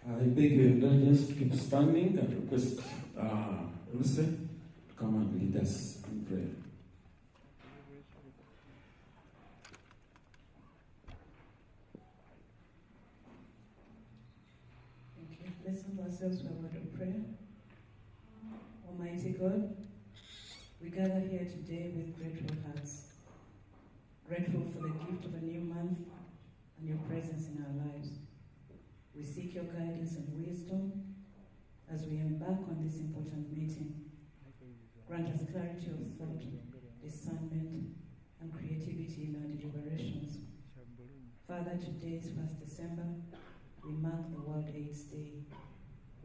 I beg your indulgence to keep standing and request Lucy to come and lead us in prayer. Okay, let's move ourselves to a word of prayer. Almighty God, we gather here today with grateful hearts, grateful for the gift of a new month and your presence in our lives. We seek your guidance and wisdom as we embark on this important meeting. Grant us clarity of thought, discernment, and creativity in our deliberations. Father, today is 1st December. We mark the World AIDS Day.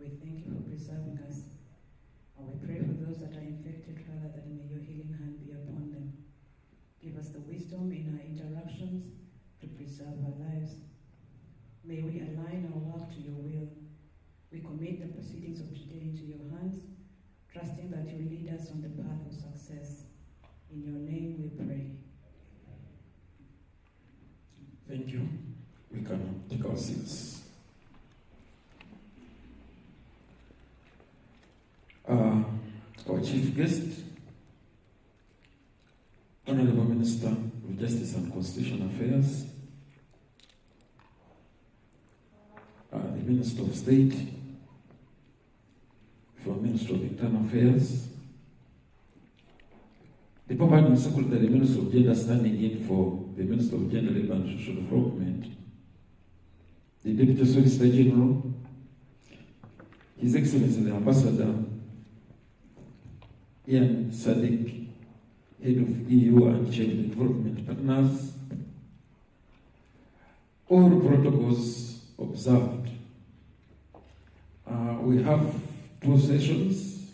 We thank you for preserving us. And we pray for those that are infected, Father, that may your healing hand be upon them. Give us the wisdom in our interactions to preserve our lives. May we align our work to your will. We commit the proceedings of today into your hands, trusting that you lead us on the path of success. In your name we pray. Thank you. We can take our seats. Our chief guest, Honorable Minister of Justice and Constitutional Affairs, the Minister of State for Minister of Internal Affairs, the Permanent Secretary, Minister of Gender, standing in for the Minister of Gender, Labour and Social Development, the Deputy Solicitor General, His Excellency the Ambassador Ian Sadiq, Head of EU and Chair of Development Partners, all protocols observed. We have two sessions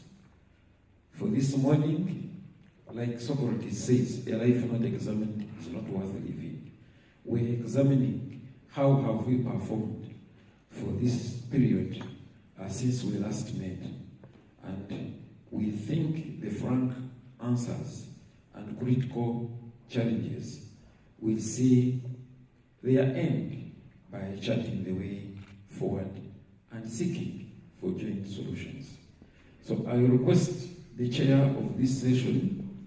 for this morning. Like Socrates says, a life not examined is not worth living. We're examining how have we performed for this period since we last met. And we think the frank answers and critical challenges will see their end by charting the way forward and seeking for joint solutions. So I request the chair of this session,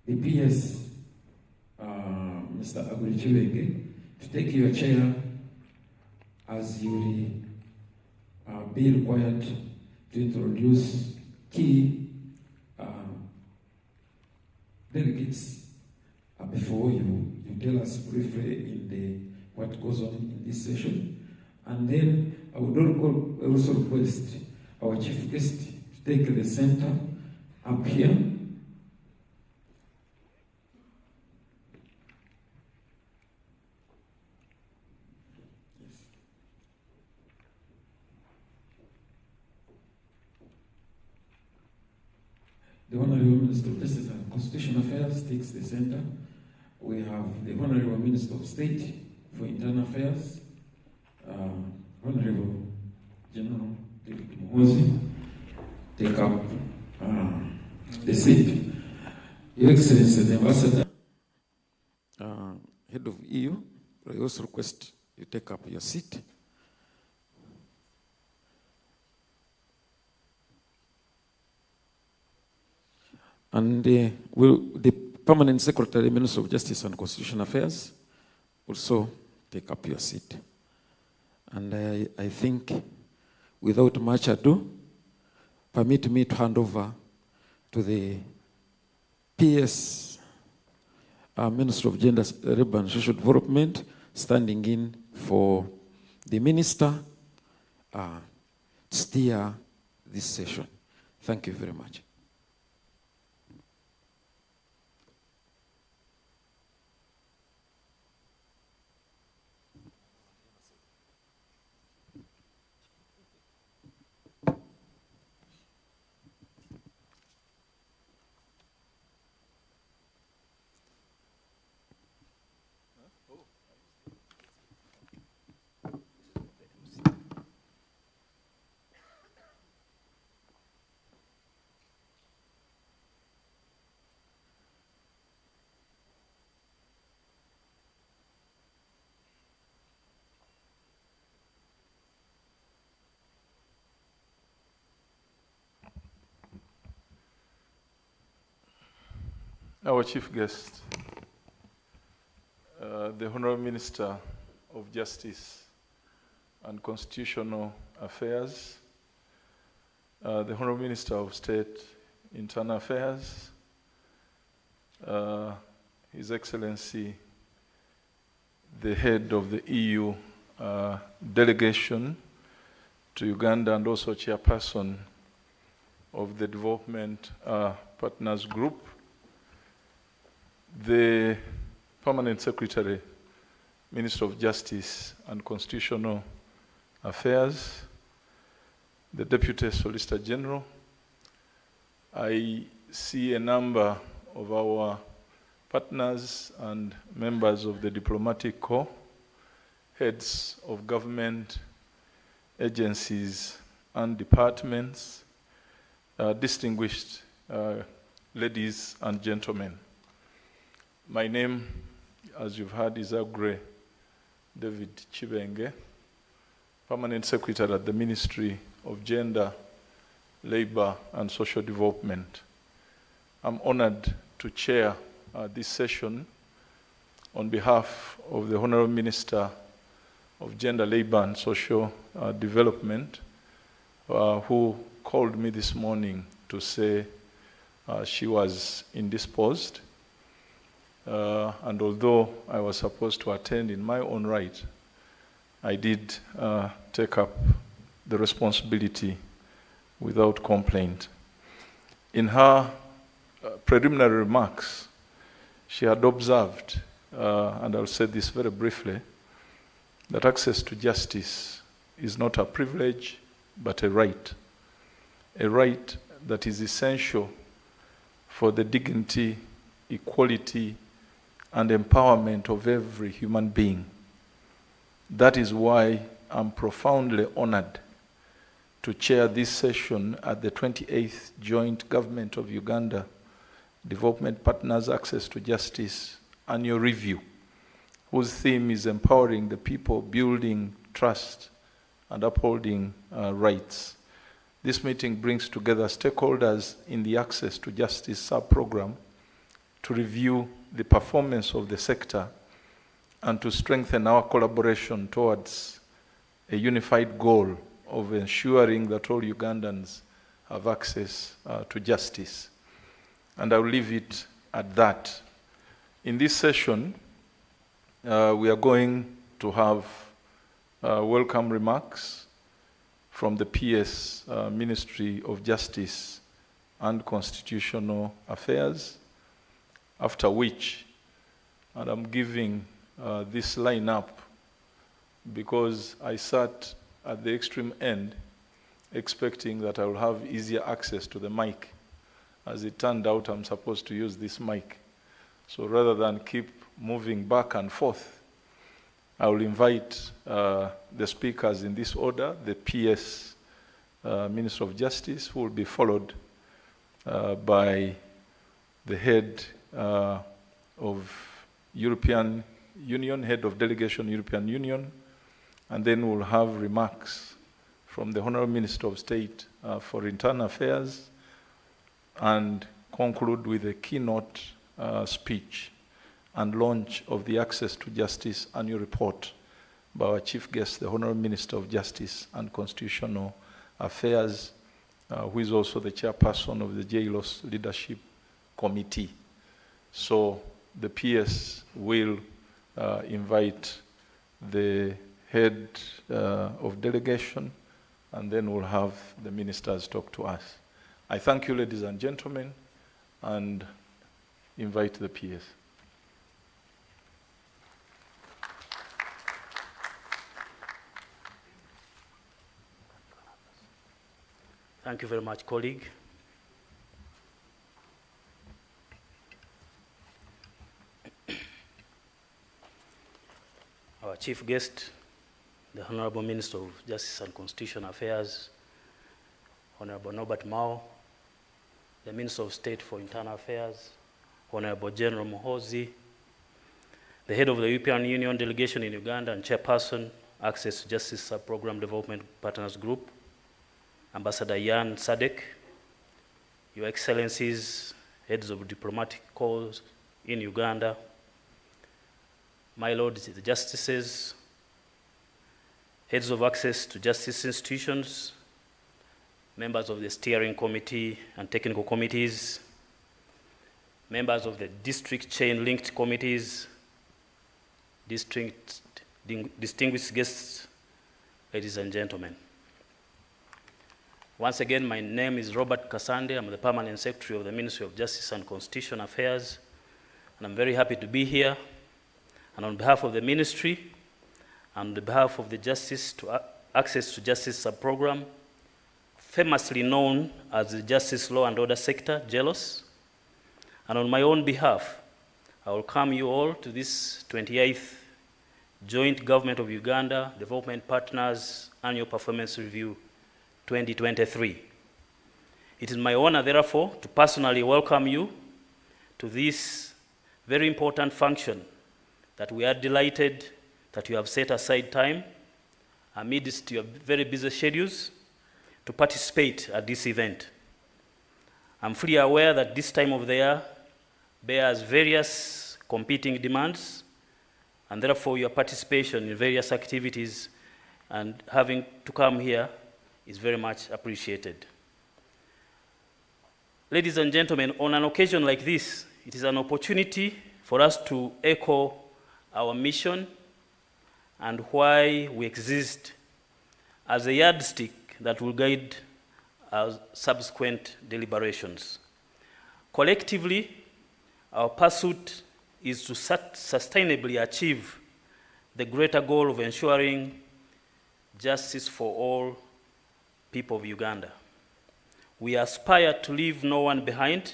the PS, Mr. Agurichiwege, to take your chair as you will be required to introduce key delegates before you tell us briefly in what goes on in this session. And then I would also request our chief guest to take the center up here. Yes. The Honorable Minister of Justice and Constitutional Affairs takes the center. We have the Honorable Minister of State for Internal Affairs, Honorable General David Muhozi, take up the seat. Your Excellency, the Ambassador, Head of EU, I also request you take up your seat. And the Permanent Secretary, Minister of Justice and Constitutional Affairs, also take up your seat. And I think without much ado, permit me to hand over to the PS Minister of Gender, Labour and Social Development, standing in for the Minister to steer this session. Thank you very much. Our chief guest, the Honorable Minister of Justice and Constitutional Affairs, the Honorable Minister of State Internal Affairs, His Excellency, the head of the EU delegation to Uganda and also chairperson of the Development Partners Group, the Permanent Secretary, Minister of Justice and Constitutional Affairs, the Deputy Solicitor General. I see a number of our partners and members of the diplomatic corps, heads of government agencies and departments, distinguished ladies and gentlemen. My name, as you've heard, is Agre David Chibenge, Permanent Secretary at the Ministry of Gender, Labour and Social Development. I'm honored to chair this session on behalf of the Honorable Minister of Gender, Labour and Social Development, who called me this morning to say she was indisposed. And although I was supposed to attend in my own right, I did take up the responsibility without complaint. In her preliminary remarks, she had observed, and I'll say this very briefly, that access to justice is not a privilege, but a right that is essential for the dignity, equality, and empowerment of every human being. That is why I'm profoundly honored to chair this session at the 28th Joint Government of Uganda Development Partners Access to Justice Annual Review, whose theme is empowering the people, building trust, and upholding rights. This meeting brings together stakeholders in the Access to Justice sub-program to review the performance of the sector and to strengthen our collaboration towards a unified goal of ensuring that all Ugandans have access to justice. And I'll leave it at that. In this session, we are going to have welcome remarks from the PS Ministry of Justice and Constitutional Affairs, after which, and I'm giving this line up because I sat at the extreme end expecting that I will have easier access to the mic. As it turned out, I'm supposed to use this mic. So rather than keep moving back and forth, I will invite the speakers in this order, the PS Minister of Justice, who will be followed by the head of European Union, head of delegation European Union, and then we'll have remarks from the Honorable Minister of State for Internal Affairs, and conclude with a keynote speech and launch of the Access to Justice Annual Report by our chief guest, the Honorable Minister of Justice and Constitutional Affairs, who is also the chairperson of the Jlos Leadership Committee. So the PS will invite the head of delegation, and then we'll have the ministers talk to us. I thank you, ladies and gentlemen, and invite the PS. Thank you very much, colleague. Our chief guest, the Honorable Minister of Justice and Constitutional Affairs, Honorable Norbert Mao, the Minister of State for Internal Affairs, Honorable General Muhoozi, the head of the European Union delegation in Uganda and chairperson, Access to Justice Sub-Program Development Partners Group, Ambassador Jan Sadek, Your Excellencies, heads of diplomatic corps in Uganda, my lords, the justices, heads of access to justice institutions, members of the steering committee and technical committees, members of the district chain-linked committees, distinguished guests, ladies and gentlemen. Once again, my name is Robert Kasande. I'm the Permanent Secretary of the Ministry of Justice and Constitutional Affairs, and I'm very happy to be here. And on behalf of the Ministry, and on behalf of the Access to Justice Sub-Program, famously known as the Justice Law and Order Sector, Jlos, and on my own behalf, I welcome you all to this 28th Joint Government of Uganda Development Partners Annual Performance Review 2023. It is my honor, therefore, to personally welcome you to this very important function that we are delighted that you have set aside time amidst your very busy schedules to participate at this event. I'm fully aware that this time of the year bears various competing demands, and therefore your participation in various activities and having to come here is very much appreciated. Ladies and gentlemen, on an occasion like this, it is an opportunity for us to echo our mission and why we exist as a yardstick that will guide our subsequent deliberations. Collectively, our pursuit is to sustainably achieve the greater goal of ensuring justice for all people of Uganda. We aspire to leave no one behind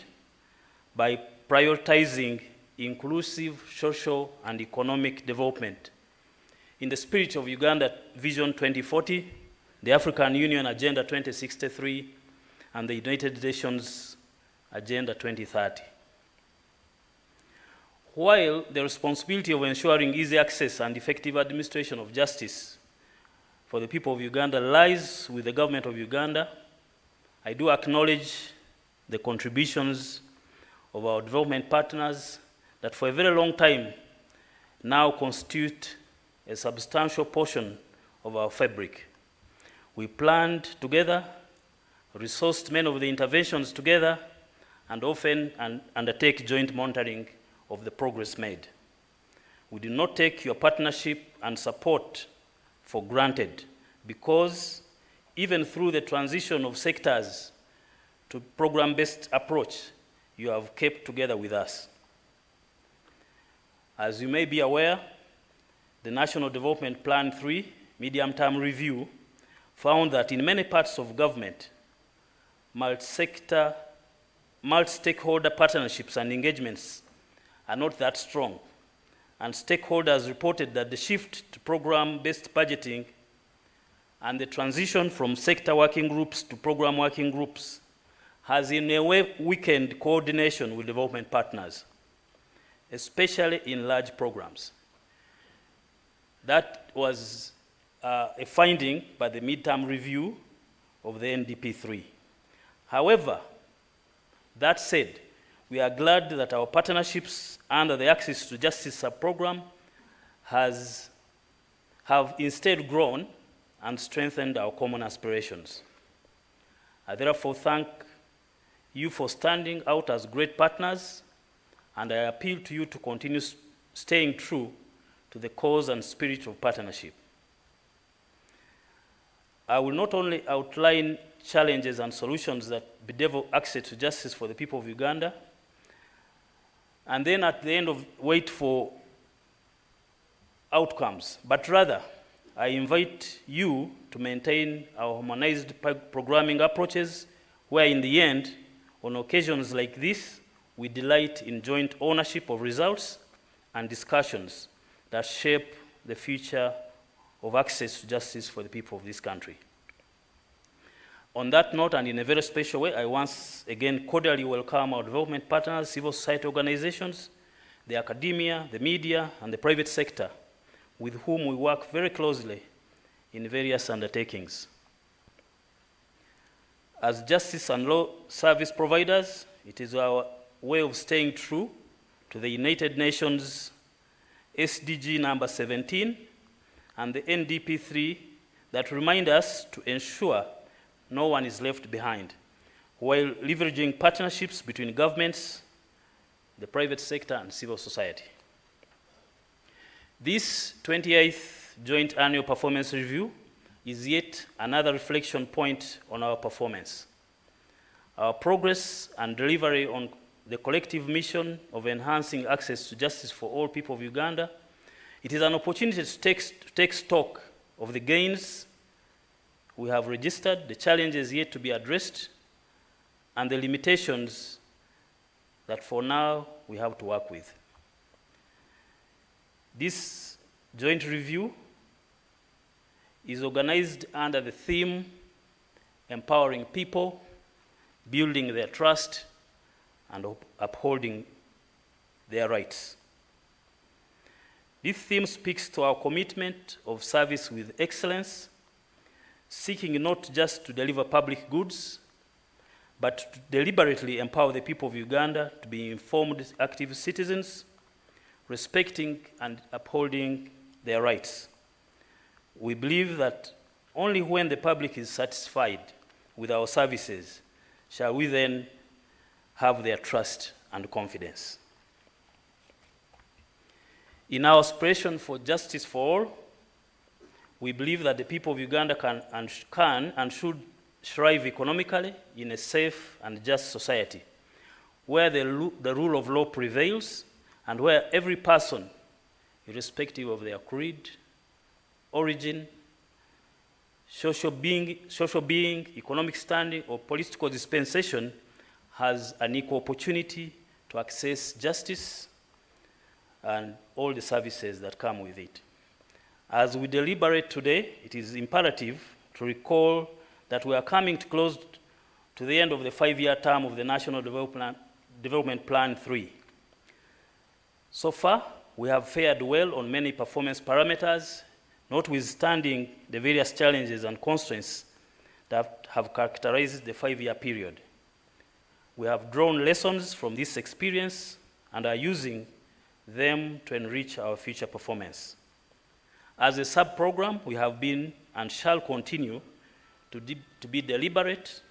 by prioritizing inclusive social and economic development in the spirit of Uganda Vision 2040, the African Union Agenda 2063, and the United Nations Agenda 2030. While the responsibility of ensuring easy access and effective administration of justice for the people of Uganda lies with the government of Uganda, I do acknowledge the contributions of our development partners that for a very long time now constitute a substantial portion of our fabric. We planned together, resourced many of the interventions together, and often undertake joint monitoring of the progress made. We do not take your partnership and support for granted, because even through the transition of sectors to program-based approach, you have kept together with us. As you may be aware, the National Development Plan 3 medium-term review found that in many parts of government, multi-stakeholder partnerships and engagements are not that strong, and stakeholders reported that the shift to program-based budgeting and the transition from sector working groups to program working groups has in a way weakened coordination with development partners, especially in large programs. That was a finding by the midterm review of the NDP3. However, that said, we are glad that our partnerships under the Access to Justice sub-program have instead grown and strengthened our common aspirations. I therefore thank you for standing out as great partners, and I appeal to you to continue staying true to the cause and spirit of partnership. I will not only outline challenges and solutions that bedevil access to justice for the people of Uganda, and then at the end wait for outcomes, but rather I invite you to maintain our harmonized programming approaches, where in the end, on occasions like this, we delight in joint ownership of results and discussions that shape the future of access to justice for the people of this country. On that note, and in a very special way, I once again cordially welcome our development partners, civil society organizations, the academia, the media, and the private sector, with whom we work very closely in various undertakings. As justice and law service providers, it is our way of staying true to the United Nations SDG number 17 and the NDP 3 that remind us to ensure no one is left behind, while leveraging partnerships between governments, the private sector, and civil society. This 28th Joint Annual Performance Review is yet another reflection point on our performance. Our progress and delivery on the collective mission of enhancing access to justice for all people of Uganda, it is an opportunity to take stock of the gains we have registered, the challenges yet to be addressed, and the limitations that for now we have to work with. This joint review is organized under the theme, empowering people, building their trust, and upholding their rights. This theme speaks to our commitment of service with excellence, seeking not just to deliver public goods, but to deliberately empower the people of Uganda to be informed, active citizens, respecting and upholding their rights. We believe that only when the public is satisfied with our services shall we then have their trust and confidence. In our aspiration for justice for all, we believe that the people of Uganda can and should thrive economically in a safe and just society, where the rule of law prevails and where every person, irrespective of their creed, origin, social being, economic standing, or political dispensation, has an equal opportunity to access justice and all the services that come with it. As we deliberate today, it is imperative to recall that we are coming close to the end of the 5-year term of the National Development Plan 3. So far, we have fared well on many performance parameters, notwithstanding the various challenges and constraints that have characterized the 5-year period. We have drawn lessons from this experience and are using them to enrich our future performance. As a sub-program, we have been and shall continue to be deliberate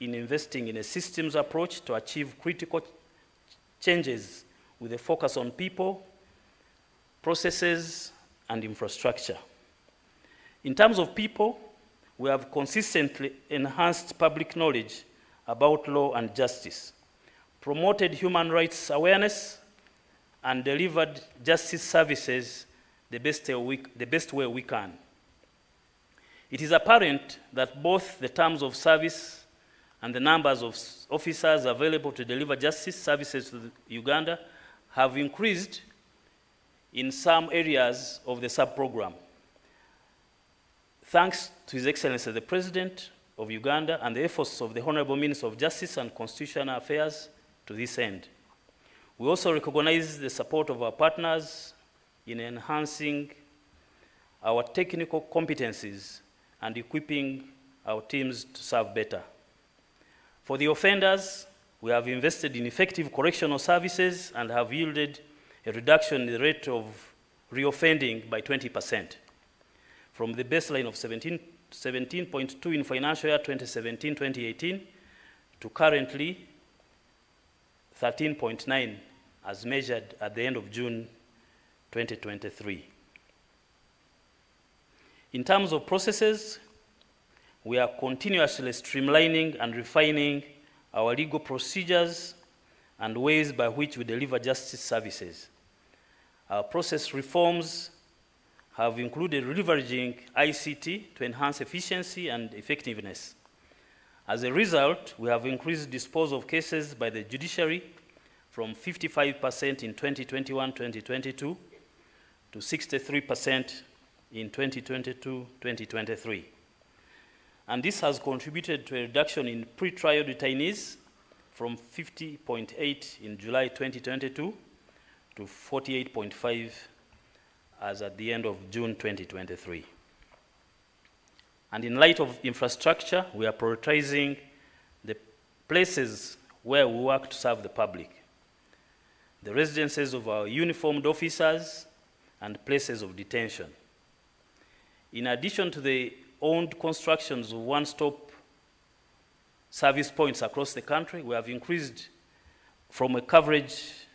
in investing in a systems approach to achieve critical changes with a focus on people, processes, and infrastructure. In terms of people, we have consistently enhanced public knowledge about law and justice, promoted human rights awareness, and delivered justice services the best way we can. It is apparent that both the terms of service and the numbers of officers available to deliver justice services to Uganda have increased in some areas of the sub-program, thanks to His Excellency the President of Uganda and the efforts of the Honorable Minister of Justice and Constitutional Affairs to this end. We also recognize the support of our partners in enhancing our technical competencies and equipping our teams to serve better. For the offenders, we have invested in effective correctional services and have yielded a reduction in the rate of reoffending by 20%, from the baseline of 17.2 in financial year 2017-2018 to currently 13.9 as measured at the end of June 2023. In terms of processes, we are continuously streamlining and refining our legal procedures and ways by which we deliver justice services. Our process reforms have included leveraging ICT to enhance efficiency and effectiveness. As a result, we have increased disposal of cases by the judiciary from 55% in 2021-2022 to 63% in 2022-2023. And this has contributed to a reduction in pre-trial detainees from 50.8 in July 2022 to 48.5 as at the end of June 2023. And in light of infrastructure, we are prioritizing the places where we work to serve the public, the residences of our uniformed officers and places of detention. In addition to the owned constructions of one-stop service points across the country, we have increased from a coverage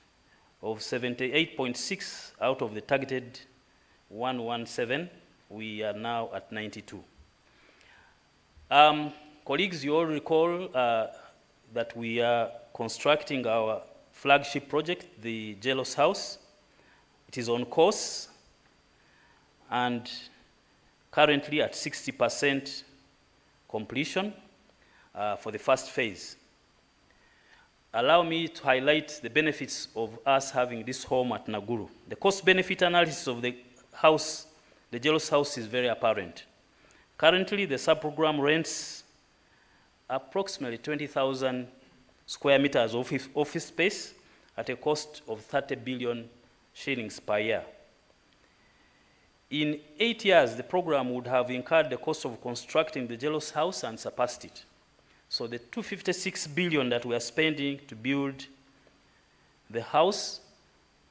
of 78.6 out of the targeted 117, we are now at 92. Colleagues, you all recall that we are constructing our flagship project, the Jlos House. It is on course and currently at 60% completion for the first phase. Allow me to highlight the benefits of us having this home at Naguru. The cost-benefit analysis of the house, the Jlos House, is very apparent. Currently, the sub-program rents approximately 20,000 square meters of office space at a cost of 30 billion shillings per year. In 8 years, the program would have incurred the cost of constructing the Jlos House and surpassed it. So the 256 billion that we are spending to build the house,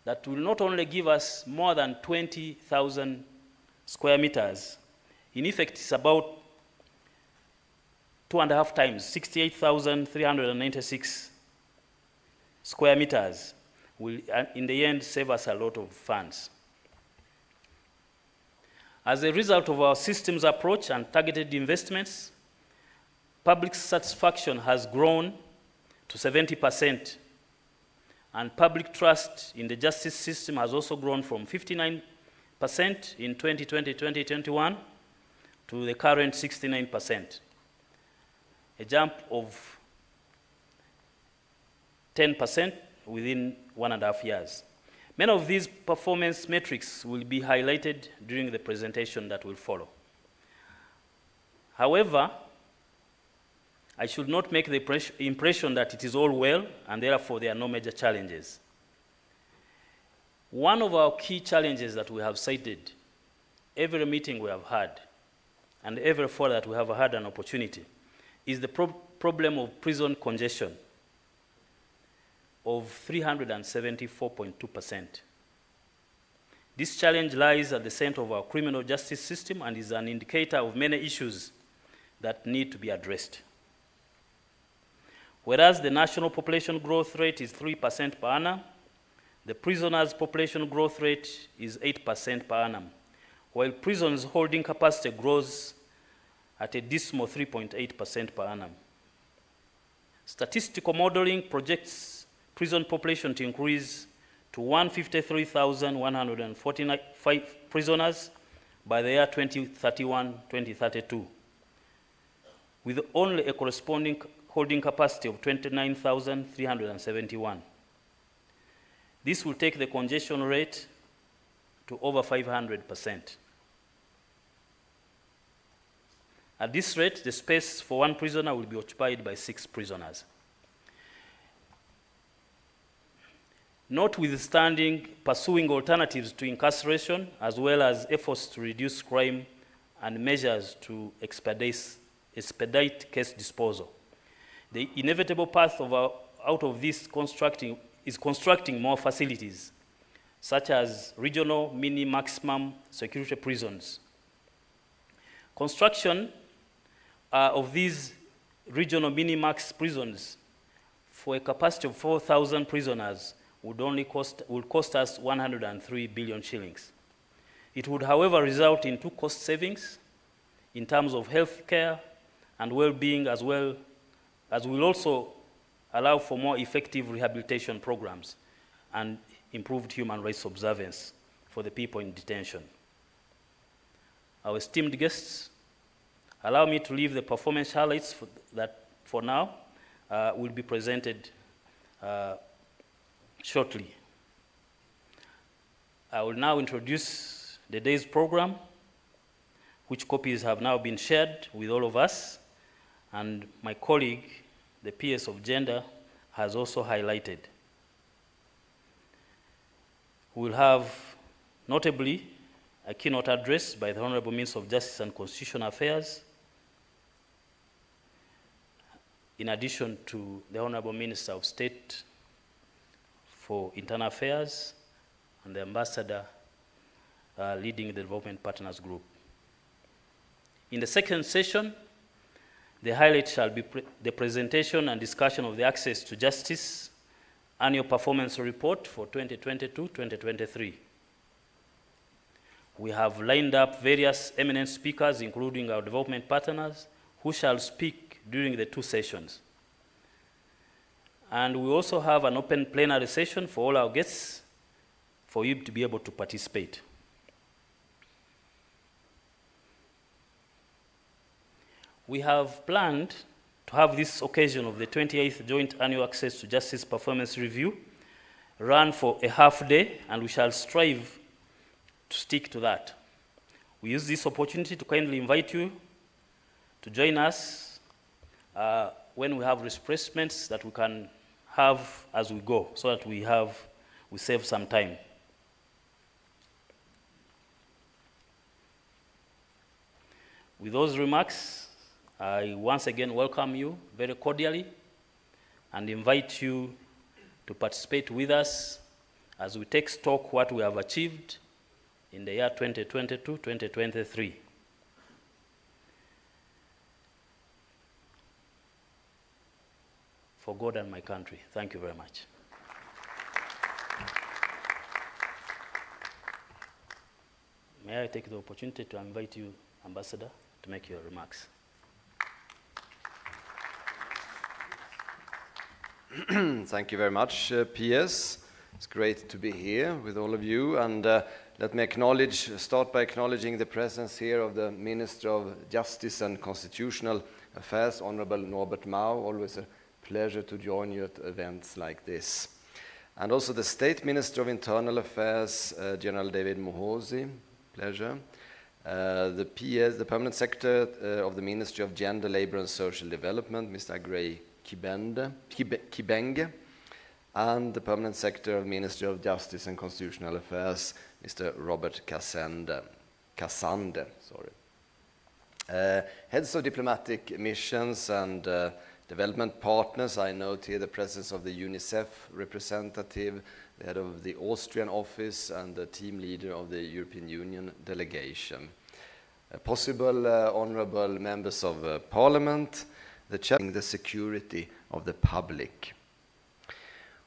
that will not only give us more than 20,000 square meters, in effect it's about 2.5 times, 68,396 square meters, will in the end save us a lot of funds. As a result of our systems approach and targeted investments, public satisfaction has grown to 70%, and public trust in the justice system has also grown from 59% in 2020-2021 to the current 69%, a jump of 10% within 1.5 years. Many of these performance metrics will be highlighted during the presentation that will follow. However, I should not make the impression that it is all well and therefore there are no major challenges. One of our key challenges that we have cited, every meeting we have had, and every fall that we have had an opportunity, is the problem of prison congestion of 374.2%. This challenge lies at the center of our criminal justice system and is an indicator of many issues that need to be addressed. Whereas the national population growth rate is 3% per annum, the prisoners' population growth rate is 8% per annum, while prisons' holding capacity grows at a dismal 3.8% per annum. Statistical modeling projects prison population to increase to 153,145 prisoners by the year 2031-2032, with only a corresponding holding capacity of 29,371. This will take the congestion rate to over 500%. At this rate, the space for one prisoner will be occupied by 6 prisoners. Notwithstanding pursuing alternatives to incarceration, as well as efforts to reduce crime and measures to expedite case disposal, the inevitable path out of this is constructing more facilities, such as regional maximum security prisons. Construction of these regional mini-max prisons for a capacity of 4,000 prisoners would cost us 103 billion shillings. It would, however, result in two cost savings in terms of health care and well-being, as well as will also allow for more effective rehabilitation programs and improved human rights observance for the people in detention. Our esteemed guests, allow me to leave the performance highlights that for now will be presented shortly. I will now introduce the day's program, which copies have now been shared with all of us, and my colleague, the PS of Gender, has also highlighted. We will have, notably, a keynote address by the Honorable Minister of Justice and Constitutional Affairs, in addition to the Honorable Minister of State for Internal Affairs and the Ambassador leading the Development Partners Group. In the second session, the highlight shall be the presentation and discussion of the Access to Justice Annual Performance Report for 2022-2023. We have lined up various eminent speakers, including our development partners, who shall speak during the two sessions. And we also have an open plenary session for all our guests for you to be able to participate. We have planned to have this occasion of the 28th Joint Annual Access to Justice Performance Review run for a half day, and we shall strive to stick to that. We use this opportunity to kindly invite you to join us when we have refreshments that we can have as we go, so that we save some time. With those remarks, I once again welcome you very cordially and invite you to participate with us as we take stock what we have achieved in the year 2022-2023. For God and my country. Thank you very much. May I take the opportunity to invite you, Ambassador, to make your remarks. Thank you very much, PS. It's great to be here with all of you, and let me start by acknowledging the presence here of the Minister of Justice and Constitutional Affairs, Honorable Norbert Mao. Always a pleasure to join you at events like this. And also the State Minister of Internal Affairs, General David Mohozi, pleasure. The PS, the Permanent Secretary of the Ministry of Gender, Labour and Social Development, Mr. Gray Kibenge, and the Permanent Secretary of the Ministry of Justice and Constitutional Affairs, Mr. Robert Cassande. Heads of diplomatic missions and development partners, I note here the presence of the UNICEF representative, the head of the Austrian office, and the team leader of the European Union delegation. Possible honorable members of Parliament, checking the security of the public.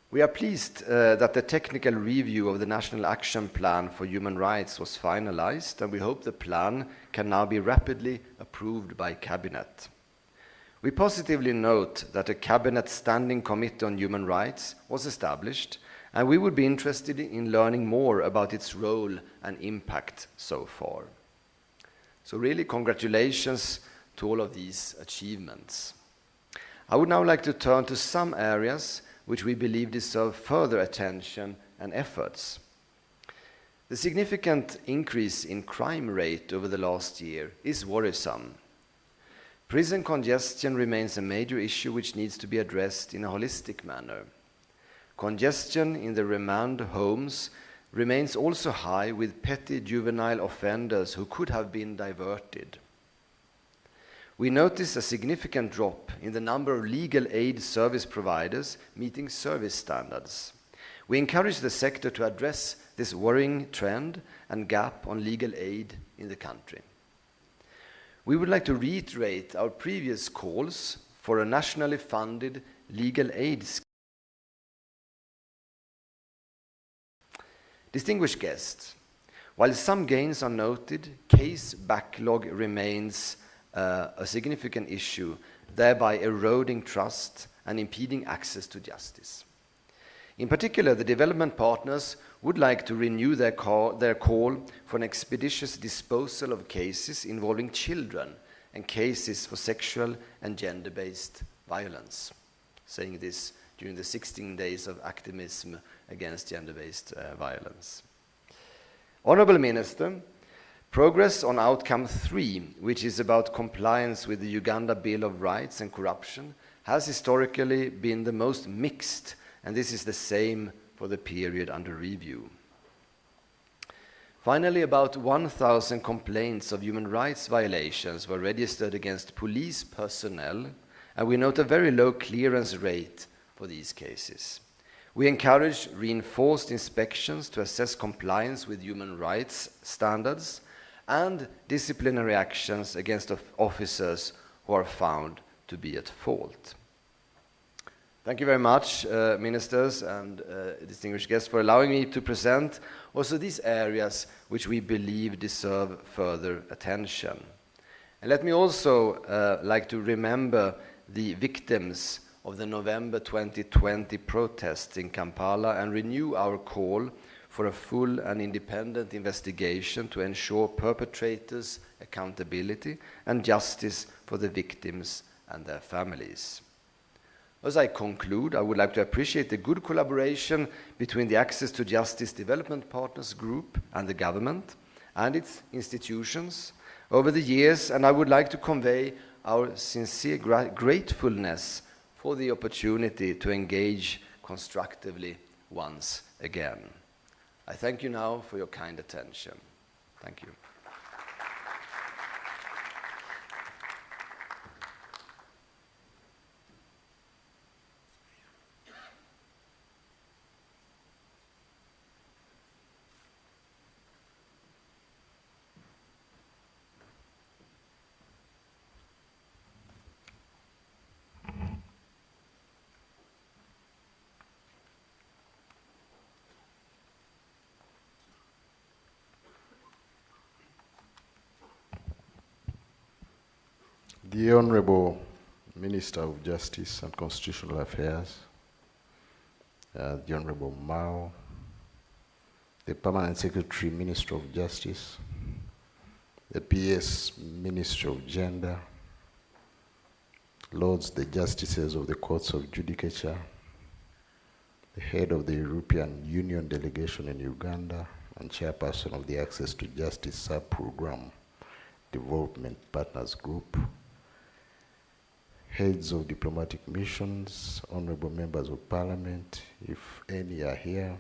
We are pleased that the technical review of the National Action Plan for Human Rights was finalized, and we hope the plan can now be rapidly approved by Cabinet. We positively note that a Cabinet Standing Committee on Human Rights was established, and we would be interested in learning more about its role and impact so far. So really, congratulations to all of these achievements. I would now like to turn to some areas which we believe deserve further attention and efforts. The significant increase in crime rate over the last year is worrisome. Prison congestion remains a major issue which needs to be addressed in a holistic manner. Congestion in the remand homes remains also high, with petty juvenile offenders who could have been diverted. We notice a significant drop in the number of legal aid service providers meeting service standards. We encourage the sector to address this worrying trend and gap on legal aid in the country. We would like to reiterate our previous calls for a nationally funded legal aid scheme. Distinguished guests, while some gains are noted, case backlog remains a significant issue, thereby eroding trust and impeding access to justice. In particular, the development partners would like to renew their call for an expeditious disposal of cases involving children and cases for sexual and gender-based violence, saying this during the 16 days of activism against gender-based violence. Honourable Minister, progress on outcome 3, which is about compliance with the Uganda Bill of Rights and corruption, has historically been the most mixed, and this is the same for the period under review. Finally, about 1,000 complaints of human rights violations were registered against police personnel, and we note a very low clearance rate for these cases. We encourage reinforced inspections to assess compliance with human rights standards and disciplinary actions against officers who are found to be at fault. Thank you very much, ministers and distinguished guests, for allowing me to present also these areas which we believe deserve further attention. And let me also like to remember the victims of the November 2020 protests in Kampala and renew our call for a full and independent investigation to ensure perpetrators' accountability and justice for the victims and their families. As I conclude, I would like to appreciate the good collaboration between the Access to Justice Development Partners Group and the government and its institutions over the years, and I would like to convey our sincere gratefulness for the opportunity to engage constructively once again. I thank you now for your kind attention. Thank you. The Honorable Minister of Justice and Constitutional Affairs, the Honorable Mao, the Permanent Secretary, Minister of Justice, the PS Minister of Gender, Lords, the Justices of the Courts of Judicature, the Head of the European Union Delegation in Uganda, and Chairperson of the Access to Justice Sub-Program Development Partners Group, Heads of diplomatic missions, honorable members of parliament, if any are here,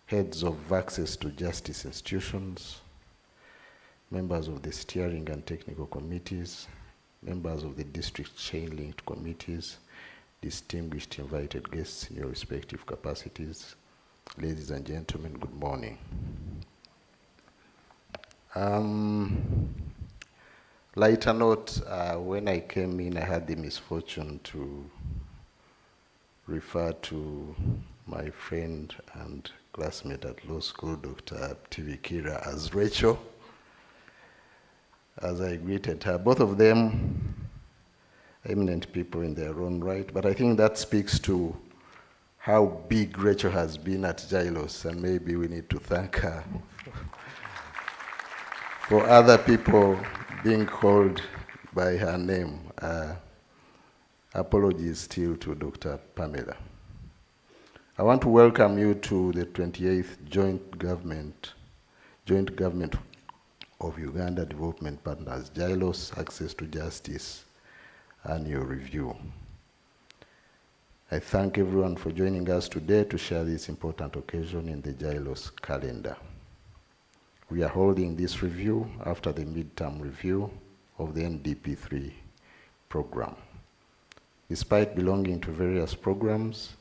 heads of access to justice institutions, members of the steering and technical committees, members of the district chain-linked committees, distinguished invited guests in your respective capacities, ladies and gentlemen, good morning. Lighter note, when I came in, I had the misfortune to refer to my friend and classmate at law school, Dr. Tivikira, as Rachel, as I greeted her. Both of them eminent people in their own right, but I think that speaks to how big Rachel has been at Jlos, and maybe we need to thank her for other people being called by her name. Apologies still to Dr. Pamela. I want to welcome you to the 28th Joint Government of Uganda Development Partners, Jlos Access to Justice Annual Review. I thank everyone for joining us today to share this important occasion in the Jlos calendar. We are holding this review after the midterm review of the NDP3 program. Despite belonging to various programs,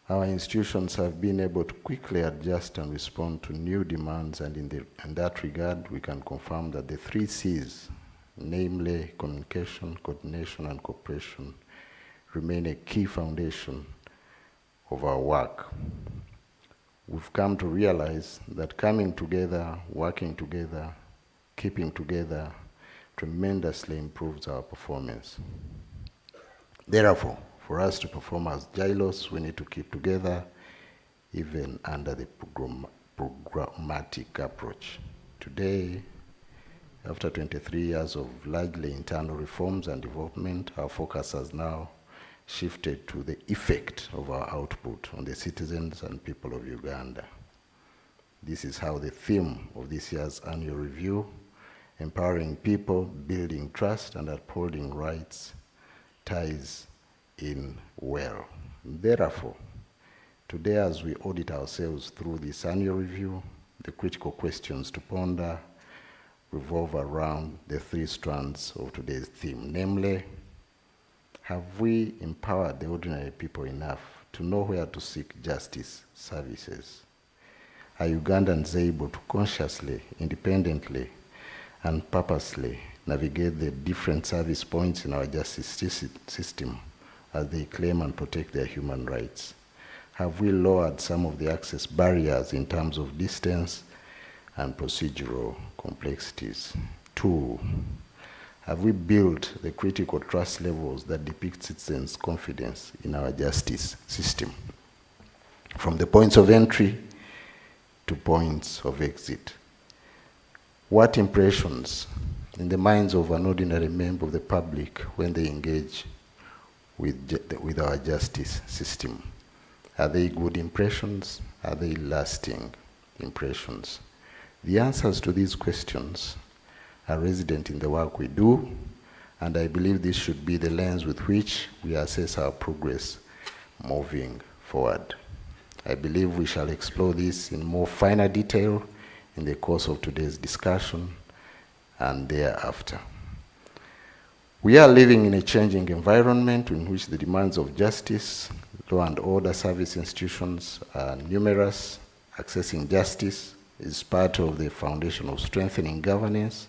our institutions have been able to quickly adjust and respond to new demands, and in that regard, we can confirm that the 3 C's namely communication, coordination, and cooperation, remain a key foundation of our work. We've come to realize that coming together, working together, keeping together tremendously improves our performance. Therefore, for us to perform as Jlos, we need to keep together even under the programmatic approach. Today, after 23 years of largely internal reforms and development, our focus has now shifted to the effect of our output on the citizens and people of Uganda. This is how the theme of this year's annual review, empowering people, building trust, and upholding rights, ties in well. Therefore, today as we audit ourselves through this annual review, the critical questions to ponder revolve around the three strands of today's theme, namely, have we empowered the ordinary people enough to know where to seek justice services? Are Ugandans able to consciously, independently, and purposely navigate the different service points in our justice system as they claim and protect their human rights? Have we lowered some of the access barriers in terms of distance and procedural complexities? 2, have we built the critical trust levels that depict citizens' confidence in our justice system, from the points of entry to points of exit? What impressions in the minds of an ordinary member of the public when they engage with our justice system? Are they good impressions? Are they lasting impressions? The answers to these questions are resident in the work we do, and I believe this should be the lens with which we assess our progress moving forward. I believe we shall explore this in more finer detail in the course of today's discussion and thereafter. We are living in a changing environment in which the demands of justice, law and order service institutions are numerous. Accessing justice is part of the foundation of strengthening governance.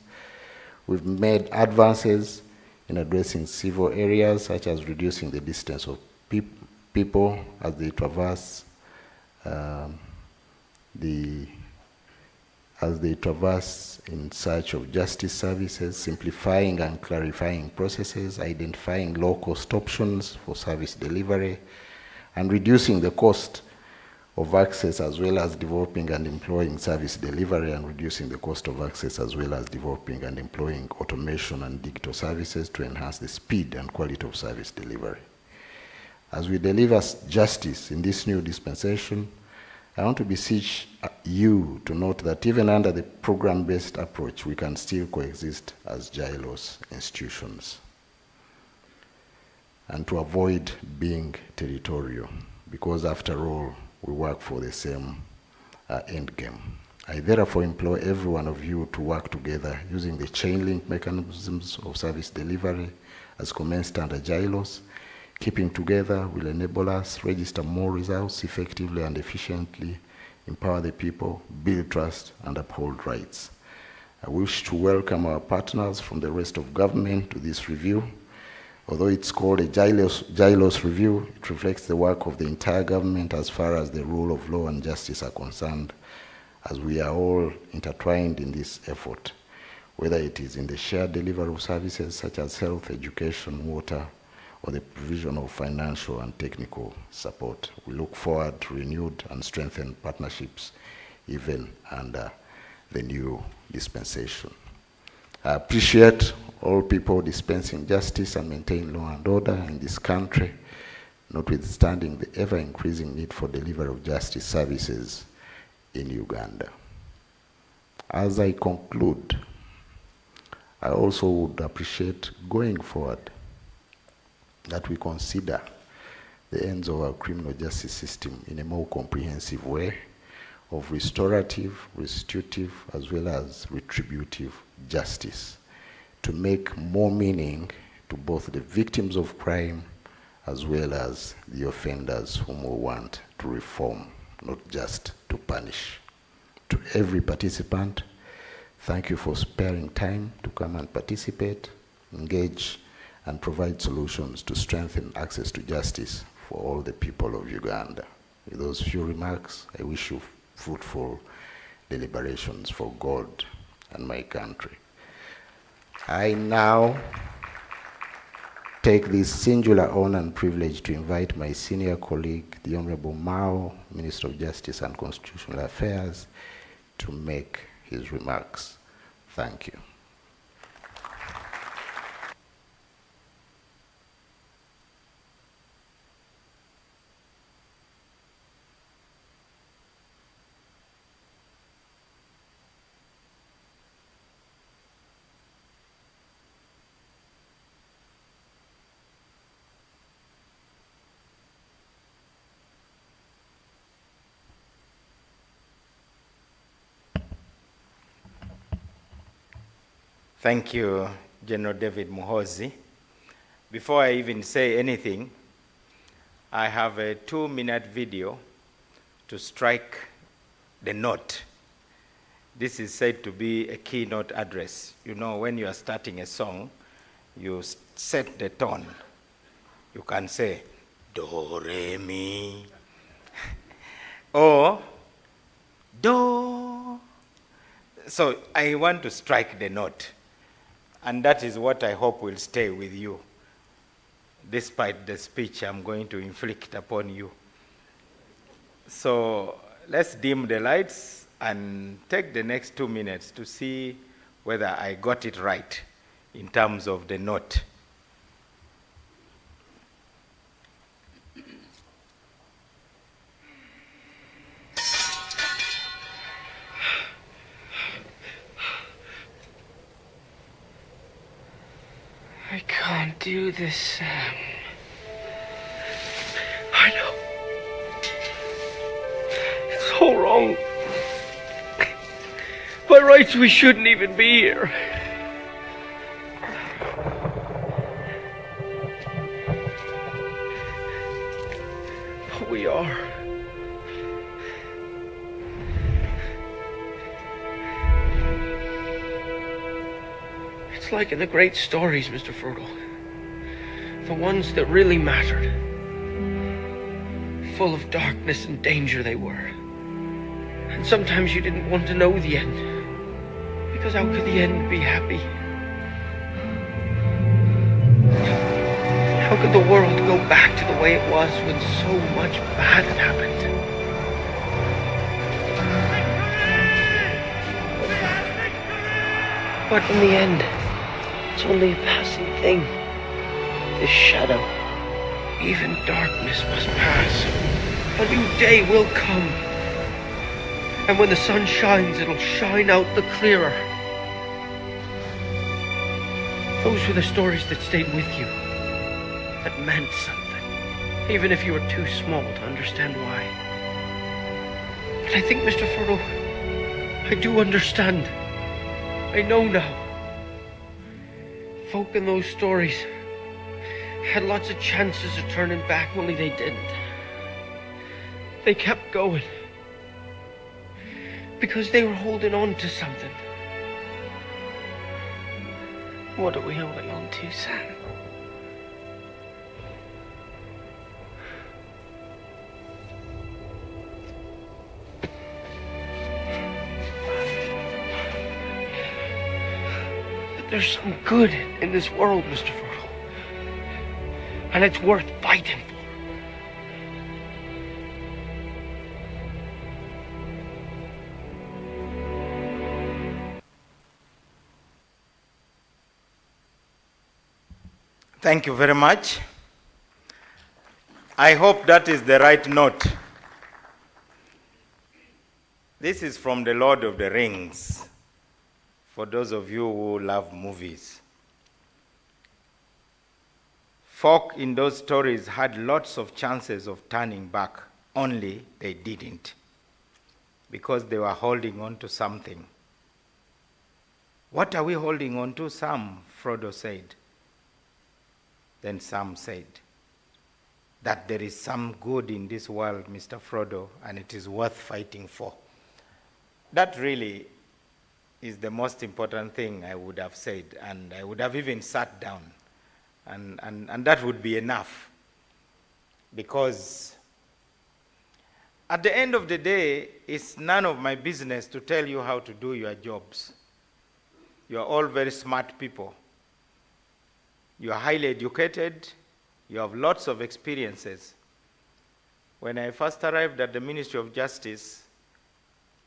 We've made advances in addressing civil areas, such as reducing the distance of people as they traverse in search of justice services, simplifying and clarifying processes, identifying low-cost options for service delivery, and reducing the cost of access, as well as developing and employing service delivery, and reducing the cost of access, as well as developing and employing automation and digital services to enhance the speed and quality of service delivery. As we deliver justice in this new dispensation, I want to beseech you to note that even under the program-based approach, we can still coexist as Jlos institutions, and to avoid being territorial, because after all, we work for the same end game. I therefore implore every one of you to work together using the chain link mechanisms of service delivery as commenced under Jlos. Keeping together will enable us register more results effectively and efficiently, empower the people, build trust, and uphold rights. I wish to welcome our partners from the rest of government to this review. Although it's called a Jlos review, it reflects the work of the entire government as far as the rule of law and justice are concerned, as we are all intertwined in this effort, whether it is in the shared delivery of services such as health, education, water, or the provision of financial and technical support. We look forward to renewed and strengthened partnerships even under the new dispensation. I appreciate all people dispensing justice and maintain law and order in this country, notwithstanding the ever-increasing need for delivery of justice services in Uganda. As I conclude, I also would appreciate going forward that we consider the ends of our criminal justice system in a more comprehensive way of restorative, restitutive, as well as retributive justice, to make more meaning to both the victims of crime as well as the offenders whom we want to reform, not just to punish. To every participant, Thank you for sparing time to come and participate, engage, and provide solutions to strengthen access to justice for all the people of Uganda. With those few remarks, I wish you fruitful deliberations for God and my country. I now take this singular honor and privilege to invite my senior colleague, the Honorable Mao, Minister of Justice and Constitutional Affairs, to make his remarks. Thank you. Thank you, General David Muhoozi. Before I even say anything, I have a 2-minute video to strike the note. This is said to be a keynote address. You know, when you are starting a song, you set the tone. You can say, do, re, mi, or do. So I want to strike the note. And that is what I hope will stay with you, despite the speech I'm going to inflict upon you. So let's dim the lights and take the next 2 minutes to see whether I got it right in terms of the note. I can't do this, Sam. I know. It's all wrong. By rights, we shouldn't even be here. But we are. It's like in the great stories, Mr. Frodo. The ones that really mattered. Full of darkness and danger they were. And sometimes you didn't want to know the end. Because how could the end be happy? How could the world go back to the way it was when so much bad had happened? But in the end, it's only a passing thing. This shadow, even darkness must pass. A new day will come. And when the sun shines, it'll shine out the clearer. Those were the stories that stayed with you, that meant something, even if you were too small to understand why. But I think, Mr. Frodo, I do understand. I know now. Folk in those stories had lots of chances of turning back, only they didn't. They kept going. Because they were holding on to something. What are we holding on to, Sam? There's some good in this world, Mr. Frodo. And it's worth fighting for. Thank you very much. I hope that is the right note. This is from The Lord of the Rings, for those of you who love movies. Folk in those stories had lots of chances of turning back, only they didn't, because they were holding on to something. What are we holding on to, Sam? Frodo said. Then Sam said, that there is some good in this world, Mr. Frodo, and it is worth fighting for. That really is the most important thing I would have said, and I would have even sat down, and that would be enough. Because at the end of the day, it's none of my business to tell you how to do your jobs. You are all very smart people. You are highly educated. You have lots of experiences. When I first arrived at the Ministry of Justice,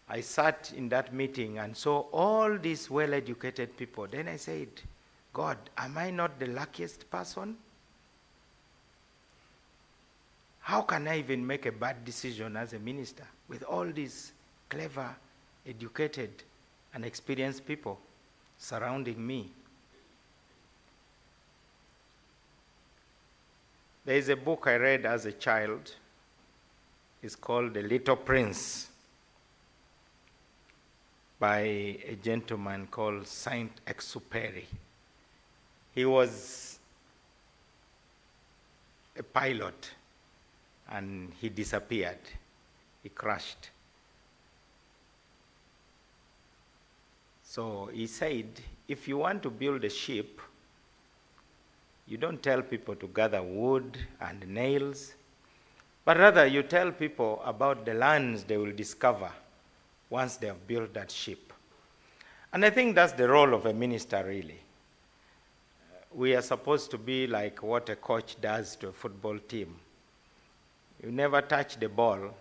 I sat in that meeting and saw all these well-educated people. Then I said, God, am I not the luckiest person? How can I even make a bad decision as a minister with all these clever, educated, and experienced people surrounding me? There is a book I read as a child. It's called The Little Prince, by a gentleman called Saint-Exupéry. He was a pilot, and he disappeared. He crashed. So he said, if you want to build a ship, you don't tell people to gather wood and nails, but rather you tell people about the lands they will discover once they have built that ship. And I think that's the role of a minister, really. We are supposed to be like what a coach does to a football team. You never touch the ball,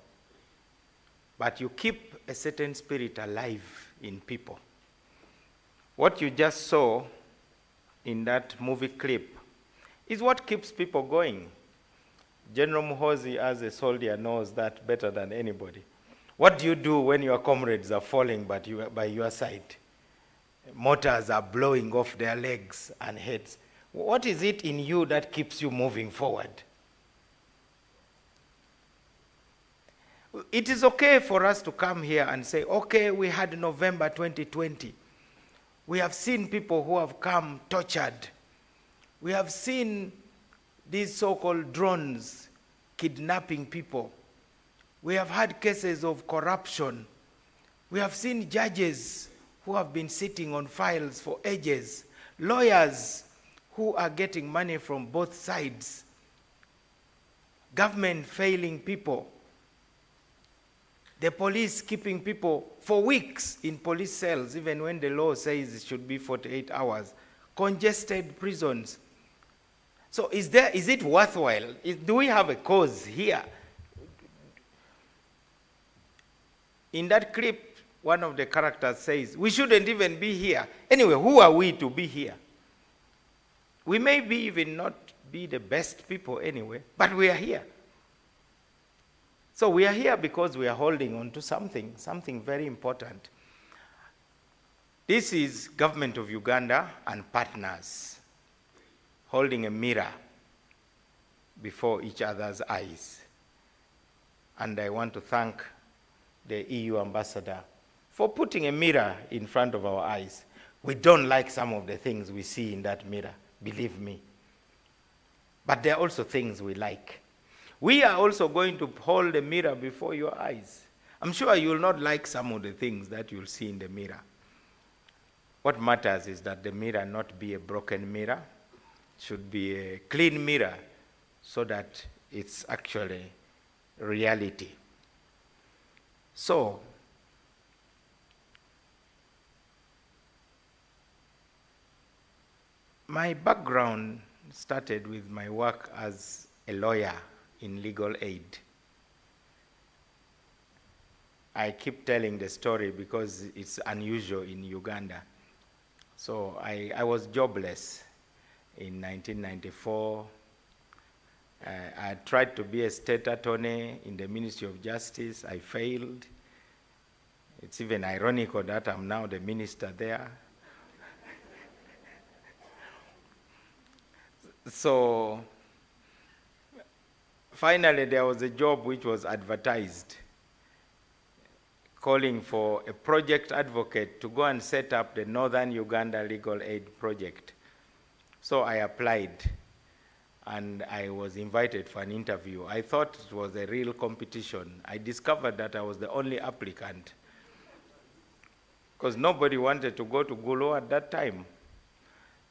but you keep a certain spirit alive in people. What you just saw in that movie clip is what keeps people going. General Muhoozi, as a soldier, knows that better than anybody. What do you do when your comrades are falling by your side? Mortars are blowing off their legs and heads. What is it in you that keeps you moving forward? It is okay for us to come here and say, okay, we had November 2020. We have seen people who have come tortured. We have seen these so-called drones kidnapping people. We have had cases of corruption. We have seen judges who have been sitting on files for ages, lawyers who are getting money from both sides, government failing people, the police keeping people for weeks in police cells, even when the law says it should be 48 hours, congested prisons. So is it worthwhile? Do we have a cause here? In that clip, one of the characters says, we shouldn't even be here. Anyway, who are we to be here? We may be even not be the best people anyway, but we are here. So we are here because we are holding on to something very important. This is government of Uganda and partners holding a mirror before each other's eyes. And I want to thank the EU ambassador for putting a mirror in front of our eyes. We don't like some of the things we see in that mirror, believe me. But there are also things we like. We are also going to hold a mirror before your eyes. I'm sure you will not like some of the things that you'll see in the mirror. What matters is that the mirror not be a broken mirror, it should be a clean mirror so that it's actually reality. So, my background started with my work as a lawyer in legal aid. I keep telling the story because it's unusual in Uganda. So I was jobless in 1994. I tried to be a state attorney in the Ministry of Justice. I failed. It's even ironical that I'm now the minister there. So finally, there was a job which was advertised, calling for a project advocate to go and set up the Northern Uganda Legal Aid Project. So I applied, and I was invited for an interview. I thought it was a real competition. I discovered that I was the only applicant. because nobody wanted to go to Gulo at that time.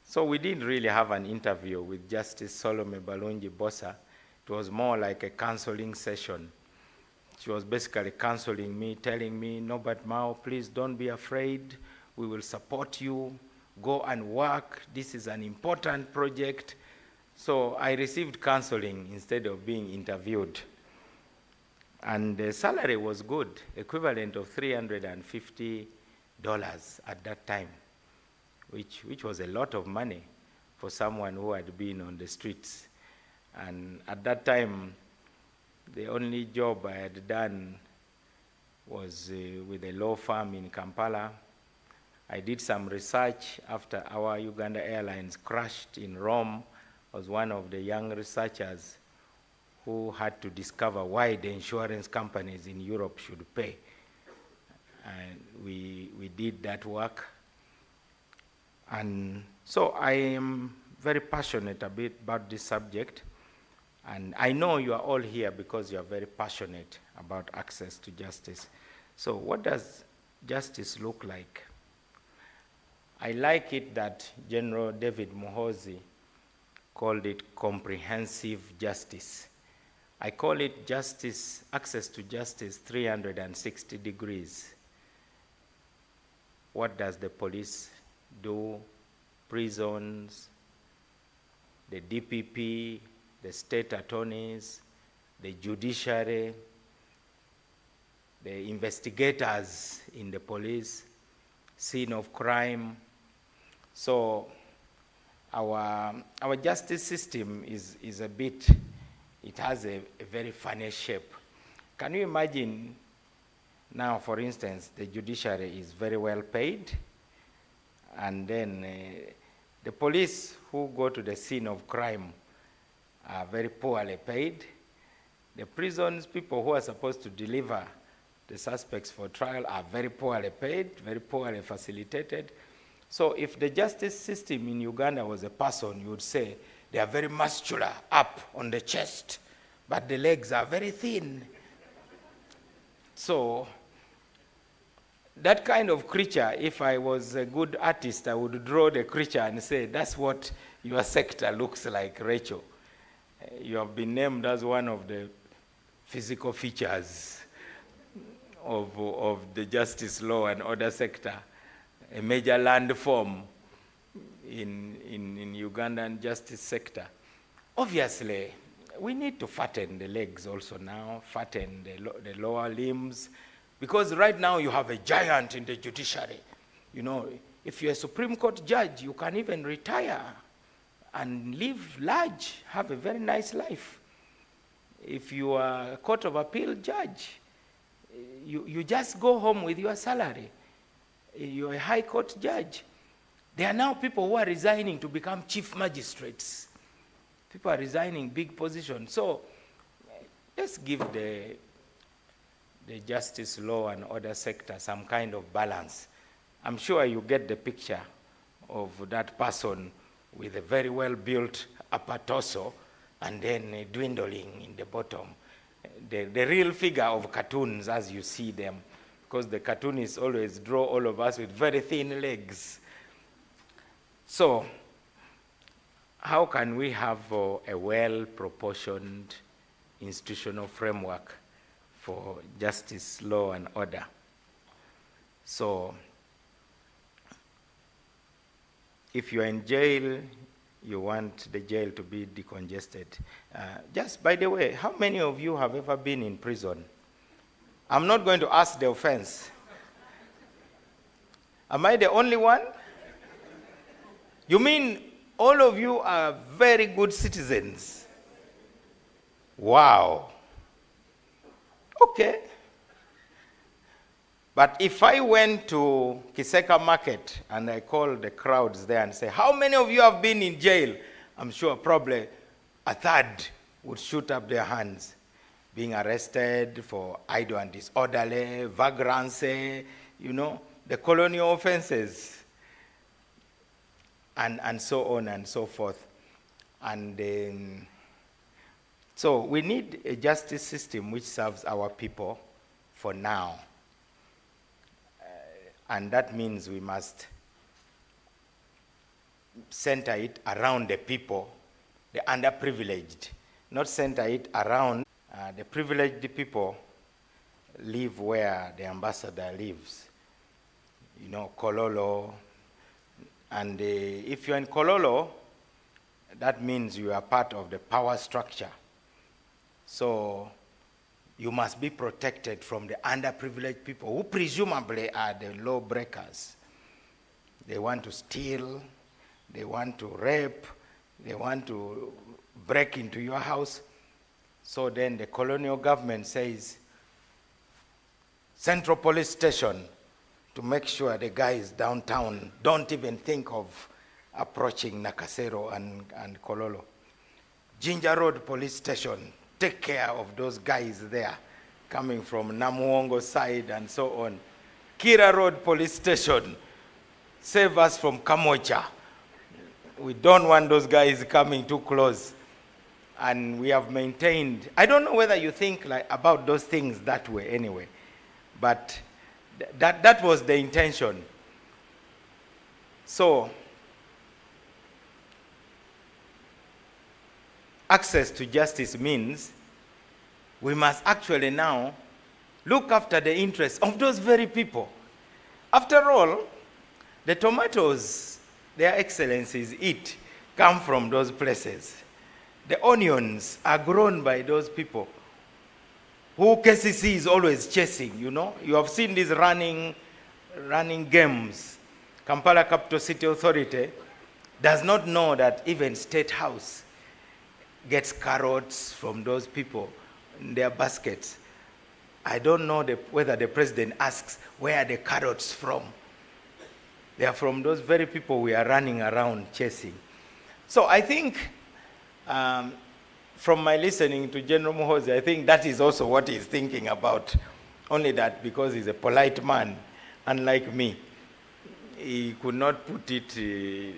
So we didn't really have an interview with Justice Salome Balungi Bosa. It was more like a counseling session. She was basically counseling me, telling me, Norbert Mao, please don't be afraid. We will support you. Go and work. This is an important project. So I received counseling instead of being interviewed. And the salary was good, equivalent of $350 at that time, which was a lot of money for someone who had been on the streets. And at that time, the only job I had done was with a law firm in Kampala. I did some research after our Uganda Airlines crashed in Rome. I was one of the young researchers who had to discover why the insurance companies in Europe should pay. And we did that work. And so I am very passionate a bit about this subject. And I know you are all here because you are very passionate about access to justice. So what does justice look like? I like it that General David Muhoozi called it comprehensive justice. I call it justice, access to justice 360 degrees. What does the police do? Prisons, the DPP, the state attorneys, the judiciary, the investigators in the police, scene of crime. So our justice system is a bit, it has a very funny shape. Can you imagine now, for instance, the judiciary is very well paid, and then the police who go to the scene of crime are very poorly paid. The prisons people who are supposed to deliver the suspects for trial are very poorly paid, very poorly facilitated. So if the justice system in Uganda was a person, you would say they are very muscular up on the chest, but the legs are very thin. So that kind of creature, if I was a good artist, I would draw the creature and say, that's what your sector looks like, Rachel. You have been named as one of the physical features of the justice law and order sector, a major landform in Ugandan justice sector. Obviously, we need to fatten the legs also now, fatten the lower limbs, because right now you have a giant in the judiciary. You know, if you're a Supreme Court judge, you can even retire and live large, have a very nice life. If you are a Court of Appeal judge, you just go home with your salary. You're a High Court judge. There are now people who are resigning to become chief magistrates. People are resigning big positions. So let's give the justice law and order sector some kind of balance. I'm sure you get the picture of that person with a very well-built upper torso and then dwindling in the bottom. The real figure of cartoons as you see them, because the cartoonists always draw all of us with very thin legs. So how can we have a well-proportioned institutional framework for justice, law, and order? So if you're in jail, you want the jail to be decongested. Just by the way, how many of you have ever been in prison? I'm not going to ask the offense. Am I the only one? You mean all of you are very good citizens? Wow. Okay. But if I went to Kiseka Market and I called the crowds there and say, how many of you have been in jail? I'm sure probably a third would shoot up their hands. Being arrested for idle and disorderly, vagrancy, you know, the colonial offenses, and so on and so forth. And so we need a justice system which serves our people for now. and that means we must center it around the people, the underprivileged, not center it around the privileged people live where the ambassador lives. You know, Kololo, and if you're in Kololo, that means you are part of the power structure. So you must be protected from the underprivileged people who presumably are the lawbreakers. They want to steal, they want to rape, they want to break into your house. So then the colonial government says, Central Police Station, to make sure the guys downtown don't even think of approaching Nakasero and Kololo. Jinja Road Police Station, take care of those guys there, coming from Namuongo side and so on. Kira Road Police Station, save us from Kamocha. We don't want those guys coming too close. And we have maintained, I don't know whether you think like about those things that way anyway, but that was the intention. So, access to justice means we must actually now look after the interests of those very people. After all, the tomatoes Their Excellencies eat come from those places. The onions are grown by those people who KCC is always chasing, you know. You have seen these running games. Kampala Capital City Authority does not know that even State House gets carrots from those people in their baskets. I don't know whether the president asks, where are the carrots from? They are from those very people we are running around chasing. So I think, from my listening to General Muhoozi, I think that is also what he's thinking about. Only that because he's a polite man, unlike me, he could not put it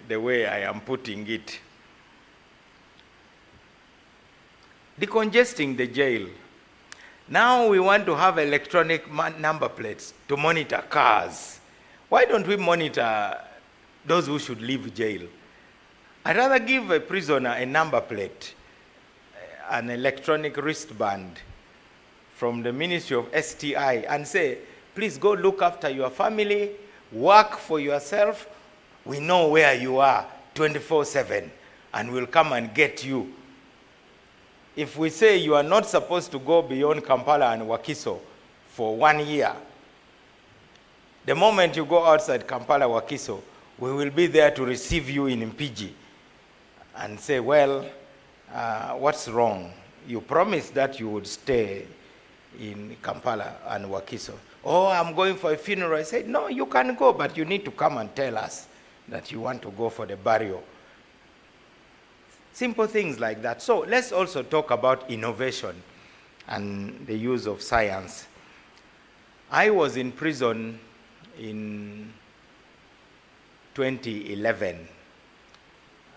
the way I am putting it. Decongesting the jail. Now we want to have electronic number plates to monitor cars. Why don't we monitor those who should leave jail? I'd rather give a prisoner a number plate, an electronic wristband from the Ministry of STI, and say, please go look after your family, work for yourself. We know where you are 24/7, and we'll come and get you. If we say you are not supposed to go beyond Kampala and Wakiso for 1 year, the moment you go outside Kampala, Wakiso, we will be there to receive you in Mpigi and say, well, what's wrong? You promised that you would stay in Kampala and Wakiso. Oh, I'm going for a funeral. I said, no, you can go, but you need to come and tell us that you want to go for the burial. Simple things like that. So let's also talk about innovation and the use of science. I was in prison in 2011.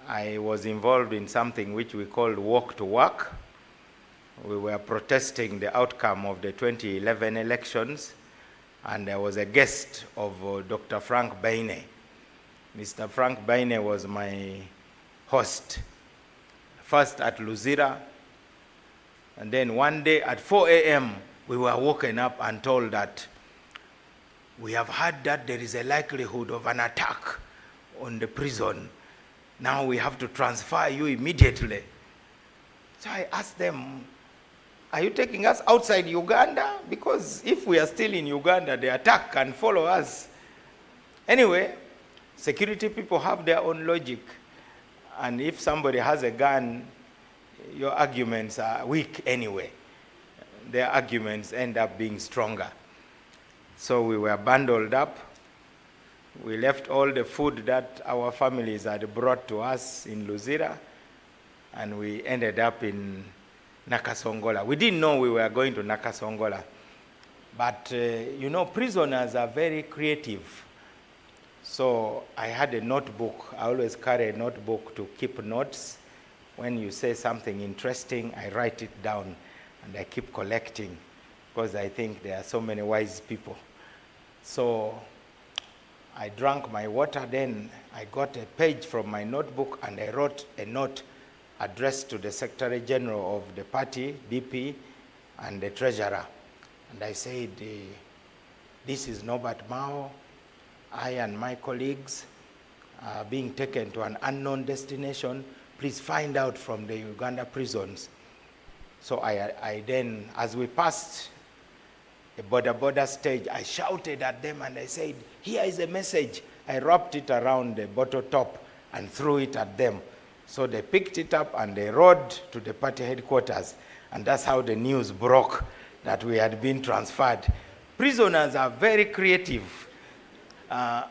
I was involved in something which we called Walk to Work. We were protesting the outcome of the 2011 elections, and there was a guest of Dr. Frank Baine. Mr. Frank Baine was my host, first at Luzira, and then one day at 4 a.m. we were woken up and told that we have heard that there is a likelihood of an attack on the prison. Now we have to transfer you immediately. So I asked them, are you taking us outside Uganda? Because if we are still in Uganda, the attack can follow us. Anyway, security people have their own logic. And if somebody has a gun, your arguments are weak anyway. Their arguments end up being stronger. So we were bundled up. We left all the food that our families had brought to us in Luzira, and we ended up in Nakasongola. We didn't know we were going to Nakasongola. But, you know, prisoners are very creative. So I had a notebook. I always carry a notebook to keep notes. When you say something interesting, I write it down, and I keep collecting, because I think there are so many wise people. So I drank my water, then I got a page from my notebook and I wrote a note addressed to the Secretary General of the party, DP, and the Treasurer. And I said, this is Norbert Mao. I and my colleagues are being taken to an unknown destination. Please find out from the Uganda prisons. So I then, as we passed the border stage, I shouted at them and I said, here is a message. I wrapped it around the bottle top and threw it at them. So they picked it up and they rode to the party headquarters. And that's how the news broke that we had been transferred. Prisoners are very creative.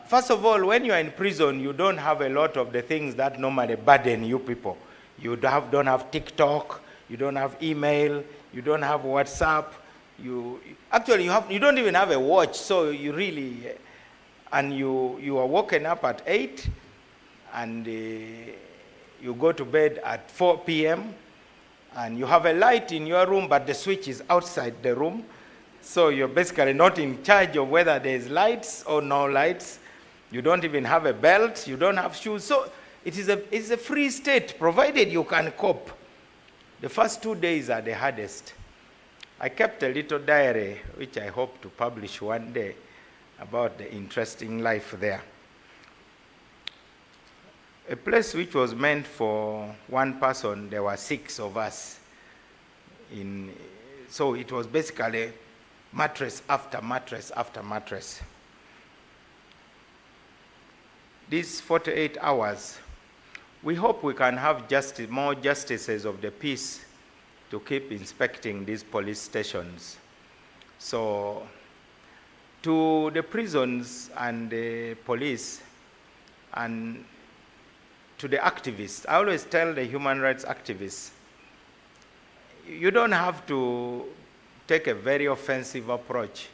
First of all, when you are in prison, you don't have a lot of the things that normally burden you people. You don't have TikTok, you don't have email, you don't have WhatsApp. You don't even have a watch, so you really, and you are woken up at 8, and you go to bed at 4 p.m., and you have a light in your room, but the switch is outside the room. So you're basically not in charge of whether there's lights or no lights. You don't even have a belt. You don't have shoes. So it's a free state, provided you can cope. The first 2 days are the hardest. I kept a little diary, which I hope to publish one day, about the interesting life there. A place which was meant for one person, there were 6 of us. So it was basically mattress after mattress after mattress. These 48 hours, we hope we can have more justices of the peace to keep inspecting these police stations. So to the prisons and the police and to the activists, I always tell the human rights activists, you don't have to take a very offensive approach.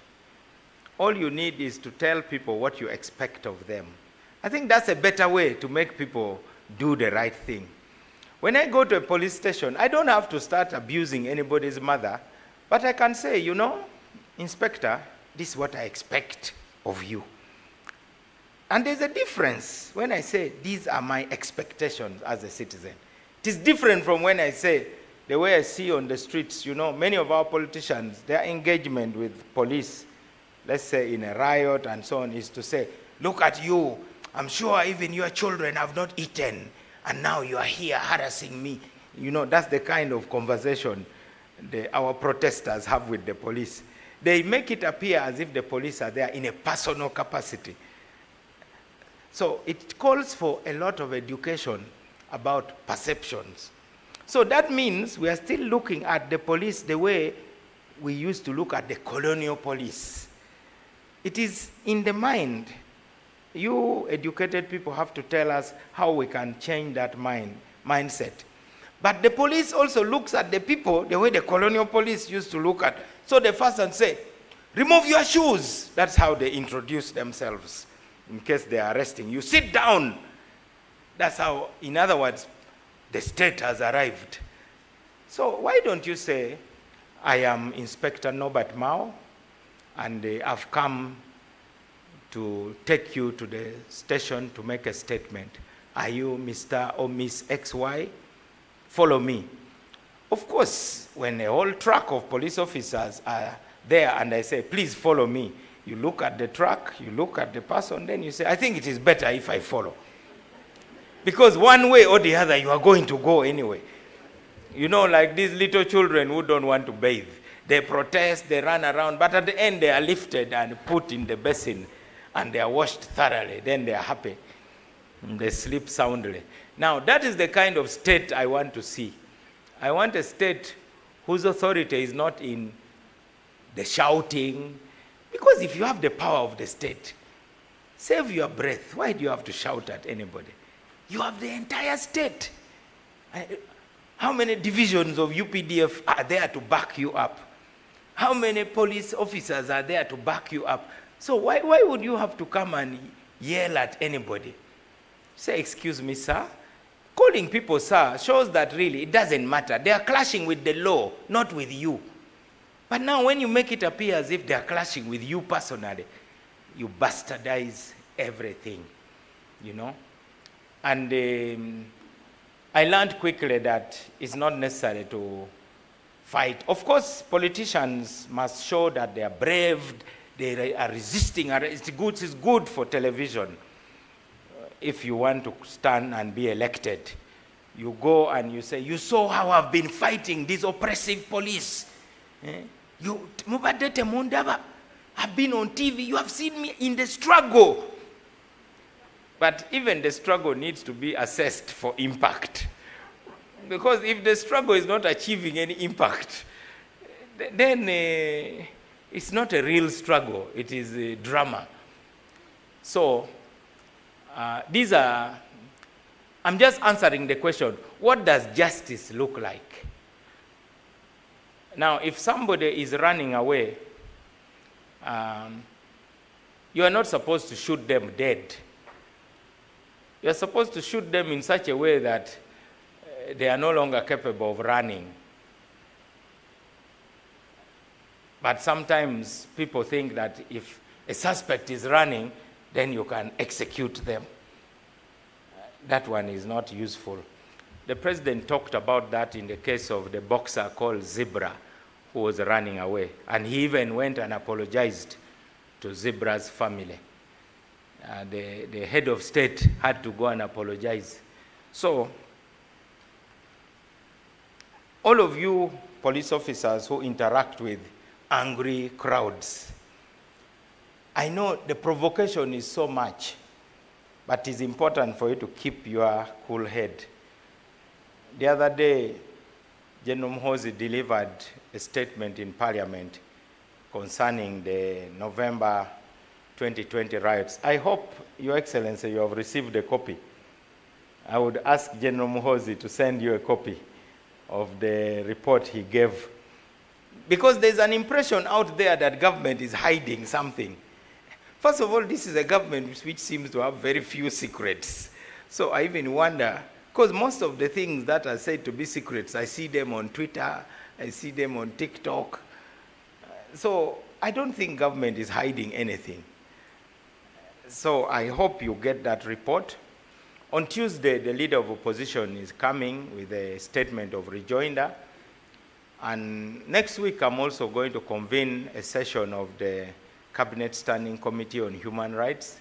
All you need is to tell people what you expect of them. I think that's a better way to make people do the right thing. When I go to a police station, I don't have to start abusing anybody's mother, but I can say, you know, Inspector, this is what I expect of you. And there's a difference when I say, these are my expectations as a citizen. It is different from when I say, the way I see on the streets, you know, many of our politicians, their engagement with police, let's say in a riot and so on, is to say, look at you, I'm sure even your children have not eaten, and now you are here harassing me. You know, that's the kind of conversation our protesters have with the police. They make it appear as if the police are there in a personal capacity. So it calls for a lot of education about perceptions. So that means we are still looking at the police the way we used to look at the colonial police. It is in the mind. You educated people have to tell us how we can change that mindset. But the police also looks at the people the way the colonial police used to look at. So they first and say, remove your shoes. That's how they introduce themselves in case they are arresting you. Sit down. That's how, in other words, the state has arrived. So why don't you say, I am Inspector Norbert Mao, and I've come to take you to the station to make a statement. Are you Mr. or Miss XY? Follow me. Of course, when a whole truck of police officers are there and I say, please follow me, you look at the truck, you look at the person, then you say, I think it is better if I follow. Because one way or the other, you are going to go anyway. You know, like these little children who don't want to bathe. They protest, they run around, but at the end they are lifted and put in the basin and they are washed thoroughly. Then they are happy. And they sleep soundly. Now, that is the kind of state I want to see. I want a state whose authority is not in the shouting. Because if you have the power of the state, save your breath. Why do you have to shout at anybody? You have the entire state. How many divisions of UPDF are there to back you up? How many police officers are there to back you up? So why would you have to come and yell at anybody? Say, excuse me, sir. Calling people sir shows that really it doesn't matter. They are clashing with the law, not with you. But now when you make it appear as if they are clashing with you personally, you bastardize everything, you know. And I learned quickly that it's not necessary to fight. Of course, politicians must show that they are brave, they are resisting. It's good for television. If you want to stand and be elected, you go and you say, you saw how I've been fighting this oppressive police. I've been on TV, you have seen me in the struggle. But even the struggle needs to be assessed for impact. Because if the struggle is not achieving any impact, then it's not a real struggle, it is a drama. So, I'm just answering the question, what does justice look like? Now, if somebody is running away, you are not supposed to shoot them dead. You are supposed to shoot them in such a way that they are no longer capable of running. But sometimes people think that if a suspect is running, then you can execute them. That one is not useful. The president talked about that in the case of the boxer called Zebra, who was running away. And he even went and apologized to Zebra's family. The head of state had to go and apologize. So, all of you police officers who interact with angry crowds, I know the provocation is so much, but it's important for you to keep your cool head. The other day, General Muhoozi delivered a statement in Parliament concerning the November 2020 riots. I hope, Your Excellency, you have received a copy. I would ask General Muhoozi to send you a copy of the report he gave. Because there's an impression out there that government is hiding something. First of all, this is a government which seems to have very few secrets. So I even wonder, because most of the things that are said to be secrets, I see them on Twitter, I see them on TikTok. So I don't think government is hiding anything. So I hope you get that report. On Tuesday, the leader of opposition is coming with a statement of rejoinder. And next week, I'm also going to convene a session of the Cabinet Standing Committee on Human Rights.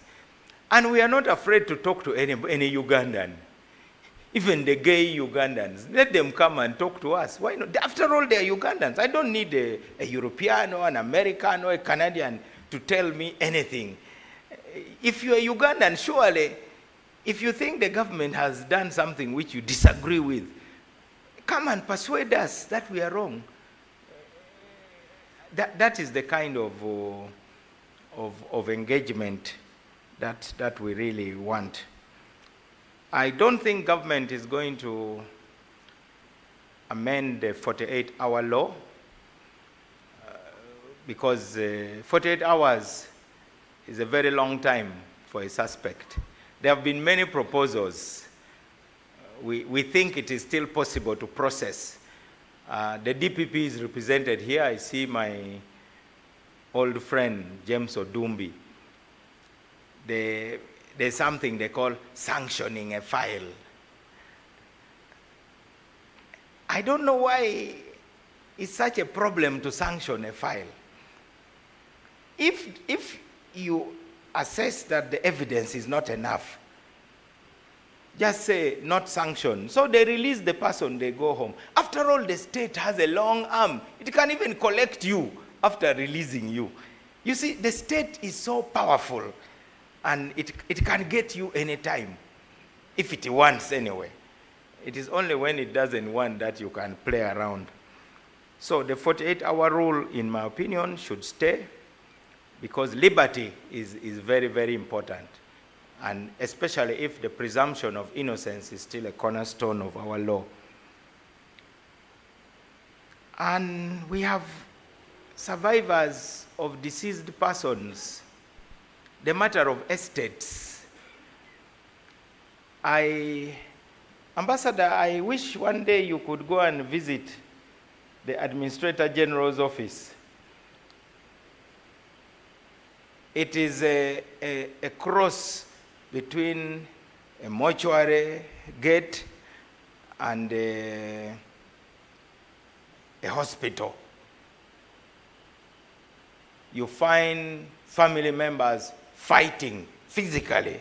And we are not afraid to talk to any Ugandan, even the gay Ugandans. Let them come and talk to us. Why not? After all, they are Ugandans. I don't need a European or an American or a Canadian to tell me anything. If you're a Ugandan, surely, if you think the government has done something which you disagree with, come and persuade us that we are wrong. That is the kind of engagement that we really want. I don't think government is going to amend the 48-hour law because 48 hours is a very long time for a suspect. There have been many proposals. We think it is still possible to process. The DPP is represented here. I see my old friend, James Odumbi. There's something they call sanctioning a file. I don't know why it's such a problem to sanction a file. If you assess that the evidence is not enough, just say not sanction. So they release the person, they go home. After all, the state has a long arm. It can even collect you after releasing you. You see, the state is so powerful and it can get you anytime, if it wants anyway. It is only when it doesn't want that you can play around. So the 48-hour rule, in my opinion, should stay because liberty is very, very important. And especially if the presumption of innocence is still a cornerstone of our law. And we have survivors of deceased persons, the matter of estates. Ambassador, I wish one day you could go and visit the Administrator General's office. It is a cross between a mortuary gate and a hospital. You find family members fighting physically.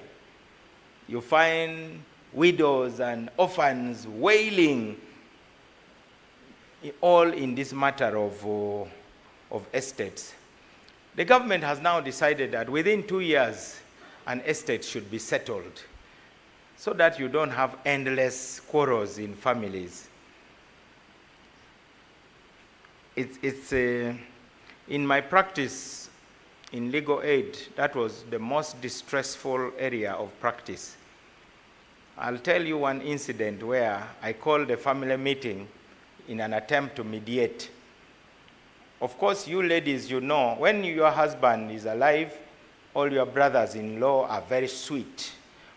You find widows and orphans wailing, all in this matter of estates. The government has now decided that within 2 years, an estate should be settled so that you don't have endless quarrels in families. In my practice in legal aid, that was the most distressful area of practice. I'll tell you one incident where I called a family meeting in an attempt to mediate. Of course, you ladies, you know, when your husband is alive, all your brothers-in-law are very sweet.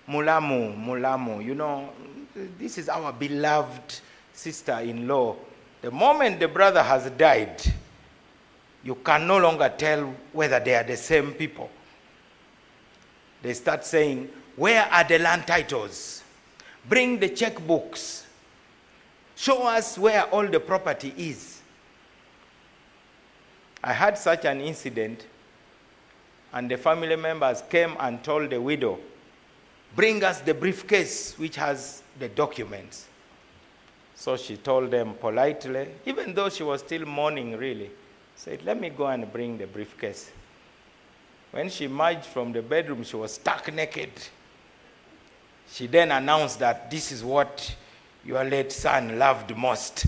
Mulamu, mulamu, you know, this is our beloved sister-in-law. The moment the brother has died, you can no longer tell whether they are the same people. They start saying, where are the land titles? Bring the checkbooks. Show us where all the property is. I had such an incident, and the family members came and told the widow, bring us the briefcase which has the documents. So she told them politely, even though she was still mourning really, said, let me go and bring the briefcase. When she emerged from the bedroom, she was stark naked. She then announced that this is what your late son loved most.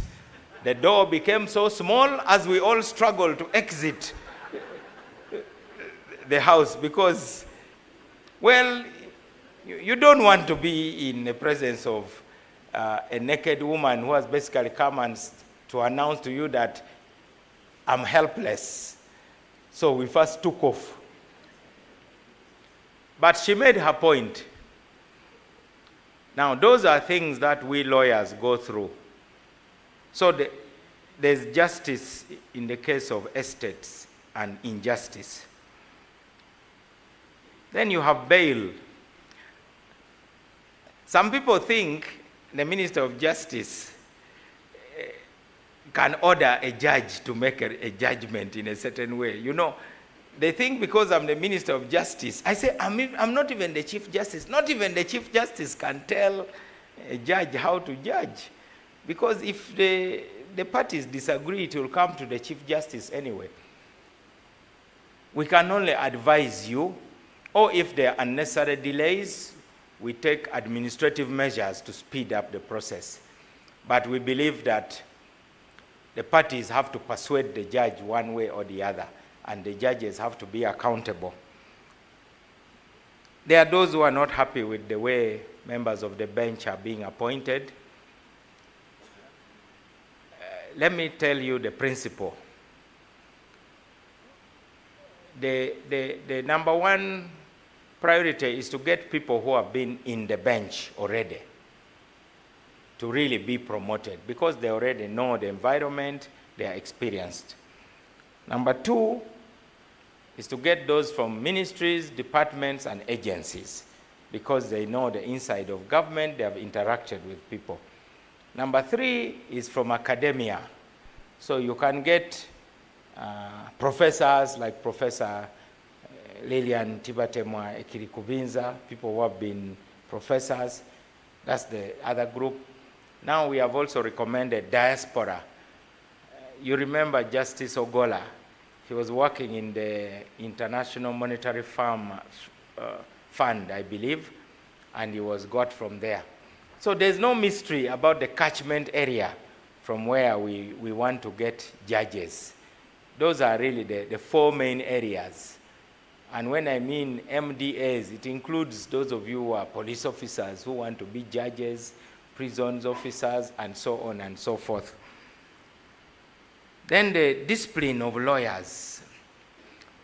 The door became so small as we all struggled to exit the house because, well, you don't want to be in the presence of a naked woman who has basically come and to announce to you that I'm helpless. So we first took off. But she made her point. Now, those are things that we lawyers go through. So there's justice in the case of estates and injustice. Then you have bail. Some people think the Minister of Justice can order a judge to make a judgment in a certain way. You know, they think because I'm the Minister of Justice, I say I'm not even the Chief Justice. Not even the Chief Justice can tell a judge how to judge. Because if the parties disagree, it will come to the Chief Justice anyway. We can only advise you, or if there are unnecessary delays, we take administrative measures to speed up the process. But we believe that the parties have to persuade the judge one way or the other, and the judges have to be accountable. There are those who are not happy with the way members of the bench are being appointed. Let me tell you the principle. The number one priority is to get people who have been in the bench already to really be promoted because they already know the environment, they are experienced. Number two is to get those from ministries, departments, and agencies because they know the inside of government, they have interacted with people. Number three is from academia. So you can get professors like Professor Lilian Tibatemwa Ekirikubinza, people who have been professors. That's the other group. Now we have also recommended diaspora. You remember Justice Ogola. He was working in the International Monetary Fund, I believe, and he was got from there. So there's no mystery about the catchment area from where we want to get judges. Those are really the four main areas. And when I mean MDAs, it includes those of you who are police officers who want to be judges, prisons officers, and so on and so forth. Then the discipline of lawyers.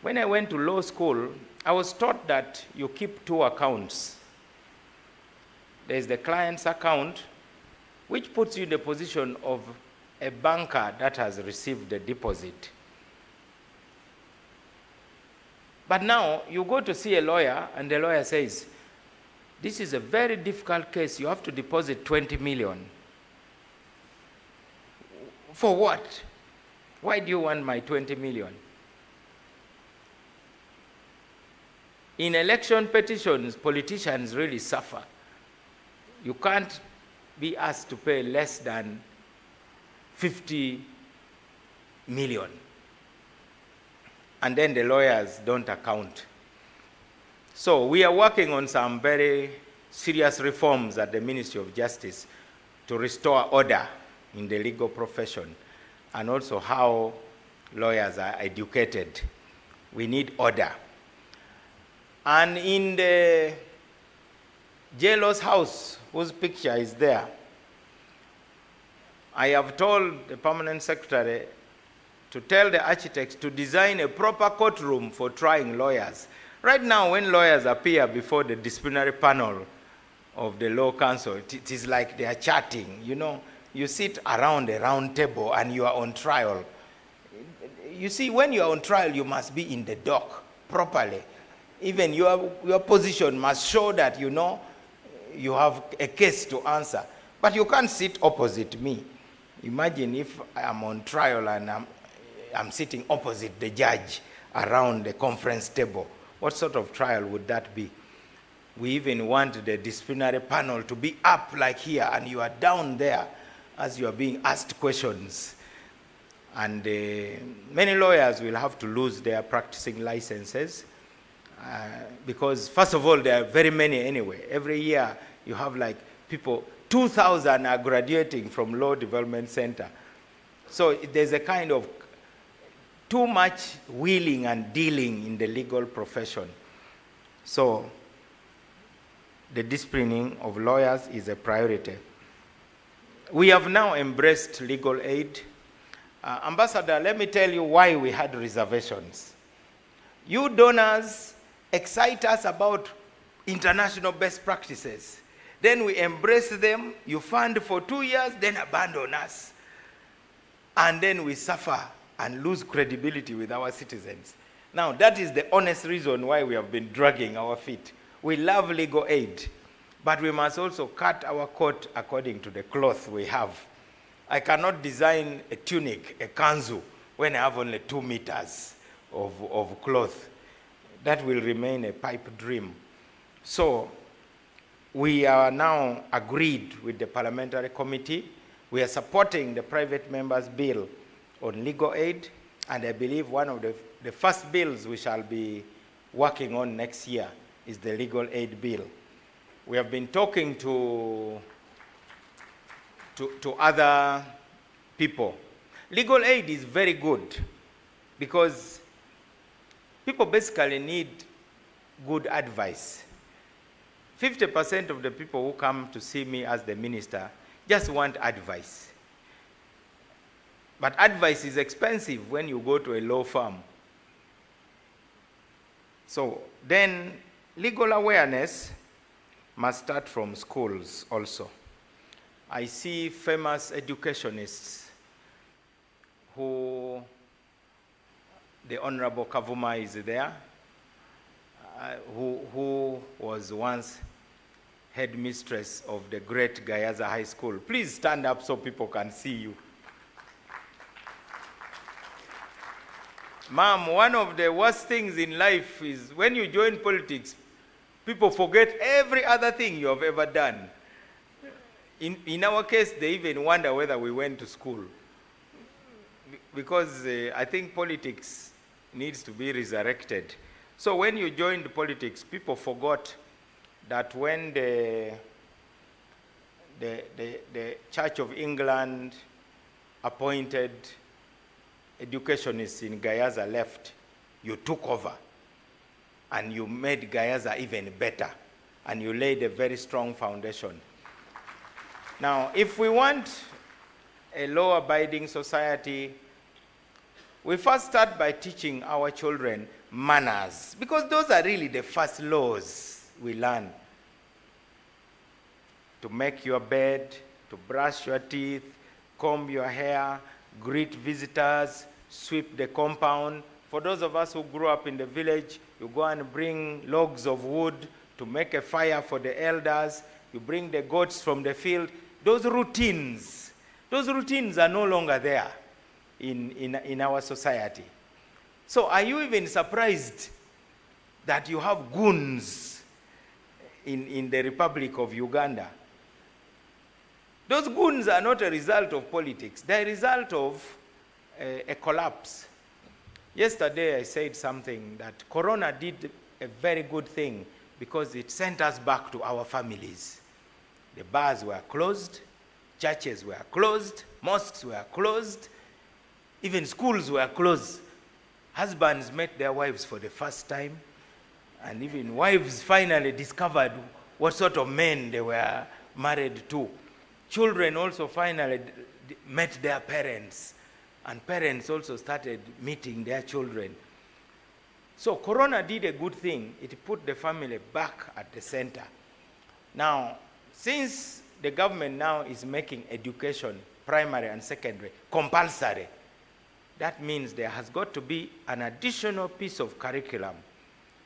When I went to law school, I was taught that you keep two accounts. There's the client's account, which puts you in the position of a banker that has received the deposit. But now you go to see a lawyer and the lawyer says, this is a very difficult case, you have to deposit 20 million. For what? Why do you want my 20 million? In election petitions, politicians really suffer. You can't be asked to pay less than 50 million. And then the lawyers don't account. So we are working on some very serious reforms at the Ministry of Justice to restore order in the legal profession, and also how lawyers are educated. We need order. And in the Jlos house, whose picture is there, I have told the permanent secretary to tell the architects to design a proper courtroom for trying lawyers. Right now, when lawyers appear before the disciplinary panel of the law council, it is like they are chatting. You know, you sit around a round table and you are on trial. You see, when you are on trial, you must be in the dock properly. Even your position must show that, you know, you have a case to answer. But you can't sit opposite me. Imagine if I'm on trial and I'm sitting opposite the judge around the conference table. What sort of trial would that be? We even want the disciplinary panel to be up like here, and you are down there as you are being asked questions. And many lawyers will have to lose their practicing licenses because, first of all, there are very many anyway. Every year you have like people, 2,000 are graduating from Law Development Center. So there's a kind of too much wheeling and dealing in the legal profession. So the disciplining of lawyers is a priority. We have now embraced legal aid. Ambassador, let me tell you why we had reservations. You donors excite us about international best practices. Then we embrace them, you fund for 2 years, then abandon us. And then we suffer and lose credibility with our citizens. Now, that is the honest reason why we have been dragging our feet. We love legal aid, but we must also cut our coat according to the cloth we have. I cannot design a tunic, a kanzu, when I have only 2 meters of cloth. That will remain a pipe dream. So we are now agreed with the parliamentary committee. We are supporting the private members' bill on legal aid, and I believe one of the first bills we shall be working on next year is the legal aid bill. We have been talking to other people. Legal aid is very good because people basically need good advice. 50% of the people who come to see me as the minister just want advice. But advice is expensive when you go to a law firm. So then legal awareness must start from schools also. I see famous educationists who, the Honorable Kavuma is there, who was once headmistress of the great Gayaza High School. Please stand up so people can see you. Ma'am, one of the worst things in life is when you join politics, people forget every other thing you have ever done. In our case, they even wonder whether we went to school. Because I think politics needs to be resurrected. So when you joined politics, people forgot that when the Church of England appointed educationists in Gayaza left, you took over and you made Gayaza even better, and you laid a very strong foundation. Now, if we want a law-abiding society, we first start by teaching our children manners, because those are really the first laws we learn. To make your bed, to brush your teeth, comb your hair, greet visitors, sweep the compound, For those of us who grew up in the village, you go and bring logs of wood to make a fire for the elders. You bring the goats from the field. Those routines are no longer there in our society. So are you even surprised that you have goons in the Republic of Uganda? Those goons are not a result of politics. They're a result of a collapse. Yesterday I said something that Corona did a very good thing because it sent us back to our families. The bars were closed, churches were closed, mosques were closed, even schools were closed. Husbands met their wives for the first time, and even wives finally discovered what sort of men they were married to. Children also finally met their parents, and parents also started meeting their children. So Corona did a good thing. It put the family back at the center. Now, since the government now is making education, primary and secondary, compulsory, that means there has got to be an additional piece of curriculum.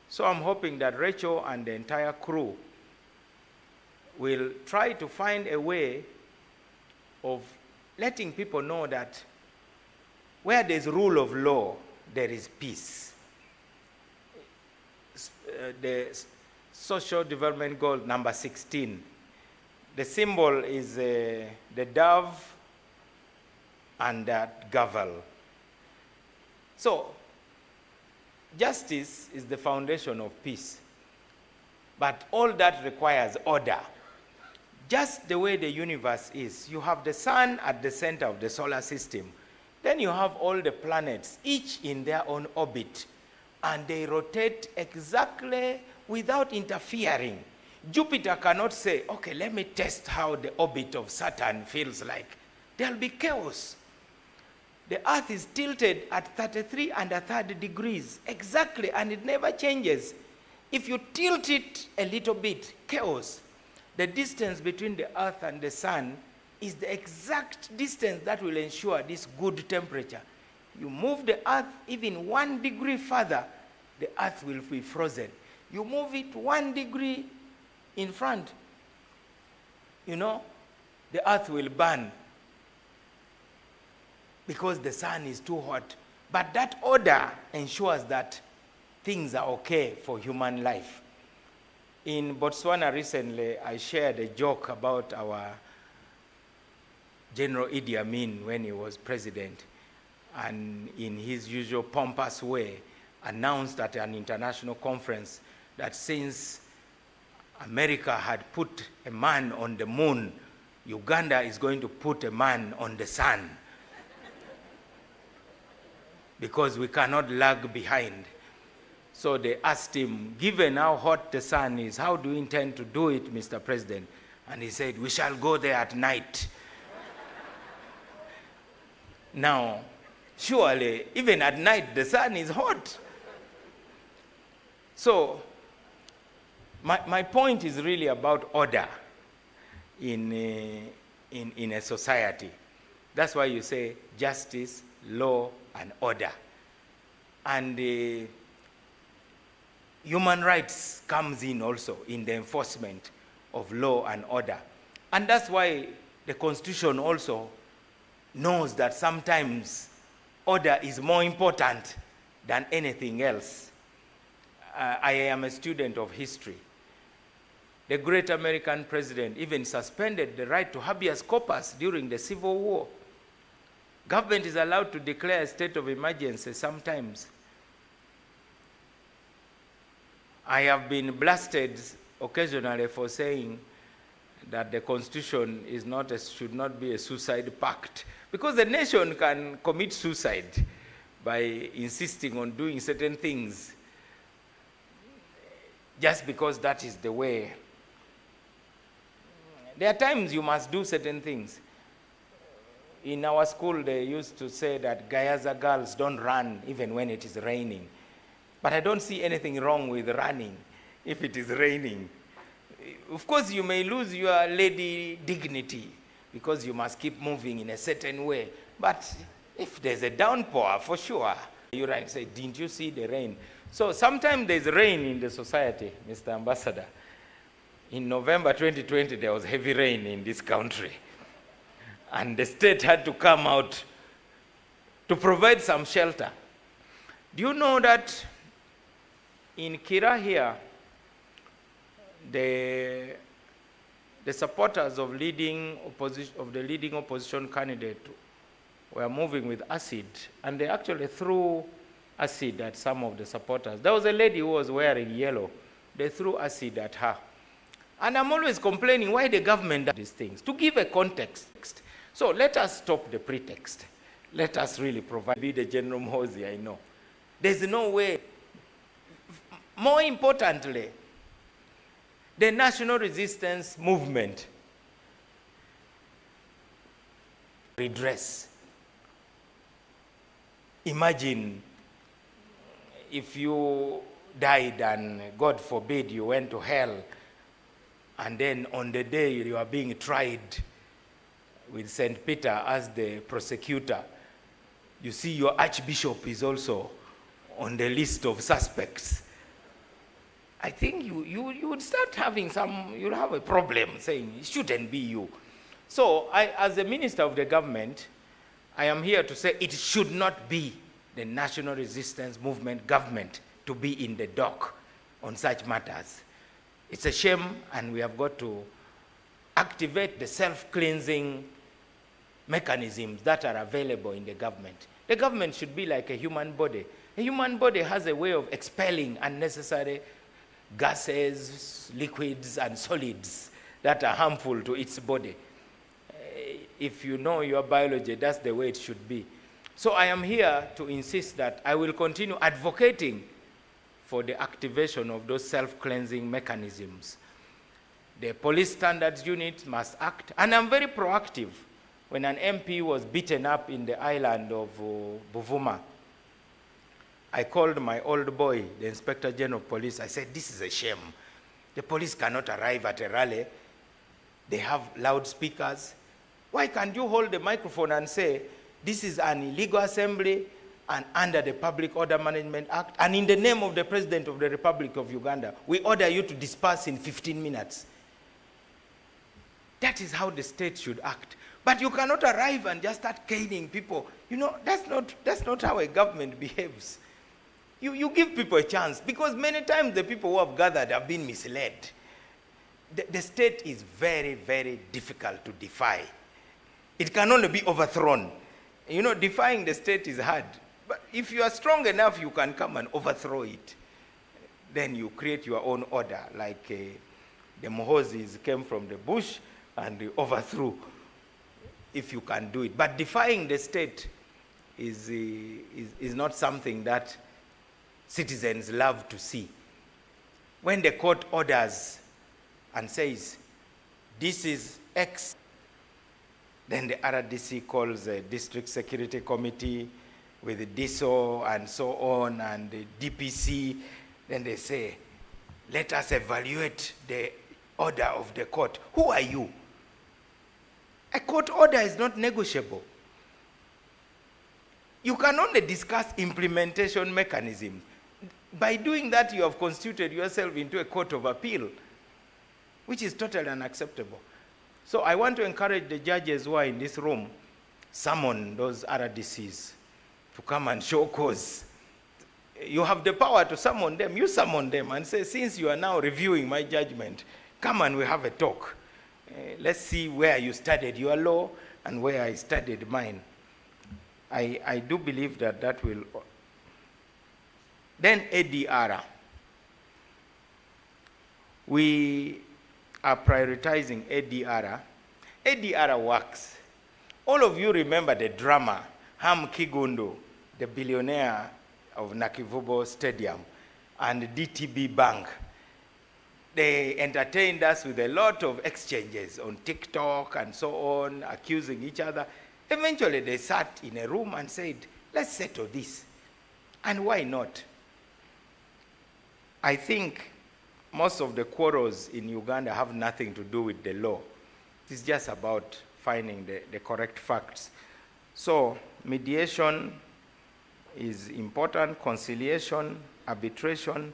So I'm hoping that Rachel and the entire crew will try to find a way of letting people know that where there's rule of law, there is peace. The social development goal number 16, the symbol is the dove and that gavel. So, justice is the foundation of peace. But all that requires order. Just the way the universe is. You have the sun at the center of the solar system. Then you have all the planets, each in their own orbit. And they rotate exactly without interfering. Jupiter cannot say, okay, let me test how the orbit of Saturn feels like. There'll be chaos. The Earth is tilted at 33 1/3 degrees, exactly, and it never changes. If you tilt it a little bit, chaos. The distance between the Earth and the Sun is the exact distance that will ensure this good temperature. You move the Earth even 1 degree further, the Earth will be frozen. You move it 1 degree in front, the Earth will burn because the sun is too hot. But that order ensures that things are okay for human life. In Botswana recently, I shared a joke about our General Idi Amin when he was president, and in his usual pompous way, announced at an international conference that since America had put a man on the moon, Uganda is going to put a man on the sun. Because we cannot lag behind. So they asked him, given how hot the sun is, how do you intend to do it, Mr. President? And he said, we shall go there at night. Now, surely, even at night, the sun is hot. So, my point is really about order in a society. That's why you say justice, law, and order. And human rights comes in also in the enforcement of law and order. And that's why the Constitution also knows that sometimes order is more important than anything else. I am a student of history. The great American president even suspended the right to habeas corpus during the Civil War. Government is allowed to declare a state of emergency sometimes. I have been blasted occasionally for saying that the Constitution should not be a suicide pact, because the nation can commit suicide by insisting on doing certain things just because that is the way. There are times you must do certain things. In our school, they used to say that Gayaza girls don't run even when it is raining. But I don't see anything wrong with running if it is raining. Of course, you may lose your lady dignity because you must keep moving in a certain way. But if there's a downpour, for sure, You right, say, didn't you see the rain? So sometimes there's rain in the society, Mr. Ambassador. In November 2020, there was heavy rain in this country. And the state had to come out to provide some shelter. Do you know that in Kira here, the supporters of the leading opposition candidate were moving with acid, and they actually threw acid at some of the supporters. There was a lady who was wearing yellow. They threw acid at her. And I'm always complaining why the government does these things, to give a context. So let us stop the pretext. Let us really provide. Be the General Mohozi, I know. There's no way. More importantly, the national resistance movement redress. Imagine if you died and God forbid you went to hell, and then on the day you are being tried with St. Peter as the prosecutor, you see your archbishop is also on the list of suspects. I think you would start having you'll have a problem saying it shouldn't be you. So as a minister of the government, I am here to say it should not be the national resistance movement government to be in the dock on such matters. It's a shame, and we have got to activate the self-cleansing mechanisms that are available in the government. The government should be like a human body. A human body has a way of expelling unnecessary gases, liquids, and solids that are harmful to its body. If you know your biology, that's the way it should be. So I am here to insist that I will continue advocating for the activation of those self-cleansing mechanisms. The police standards unit must act, and I'm very proactive. When an MP was beaten up in the island of Buvuma, I called my old boy, the Inspector General of Police. I said, this is a shame. The police cannot arrive at a rally. They have loudspeakers. Why can't you hold the microphone and say, this is an illegal assembly and under the Public Order Management Act, and in the name of the President of the Republic of Uganda, we order you to disperse in 15 minutes. That is how the state should act. But you cannot arrive and just start caning people. You know, that's not how a government behaves. You give people a chance, because many times the people who have gathered have been misled. The state is very, very difficult to defy. It can only be overthrown. You know, defying the state is hard. But if you are strong enough, you can come and overthrow it. Then you create your own order, like the Mohozis came from the bush and they overthrew, if you can do it. But defying the state is not something that citizens love to see. When the court orders and says, this is X, then the RDC calls a district security committee with the DISO and so on, and the DPC. Then they say, let us evaluate the order of the court. Who are you? A court order is not negotiable. You can only discuss implementation mechanisms. By doing that, you have constituted yourself into a court of appeal, which is totally unacceptable. So I want to encourage the judges who are in this room, summon those RDCs to come and show cause. You have the power to summon them. You summon them and say, since you are now reviewing my judgment, come and we have a talk. Let's see where you studied your law and where I studied mine. I do believe that will. Then ADR. We are prioritizing ADR. ADR works. All of you remember the drama, Ham Kigundu, the billionaire of Nakivubo Stadium, and DTB Bank. They entertained us with a lot of exchanges on TikTok and so on, accusing each other. Eventually, they sat in a room and said, let's settle this. And why not? I think most of the quarrels in Uganda have nothing to do with the law. It's just about finding the correct facts. So mediation is important, conciliation, arbitration.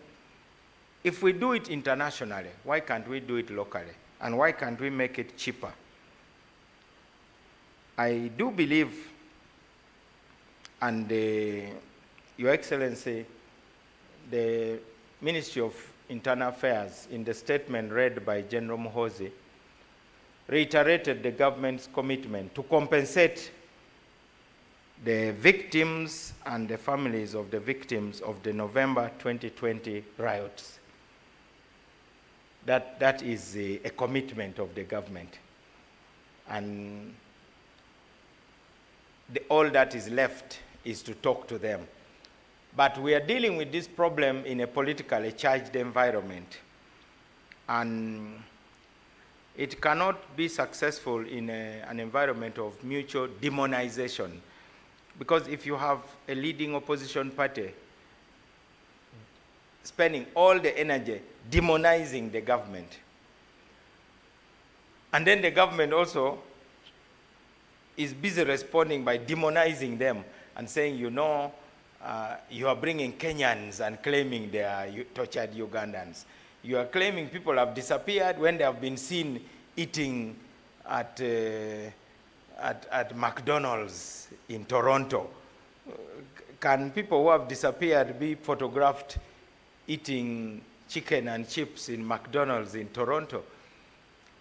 If we do it internationally, why can't we do it locally? And why can't we make it cheaper? I do believe, and Your Excellency, the Ministry of Internal Affairs, in the statement read by General Muhoozi, reiterated the government's commitment to compensate the victims and the families of the victims of the November 2020 riots. That is a commitment of the government. And all that is left is to talk to them. But we are dealing with this problem in a politically charged environment. And it cannot be successful in an environment of mutual demonization. Because if you have a leading opposition party spending all the energy demonizing the government, and then the government also is busy responding by demonizing them and saying, you know, you are bringing Kenyans and claiming they are tortured Ugandans. You are claiming people have disappeared when they have been seen eating at McDonald's in Toronto. Can people who have disappeared be photographed eating chicken and chips in McDonald's in Toronto?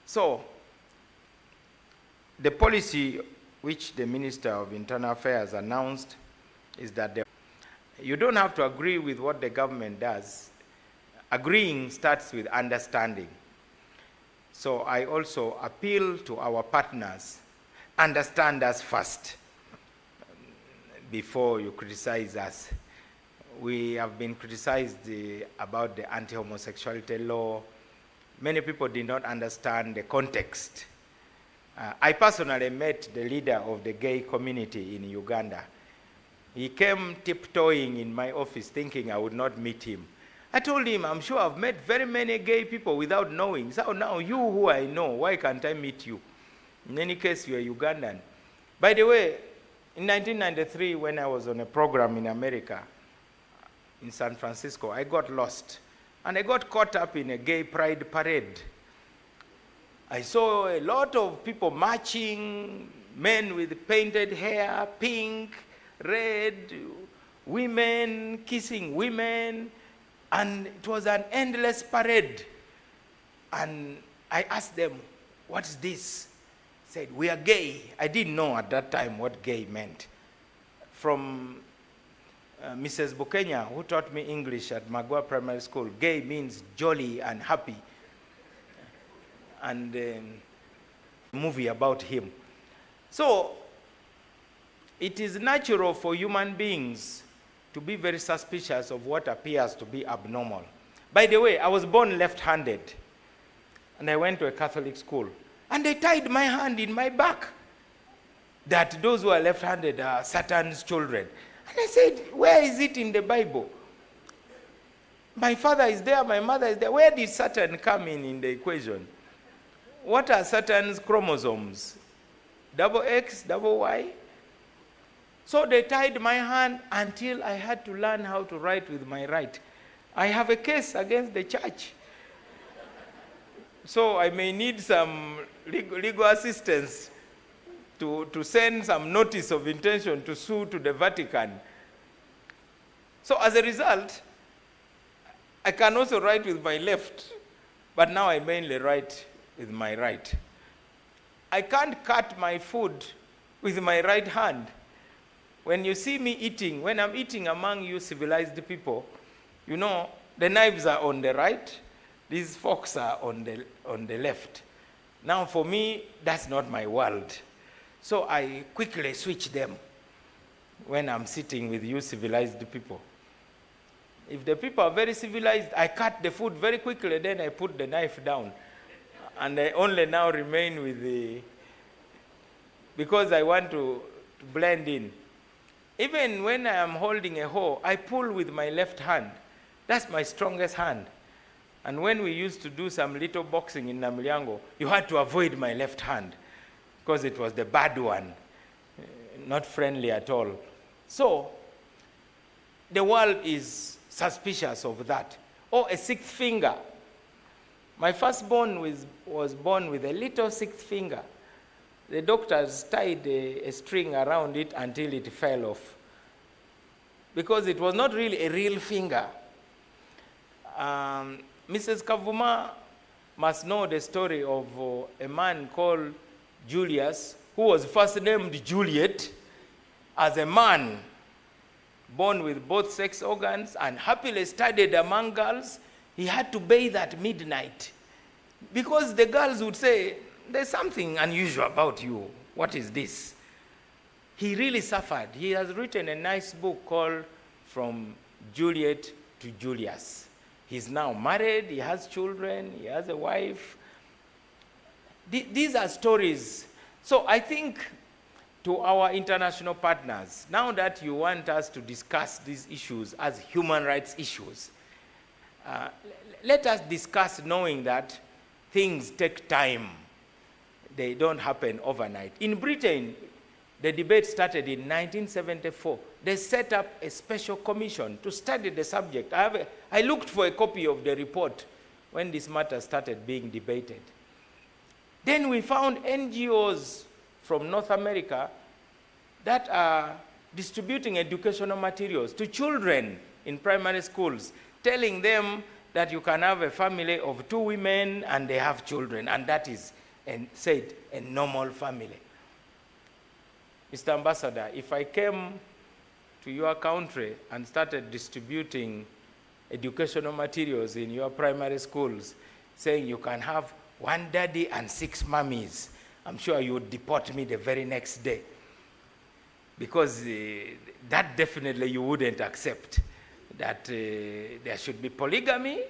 So, the policy which the Minister of Internal Affairs announced is that you don't have to agree with what the government does. Agreeing starts with understanding. So I also appeal to our partners, understand us first before you criticize us. We have been criticized about the anti-homosexuality law. Many people did not understand the context. I personally met the leader of the gay community in Uganda. He came tiptoeing in my office thinking I would not meet him. I told him, I'm sure I've met very many gay people without knowing. So now you who I know, why can't I meet you? In any case, you're Ugandan. By the way, in 1993, when I was on a program in America, in San Francisco, I got lost. And I got caught up in a gay pride parade. I saw a lot of people marching, men with painted hair, pink, red, women kissing women, and it was an endless parade. And I asked them, what's this? They said, we are gay. I didn't know at that time what gay meant. From Mrs. Bukenya, who taught me English at Magua Primary School, gay means jolly and happy. And a movie about him. So, it is natural for human beings to be very suspicious of what appears to be abnormal. By the way, I was born left-handed, and I went to a Catholic school, and they tied my hand in my back, that those who are left-handed are Satan's children. And I said, where is it in the Bible? My father is there, my mother is there. Where did Satan come in the equation? What are Satan's chromosomes? Double X, double Y? So they tied my hand until I had to learn how to write with my right. I have a case against the church. So I may need some legal assistance to send some notice of intention to sue to the Vatican. So as a result, I can also write with my left, but now I mainly write with my right. I can't cut my food with my right hand. When you see me eating, when I'm eating among you civilized people, you know, the knives are on the right, these forks are on the left. Now for me, that's not my world. So I quickly switch them when I'm sitting with you civilized people. If the people are very civilized, I cut the food very quickly, then I put the knife down. And I only now remain with because I want to blend in. Even when I am holding a hoe, I pull with my left hand. That's my strongest hand. And when we used to do some little boxing in Namilyango, you had to avoid my left hand because it was the bad one, not friendly at all. So the world is suspicious of that. Or a sixth finger. My firstborn was born with a little sixth finger. The doctors tied a string around it until it fell off, because it was not really a real finger. Mrs. Kavuma must know the story of a man called Julius, who was first named Juliet, as a man born with both sex organs and happily studied among girls. He had to bathe at midnight because the girls would say, "There's something unusual about you. What is this?" He really suffered. He has written a nice book called From Juliet to Julius. He's now married, he has children, he has a wife. These are stories. So I think to our international partners, now that you want us to discuss these issues as human rights issues, let us discuss knowing that things take time. They don't happen overnight. In Britain, the debate started in 1974. They set up a special commission to study the subject. I looked for a copy of the report when this matter started being debated. Then we found NGOs from North America that are distributing educational materials to children in primary schools, telling them that you can have a family of 2 women and they have children, and that is, and said, a normal family. Mr. Ambassador, if I came to your country and started distributing educational materials in your primary schools, saying you can have 1 daddy and 6 mummies, I'm sure you would deport me the very next day. Because that definitely you wouldn't accept. That there should be polygamy,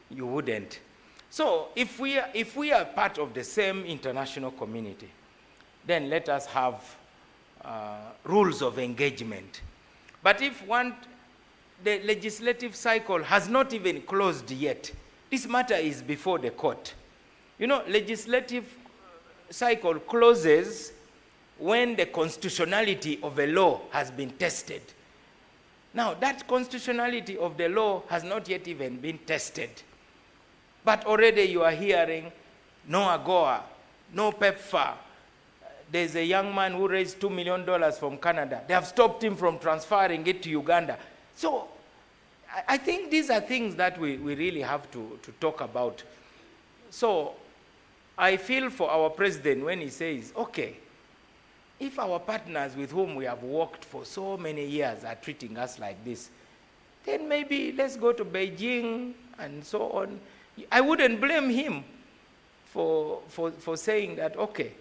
you wouldn't. So if we are part of the same international community, then let us have rules of engagement. But if the legislative cycle has not even closed yet, this matter is before the court. You know, legislative cycle closes when the constitutionality of a law has been tested. Now, that constitutionality of the law has not yet even been tested. But already you are hearing no AGOA, no PEPFAR. There's a young man who raised $2 million from Canada. They have stopped him from transferring it to Uganda. So I think these are things that we really have to talk about. So I feel for our president when he says, okay, if our partners with whom we have worked for so many years are treating us like this, then maybe let's go to Beijing and so on. I wouldn't blame him for saying that, okay.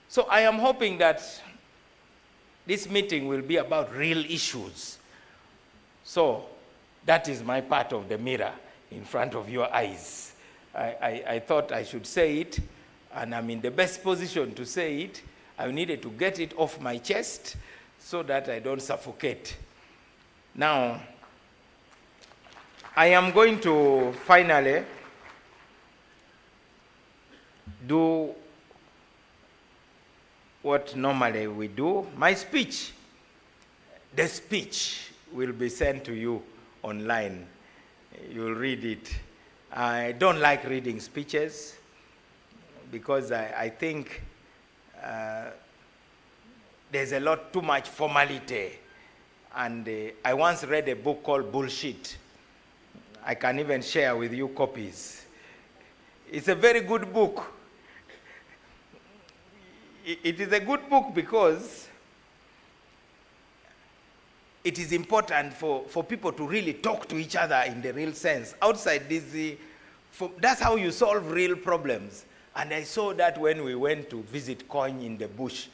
So I am hoping that this meeting will be about real issues. So that is my part of the mirror in front of your eyes. I thought I should say it, and I'm in the best position to say it. I needed to get it off my chest so that I don't suffocate. Now, I am going to finally do what normally we do. My speech, the speech will be sent to you online. You'll read it. I don't like reading speeches because I think there's a lot too much formality. And I once read a book called Bullshit. I can even share with you copies. It's a very good book. It is a good book because it is important for people to really talk to each other in the real sense. Outside this, that's how you solve real problems. And I saw that when we went to visit Kony in the bush.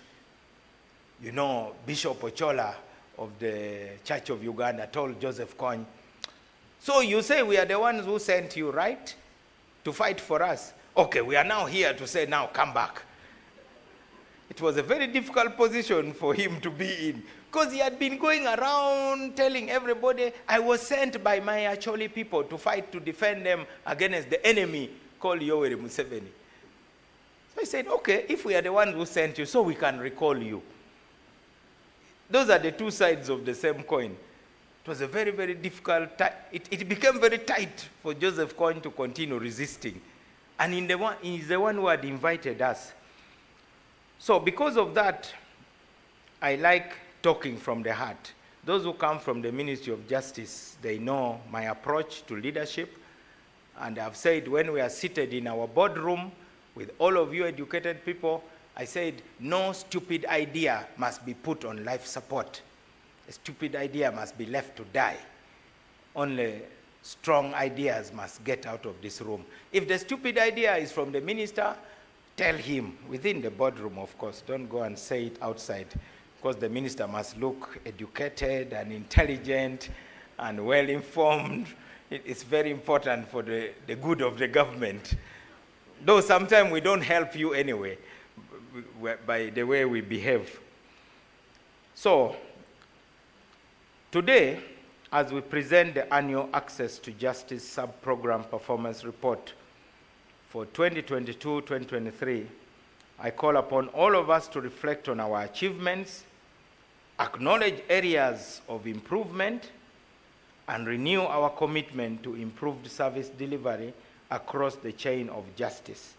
You know, Bishop Ochola of the Church of Uganda told Joseph Kony, so you say we are the ones who sent you, right? To fight for us. Okay, we are now here to say, now come back. It was a very difficult position for him to be in because he had been going around telling everybody, I was sent by my Acholi people to fight to defend them against the enemy called Yoweri Museveni. So I said, okay, if we are the ones who sent you, so we can recall you. Those are the two sides of the same coin. It was a very, very difficult time. It became very tight for Joseph Kony to continue resisting. And he's the one who had invited us. So because of that, I like talking from the heart. Those who come from the Ministry of Justice, they know my approach to leadership. And I've said when we are seated in our boardroom with all of you educated people, I said no stupid idea must be put on life support. A stupid idea must be left to die. Only strong ideas must get out of this room. If the stupid idea is from the minister, tell him, within the boardroom, of course. Don't go and say it outside, because the minister must look educated and intelligent and well-informed. It's very important for the good of the government. Though sometimes we don't help you anyway by the way we behave. So, today, as we present the annual Access to Justice Sub-Program Performance Report for 2022-2023, I call upon all of us to reflect on our achievements, acknowledge areas of improvement, and renew our commitment to improved service delivery across the chain of justice.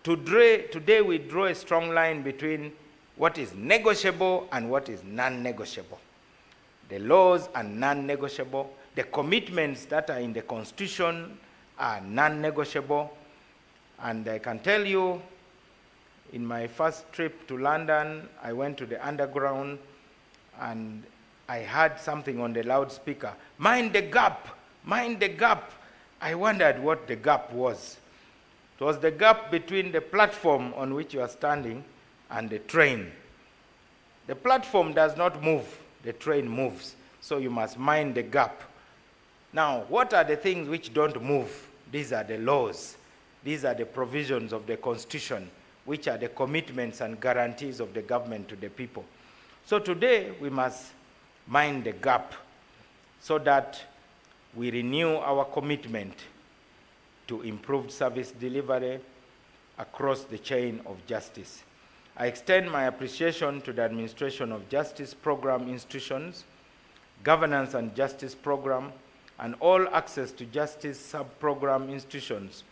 Today we draw a strong line between what is negotiable and what is non-negotiable. The laws are non-negotiable. The commitments that are in the Constitution are non-negotiable. And I can tell you, in my first trip to London, I went to the underground and I heard something on the loudspeaker, "Mind the gap, mind the gap." I wondered what the gap was. It was the gap between the platform on which you are standing and the train. The platform does not move, the train moves. So you must mind the gap. Now, what are the things which don't move? These are the laws. These are the provisions of the Constitution, which are the commitments and guarantees of the government to the people. So today, we must mind the gap so that we renew our commitment to improved service delivery across the chain of justice. I extend my appreciation to the Administration of Justice Program institutions, Governance and Justice Program, and all Access to Justice sub-program institutions,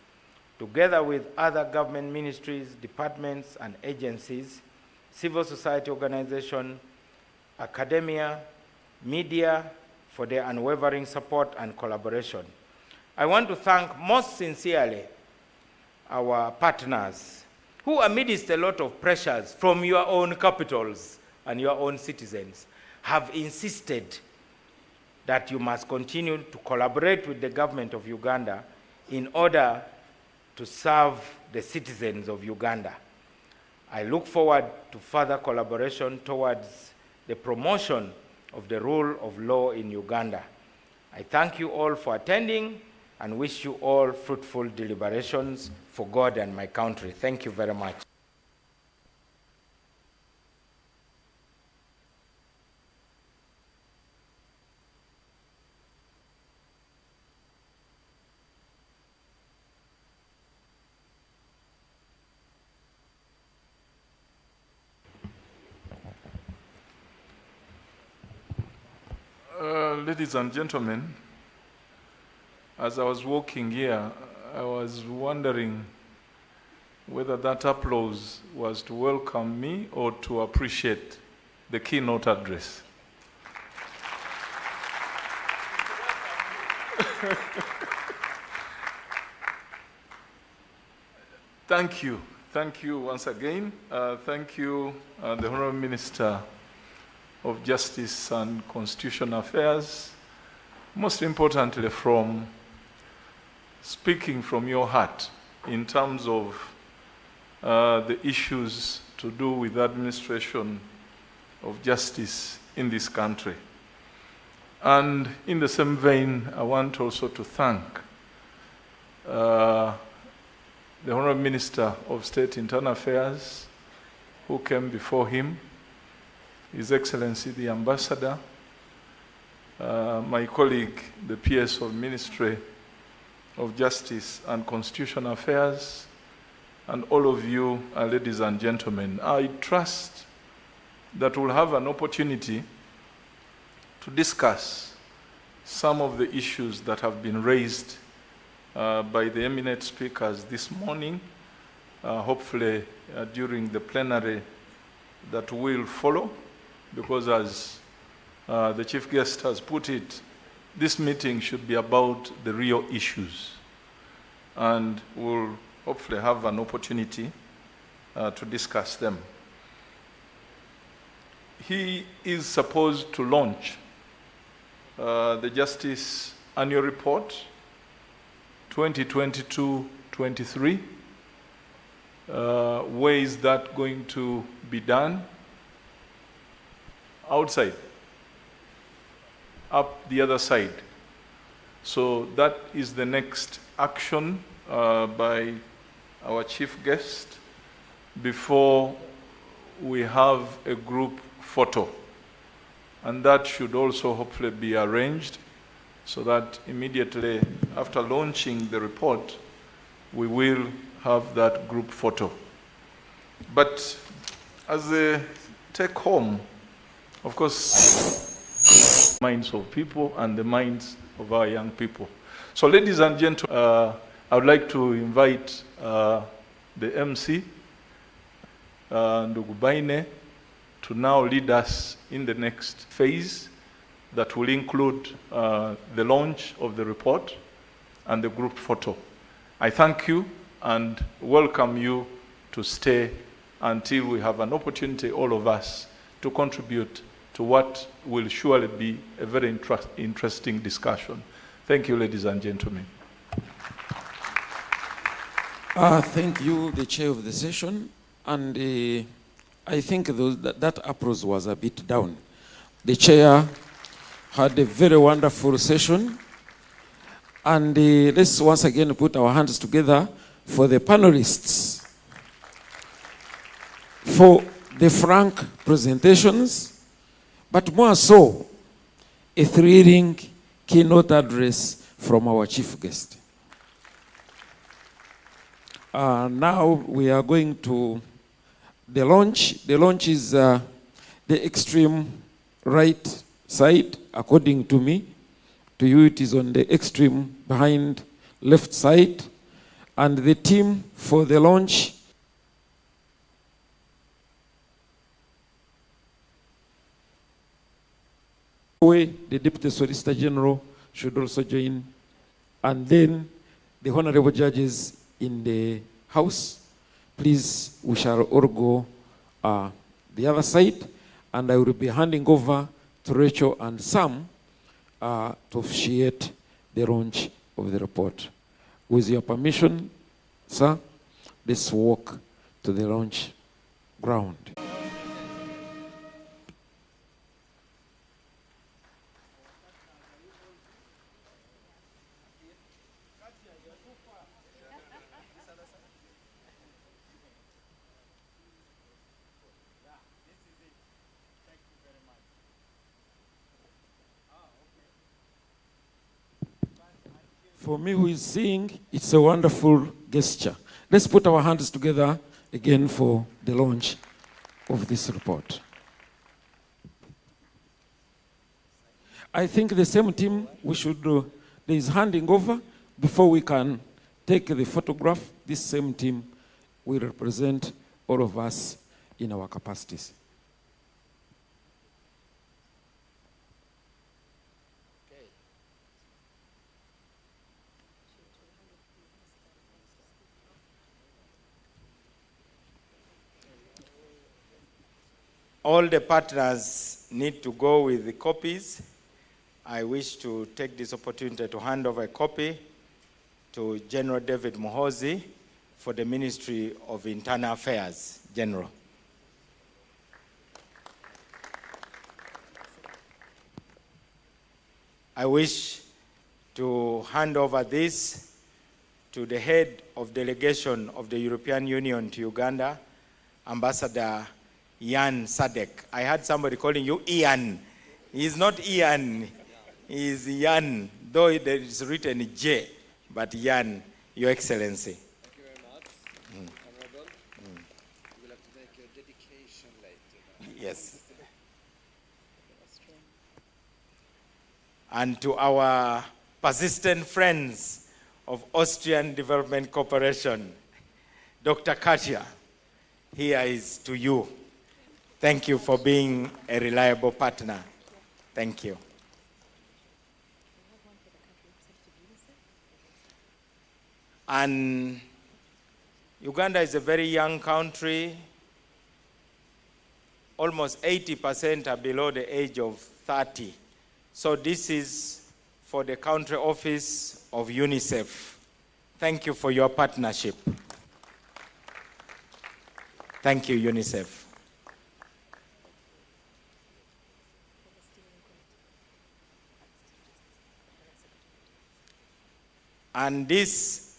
together with other government ministries, departments, and agencies, civil society organizations, academia, media, for their unwavering support and collaboration. I want to thank most sincerely our partners who, amidst a lot of pressures from your own capitals and your own citizens, have insisted that you must continue to collaborate with the government of Uganda in order to serve the citizens of Uganda. I look forward to further collaboration towards the promotion of the rule of law in Uganda. I thank you all for attending and wish you all fruitful deliberations for God and my country. Thank you very much. Ladies and gentlemen, as I was walking here, I was wondering whether that applause was to welcome me or to appreciate the keynote address. Thank you. Thank you once again. Thank you, the Honorable Minister of Justice and Constitutional Affairs, most importantly from speaking from your heart in terms of the issues to do with administration of justice in this country. And in the same vein, I want also to thank the Honorable Minister of State Internal Affairs who came before him, His Excellency the Ambassador, my colleague, the PS of Ministry of Justice and Constitutional Affairs, and all of you, ladies and gentlemen. I trust that we'll have an opportunity to discuss some of the issues that have been raised by the eminent speakers this morning, hopefully during the plenary that will follow, because as the chief guest has put it, this meeting should be about the real issues. And we'll hopefully have an opportunity to discuss them. He is supposed to launch the Justice Annual Report 2022-23. Where is that going to be done? Outside, up the other side. So that is the next action by our chief guest before we have a group photo. And that should also hopefully be arranged so that immediately after launching the report, we will have that group photo. But as a take home, of course, minds of people and the minds of our young people. So ladies and gentlemen, I would like to invite the MC, Ndugubaine, to now lead us in the next phase that will include the launch of the report and the group photo. I thank you and welcome you to stay until we have an opportunity, all of us, to contribute to what will surely be a very interesting discussion. Thank you, ladies and gentlemen. Thank you, the chair of the session. And I think that approach was a bit down. The chair had a very wonderful session. And let's once again put our hands together for the panelists, for the frank presentations, but more so, a thrilling keynote address from our chief guest. Now we are going to the launch. The launch is the extreme right side, according to me. To you, it is on the extreme behind left side. And the team for the launch the Deputy Solicitor General should also join. And then the honorable judges in the House, please, we shall all go the other side. And I will be handing over to Rachel and Sam to officiate the launch of the report. With your permission, sir, let's walk to the launch ground. For me who is seeing, it's a wonderful gesture. Let's put our hands together again for the launch of this report. I think the same team, we should do, there is handing over before we can take the photograph. This same team will represent all of us in our capacities. All the partners need to go with the copies. I wish to take this opportunity to hand over a copy to General David Muhoozi for the Ministry of Internal Affairs. General. I wish to hand over this to the head of delegation of the European Union to Uganda, Ambassador Ian Sadek. I heard somebody calling you Ian. He's not Ian, he's Ian, though there is written J, but Ian, Your Excellency. Thank you very much. Honorable. You will have to make your dedication later. Yes. and to our persistent friends of Austrian Development Cooperation, Dr. Katia, here is to you. Thank you for being a reliable partner. Thank you. And Uganda is a very young country. Almost 80% are below the age of 30. So this is for the country office of UNICEF. Thank you for your partnership. Thank you, UNICEF. And this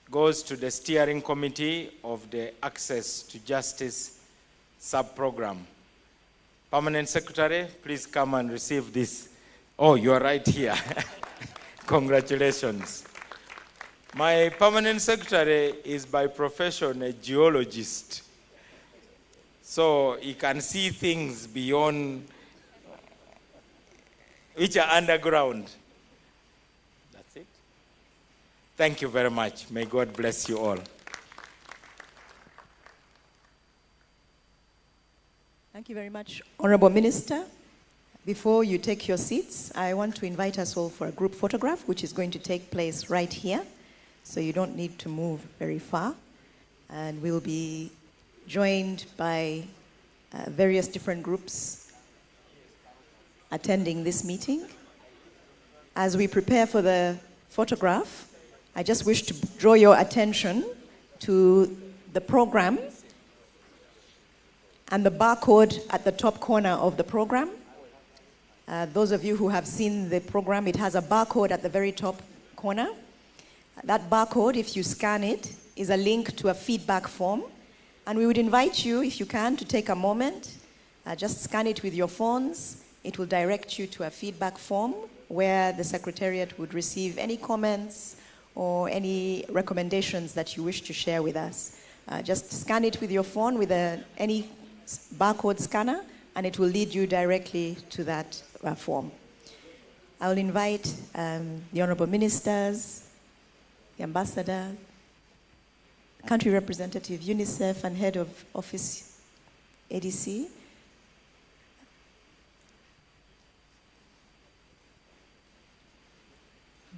goes to the steering committee of the Access to Justice sub-program. Permanent Secretary, please come and receive this. Oh, you are right here. Congratulations. My Permanent Secretary is by profession a geologist. So he can see things beyond, which are underground. That's it. Thank you very much. May God bless you all. Thank you very much, Honorable Minister. Before you take your seats, I want to invite us all for a group photograph, which is going to take place right here. So you don't need to move very far. And we'll be joined by various different groups attending this meeting. As we prepare for the photograph, I just wish to draw your attention to the program and the barcode at the top corner of the program. Those of you who have seen the program, it has a barcode at the very top corner. That barcode, if you scan it, is a link to a feedback form. And we would invite you, if you can, to take a moment, just scan it with your phones. It will direct you to a feedback form where the Secretariat would receive any comments or any recommendations that you wish to share with us. Just scan it with your phone with any barcode scanner, and it will lead you directly to that form. I will invite the Honorable Ministers, the Ambassador, Country Representative, UNICEF, and Head of Office, ADC.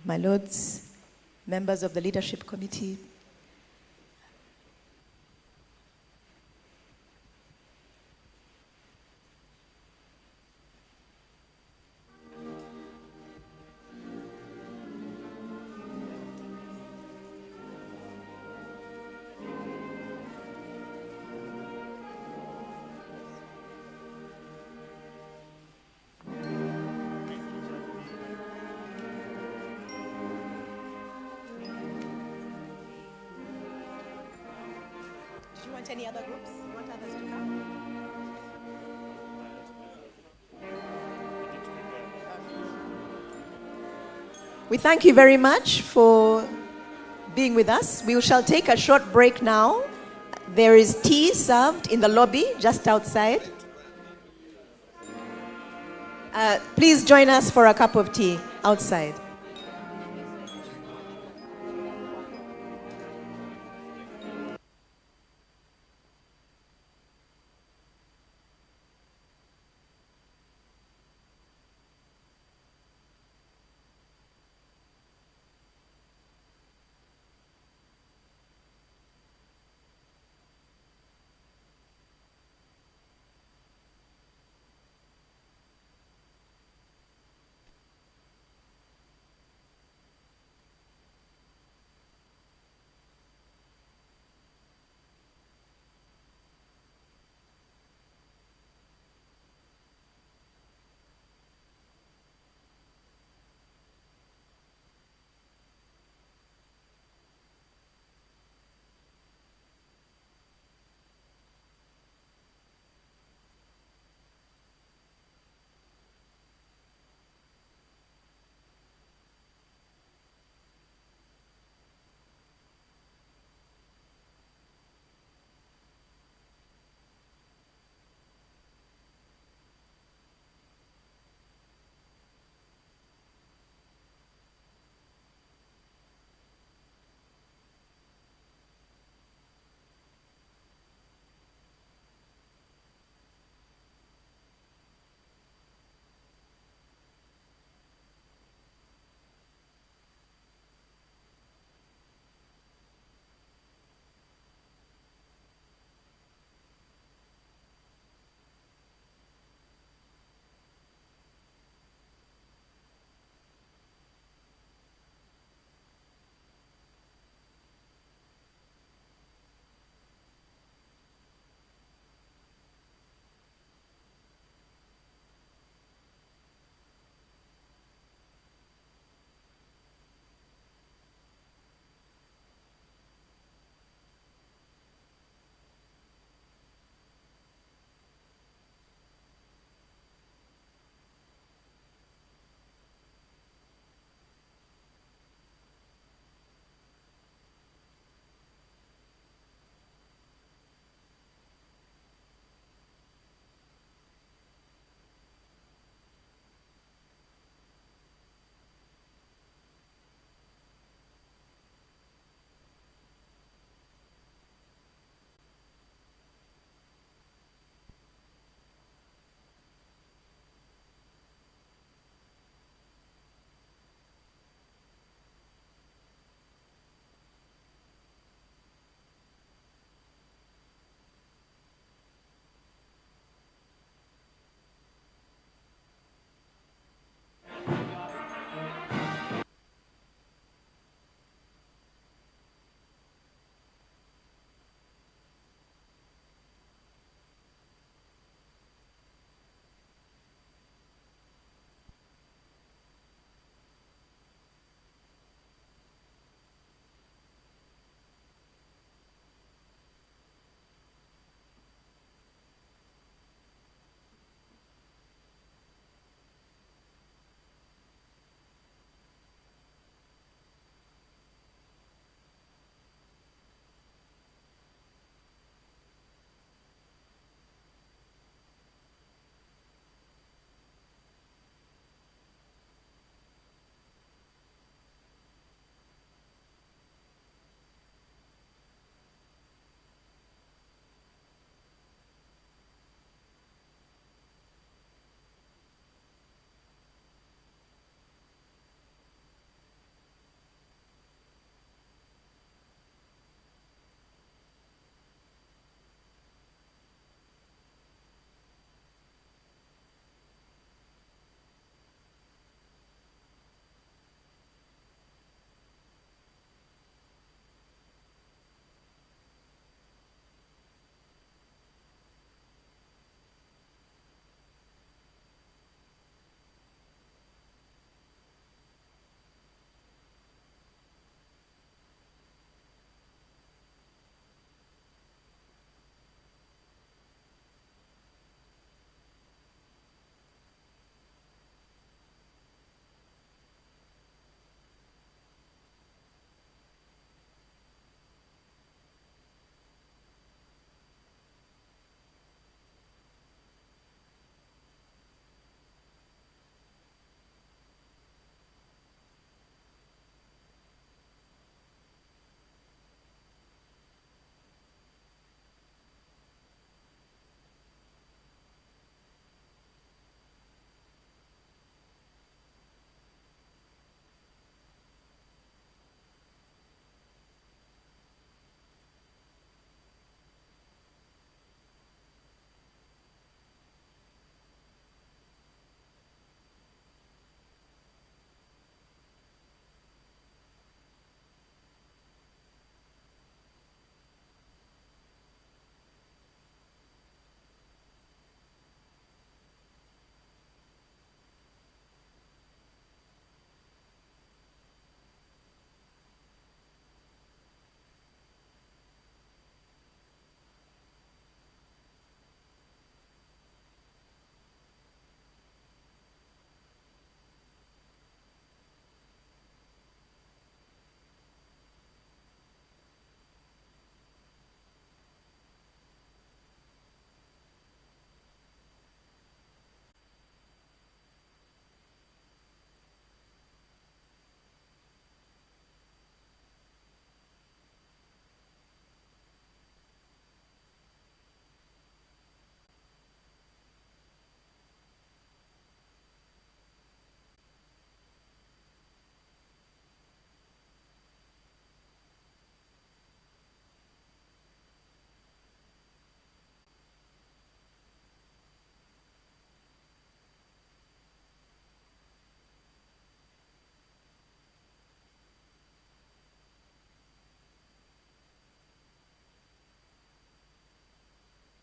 My Lords, members of the Leadership Committee, any other groups? You want others to come? We thank you very much for being with us. We shall take a short break now. There is tea served in the lobby just outside. Please join us for a cup of tea outside.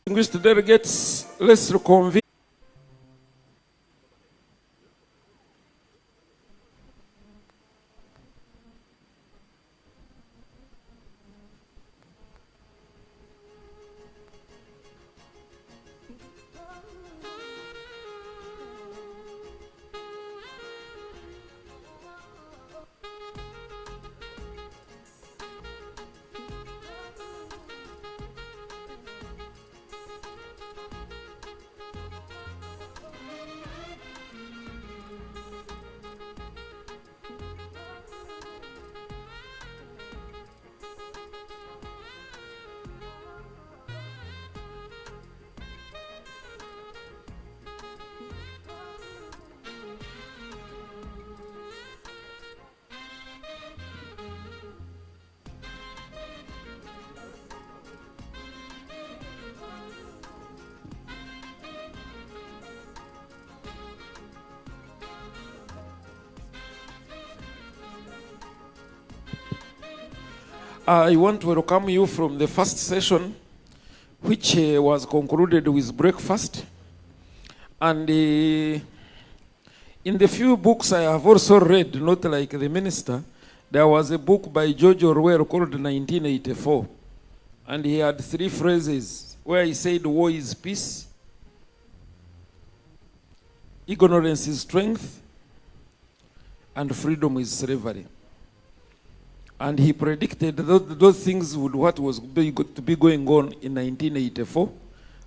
Distinguished delegates, let's reconvene. I want to welcome you from the first session, which was concluded with breakfast. And in the few books I have also read, not like the minister, there was a book by George Orwell called 1984. And he had 3 phrases where he said, war is peace, ignorance is strength, and freedom is slavery. And he predicted those things would what was to be going on in 1984.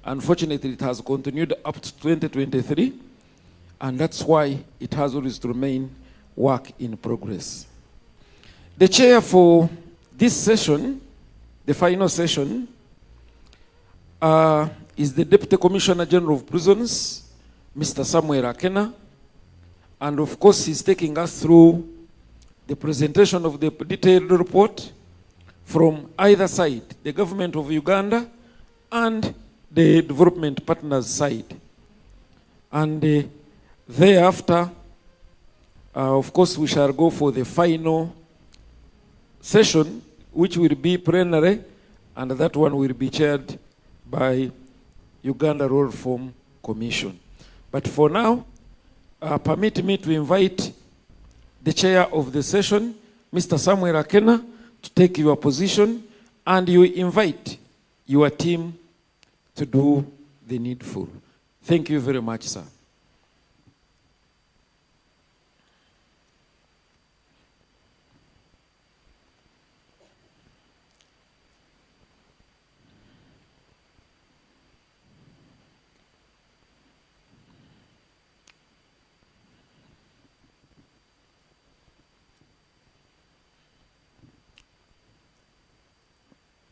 Unfortunately, it has continued up to 2023, and that's why it has always to remain work in progress. The chair for this session, the final session, is the Deputy Commissioner General of Prisons, Mr. Samuel Akena, and of course he's taking us through the presentation of the detailed report from either side, the government of Uganda and the development partners side. And thereafter, of course, we shall go for the final session, which will be plenary, and that one will be chaired by Uganda Law Reform Commission. But for now, permit me to invite the chair of the session, Mr. Samuel Akena, to take your position, and you invite your team to do the needful. Thank you very much, sir.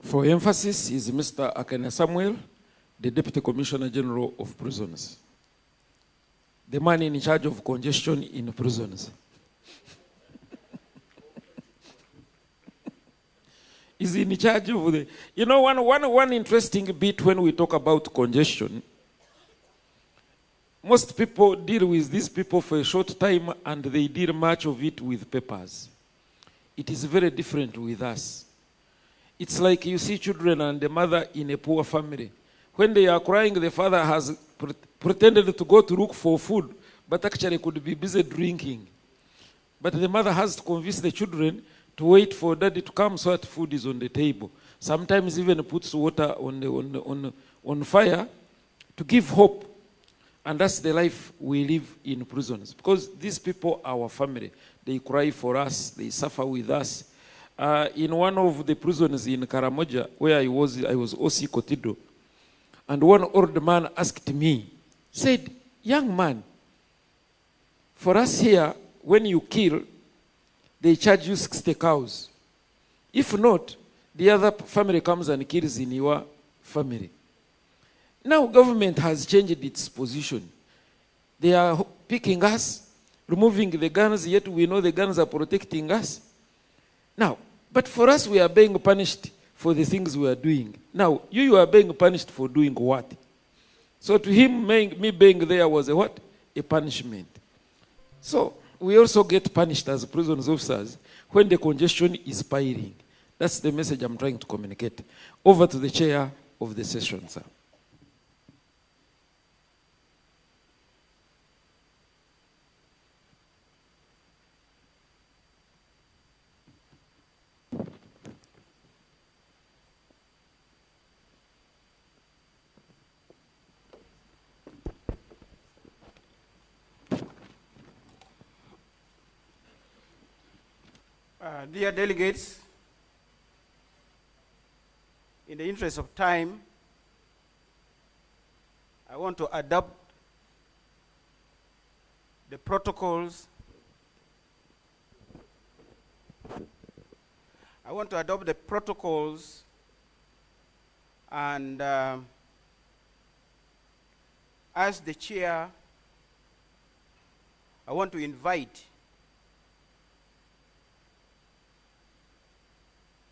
For emphasis is Mr. Akena Samuel, the Deputy Commissioner General of Prisons, the man in charge of congestion in prisons. Is in charge of the... You know, one interesting bit when we talk about congestion, most people deal with these people for a short time and they deal much of it with papers. It is very different with us. It's like you see children and the mother in a poor family. When they are crying, the father has pretended to go to look for food, but actually could be busy drinking. But the mother has to convince the children to wait for daddy to come so that food is on the table. Sometimes even puts water on fire to give hope. And that's the life we live in prisons. Because these people are our family. They cry for us. They suffer with us. In one of the prisons in Karamoja, where I was OC Kotido, and one old man asked me, said, young man, for us here, when you kill, they charge you 60 cows. If not, the other family comes and kills in your family. Now government has changed its position. They are picking us, removing the guns, yet we know the guns are protecting us. Now, but for us, we are being punished for the things we are doing. Now, you are being punished for doing what? So to him, me being there was a what? A punishment. So we also get punished as prison officers when the congestion is piling. That's the message I'm trying to communicate. Over to the chair of the session, sir. Dear delegates, in the interest of time, I want to adopt the protocols. I want to adopt the protocols and as the chair, I want to invite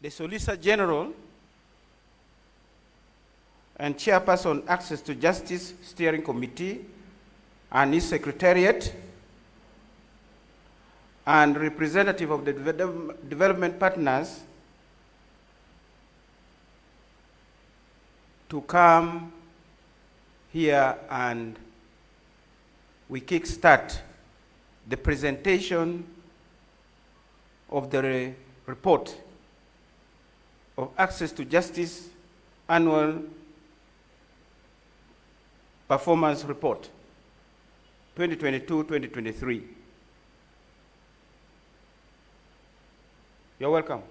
the Solicitor General and Chairperson Access to Justice Steering Committee and his Secretariat and representative of the development partners to come here and we kickstart the presentation of the report of Access to Justice Annual Performance Report 2022-2023. You're welcome.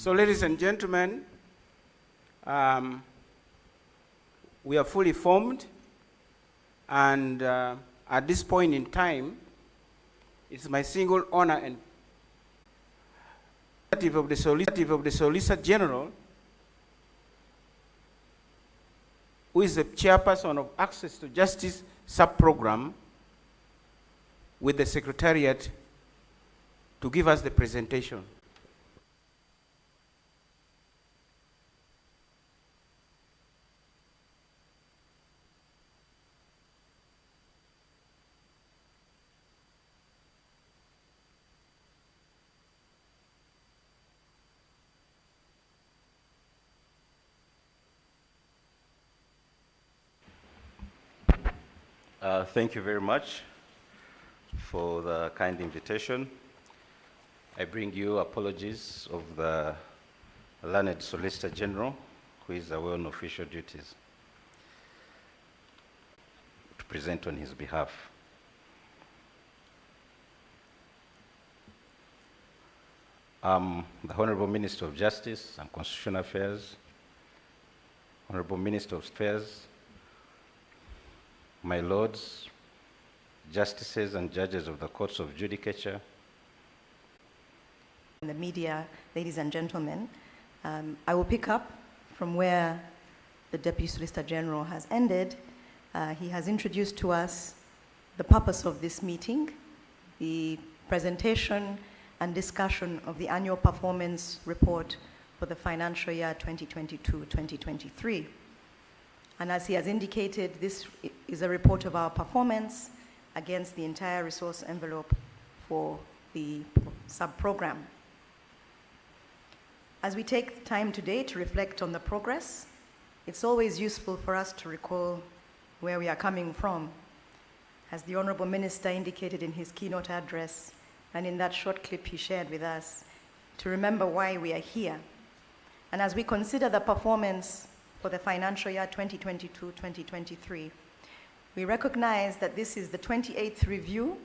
So, ladies and gentlemen, we are fully formed, and at this point in time, it's my single honor and of the Solicitor General, who is the chairperson of Access to Justice sub-program, with the Secretariat to give us the presentation. Thank you very much for the kind invitation. I bring you apologies of the learned Solicitor General, who is away on official duties, to present on his behalf. The Honorable Minister of Justice and Constitutional Affairs, Honorable Minister of Affairs, my lords, justices and judges of the courts of judicature, the media, ladies and gentlemen, I will pick up from where the Deputy Solicitor General has ended. He has introduced to us the purpose of this meeting, the presentation and discussion of the annual performance report for the financial year 2022-2023. And as he has indicated, this is a report of our performance against the entire resource envelope for the sub-program. As we take time today to reflect on the progress, it's always useful for us to recall where we are coming from. As the Honorable Minister indicated in his keynote address and in that short clip he shared with us, to remember why we are here. And as we consider the performance for the financial year 2022-2023, we recognize that this is the 28th review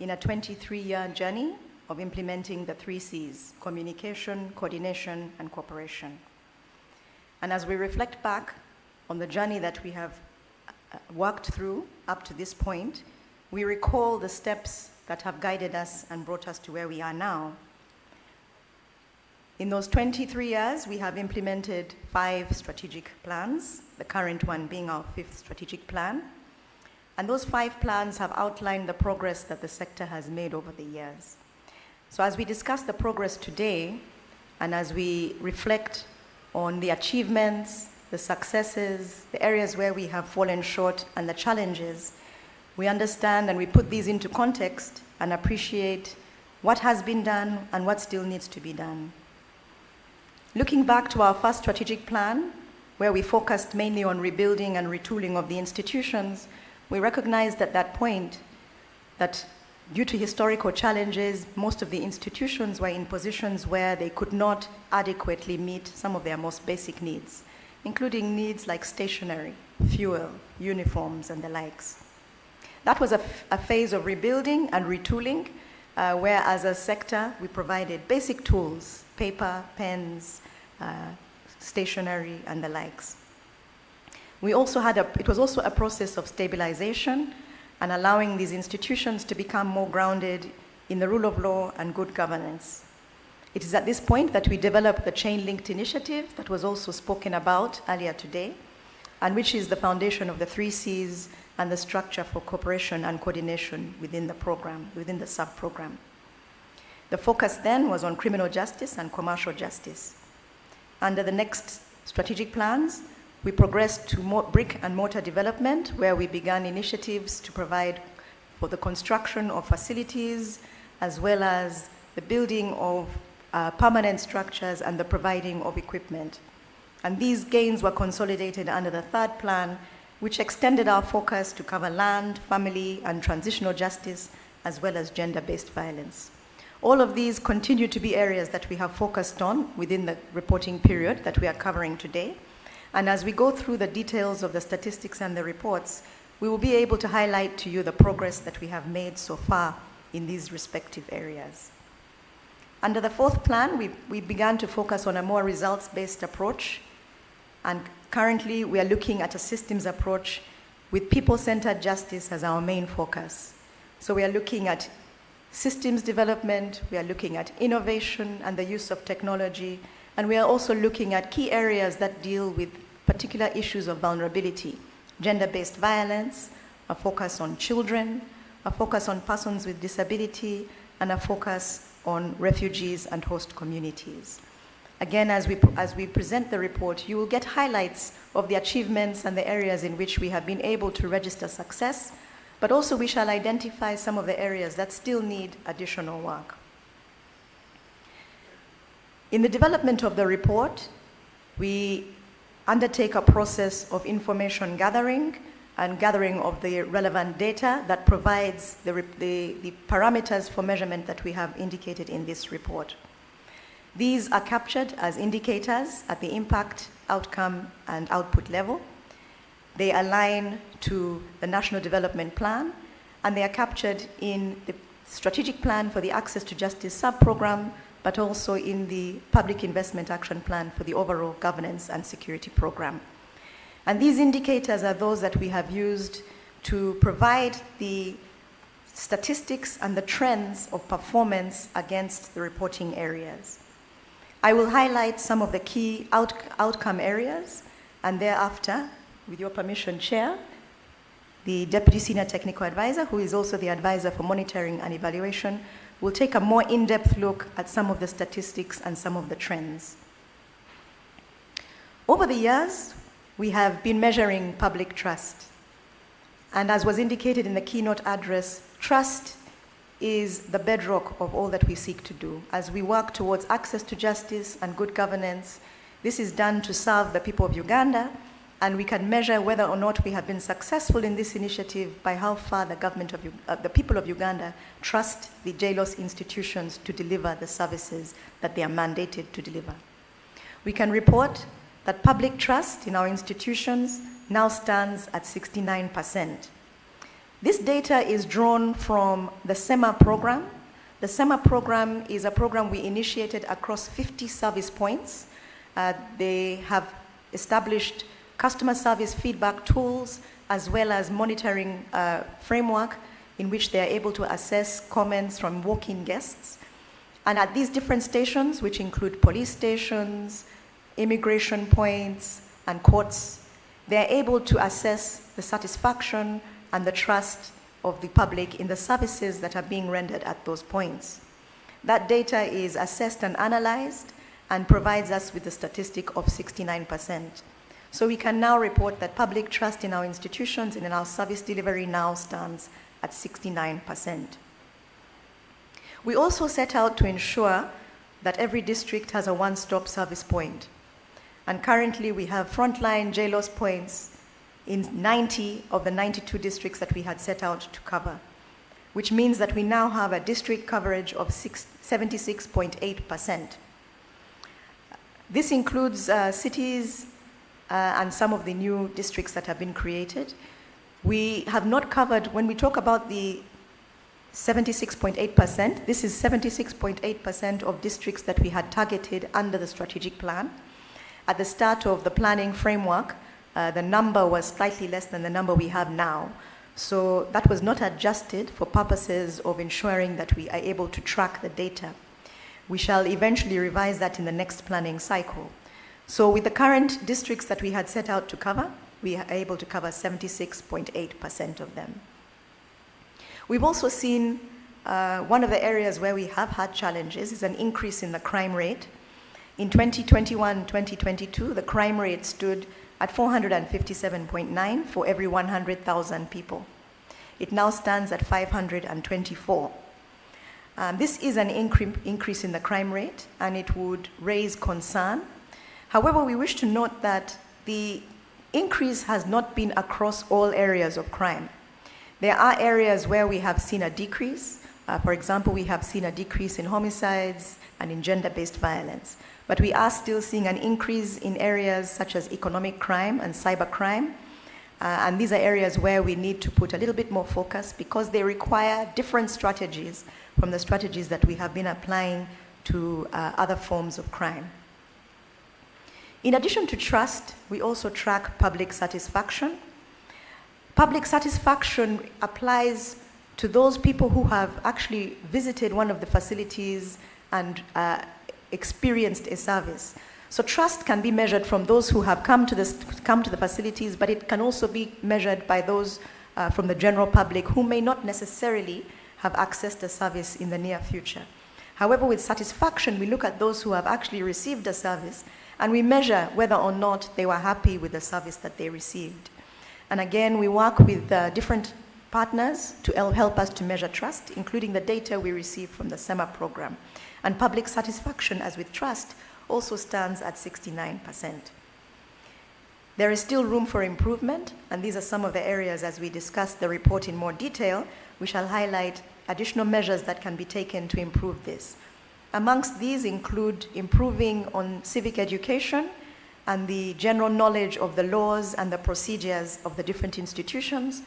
in a 23-year journey of implementing the 3 C's: communication, coordination, and cooperation. And as we reflect back on the journey that we have worked through up to this point, we recall the steps that have guided us and brought us to where we are now. In those 23 years, we have implemented 5 strategic plans, the current one being our 5th strategic plan. And those 5 plans have outlined the progress that the sector has made over the years. So as we discuss the progress today, and as we reflect on the achievements, the successes, the areas where we have fallen short, and the challenges, we understand and we put these into context and appreciate what has been done and what still needs to be done. Looking back to our first strategic plan, where we focused mainly on rebuilding and retooling of the institutions, we recognized at that point that due to historical challenges, most of the institutions were in positions where they could not adequately meet some of their most basic needs, including needs like stationery, fuel, uniforms, and the likes. That was a phase of rebuilding and retooling, where as a sector, we provided basic tools, paper, pens, stationery, and the likes. It was also a process of stabilization and allowing these institutions to become more grounded in the rule of law and good governance. It is at this point that we developed the chain-linked initiative that was also spoken about earlier today, and which is the foundation of the 3 C's and the structure for cooperation and coordination within the program, within the sub-program. The focus then was on criminal justice and commercial justice. Under the next strategic plans, we progressed to brick and mortar development, where we began initiatives to provide for the construction of facilities, as well as the building of permanent structures and the providing of equipment. And these gains were consolidated under the 3rd plan, which extended our focus to cover land, family, and transitional justice, as well as gender-based violence. All of these continue to be areas that we have focused on within the reporting period that we are covering today. And as we go through the details of the statistics and the reports, we will be able to highlight to you the progress that we have made so far in these respective areas. Under the 4th plan, we began to focus on a more results-based approach. And currently, we are looking at a systems approach with people-centered justice as our main focus. So we are looking at systems development, we are looking at innovation and the use of technology, and we are also looking at key areas that deal with particular issues of vulnerability, gender-based violence, a focus on children, a focus on persons with disability, and a focus on refugees and host communities. Again, as we present the report, you will get highlights of the achievements and the areas in which we have been able to register success, but also we shall identify some of the areas that still need additional work. In the development of the report, we undertake a process of information gathering and gathering of the relevant data that provides the parameters for measurement that we have indicated in this report. These are captured as indicators at the impact, outcome, and output level. They align to the National Development Plan, and they are captured in the Strategic Plan for the Access to Justice sub-program, but also in the Public Investment Action Plan for the overall governance and security program. And these indicators are those that we have used to provide the statistics and the trends of performance against the reporting areas. I will highlight some of the key outcome areas, and thereafter, with your permission, Chair, the Deputy Senior Technical Advisor, who is also the Advisor for Monitoring and Evaluation, will take a more in-depth look at some of the statistics and some of the trends. Over the years, we have been measuring public trust. And as was indicated in the keynote address, trust is the bedrock of all that we seek to do. As we work towards access to justice and good governance, this is done to serve the people of Uganda, and we can measure whether or not we have been successful in this initiative by how far the government of the people of Uganda trust the Jlos institutions to deliver the services that they are mandated to deliver. We can report that public trust in our institutions now stands at 69%. This data is drawn from the SEMA program. The SEMA program is a program we initiated across 50 service points. They have established customer service feedback tools as well as monitoring framework in which they are able to assess comments from walk-in guests. And at these different stations, which include police stations, immigration points, and courts, they are able to assess the satisfaction and the trust of the public in the services that are being rendered at those points. That data is assessed and analyzed and provides us with a statistic of 69%. So we can now report that public trust in our institutions and in our service delivery now stands at 69%. We also set out to ensure that every district has a one-stop service point. And currently we have frontline Jlos points in 90 of the 92 districts that we had set out to cover, which means that we now have a district coverage of 76.8%. This includes cities and some of the new districts that have been created. We have not covered, when we talk about the 76.8%, this is 76.8% of districts that we had targeted under the strategic plan. At the start of the planning framework, the number was slightly less than the number we have now. So that was not adjusted for purposes of ensuring that we are able to track the data. We shall eventually revise that in the next planning cycle. So with the current districts that we had set out to cover, we are able to cover 76.8% of them. We've also seen one of the areas where we have had challenges is an increase in the crime rate. In 2021-2022, the crime rate stood at 457.9 for every 100,000 people. It now stands at 524. This is an increase in the crime rate, and it would raise concern. However, we wish to note that the increase has not been across all areas of crime. There are areas where we have seen a decrease. For example, we have seen a decrease in homicides and in gender-based violence. But we are still seeing an increase in areas such as economic crime and cybercrime. And these are areas where we need to put a little bit more focus because they require different strategies from the strategies that we have been applying to other forms of crime. In addition to trust, we also track public satisfaction. Public satisfaction applies to those people who have actually visited one of the facilities and experienced a service. So trust can be measured from those who have come to the facilities, but it can also be measured by those from the general public who may not necessarily have accessed a service in the near future. However, with satisfaction, we look at those who have actually received a service, and we measure whether or not they were happy with the service that they received. And again, we work with different partners to help us to measure trust, including the data we receive from the SEMA program. And public satisfaction, as with trust, also stands at 69%. There is still room for improvement, and these are some of the areas as we discuss the report in more detail. We shall highlight additional measures that can be taken to improve this. Amongst these include improving on civic education and the general knowledge of the laws and the procedures of the different institutions,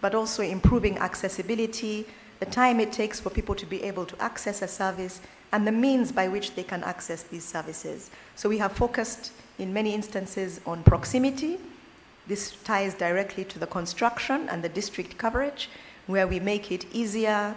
but also improving accessibility, the time it takes for people to be able to access a service, and the means by which they can access these services. So we have focused in many instances on proximity. This ties directly to the construction and the district coverage, where we make it easier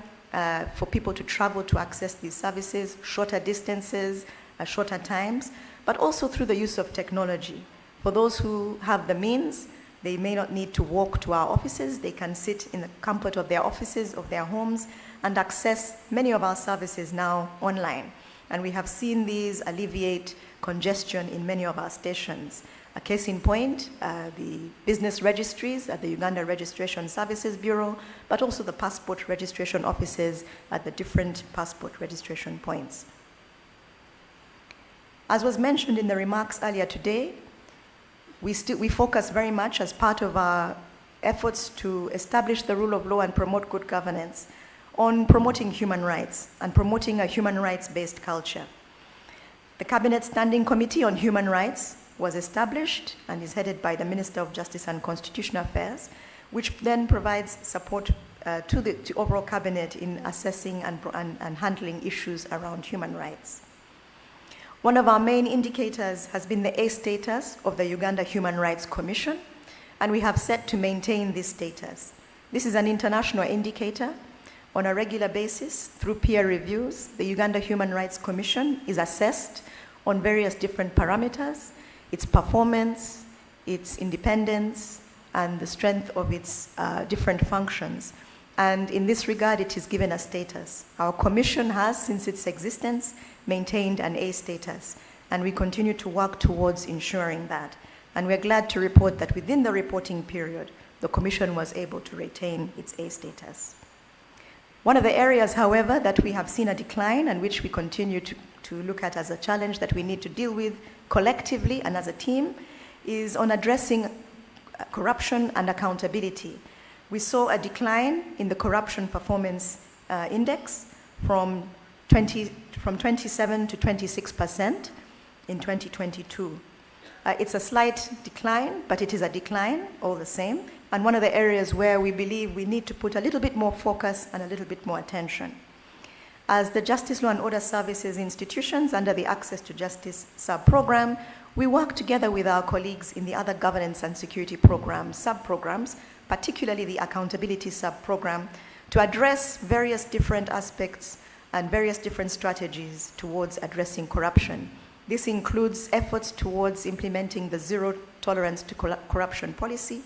for people to travel to access these services, shorter distances, shorter times, but also through the use of technology. For those who have the means, they may not need to walk to our offices. They can sit in the comfort of their offices, of their homes, and access many of our services now online. And we have seen these alleviate congestion in many of our stations A case in point, the business registries at the Uganda Registration Services Bureau, but also the passport registration offices at the different passport registration points. As was mentioned in the remarks earlier today, we focus very much as part of our efforts to establish the rule of law and promote good governance on promoting human rights and promoting a human rights-based culture. The Cabinet Standing Committee on Human Rights was established and is headed by the Minister of Justice and Constitutional Affairs, which then provides support to the overall cabinet in assessing and handling issues around human rights. One of our main indicators has been the A status of the Uganda Human Rights Commission, and we have set to maintain this status. This is an international indicator. On a regular basis, through peer reviews, the Uganda Human Rights Commission is assessed on various different parameters, its performance, its independence, and the strength of its different functions. And in this regard, it is given a status. Our commission has, since its existence, maintained an A status, and we continue to work towards ensuring that. And we're glad to report that within the reporting period, the commission was able to retain its A status. One of the areas, however, that we have seen a decline and which we continue to look at as a challenge that we need to deal with collectively and as a team is on addressing corruption and accountability. We saw a decline in the corruption performance index from 27 to 26% in 2022. It's a slight decline, but it is a decline all the same, and one of the areas where we believe we need to put a little bit more focus and a little bit more attention. As the Justice, Law and Order Services institutions under the Access to Justice sub-program, we work together with our colleagues in the other governance and security programs, sub-programs, particularly the accountability sub-program, to address various different aspects and various different strategies towards addressing corruption. This includes efforts towards implementing the zero tolerance to corruption policy,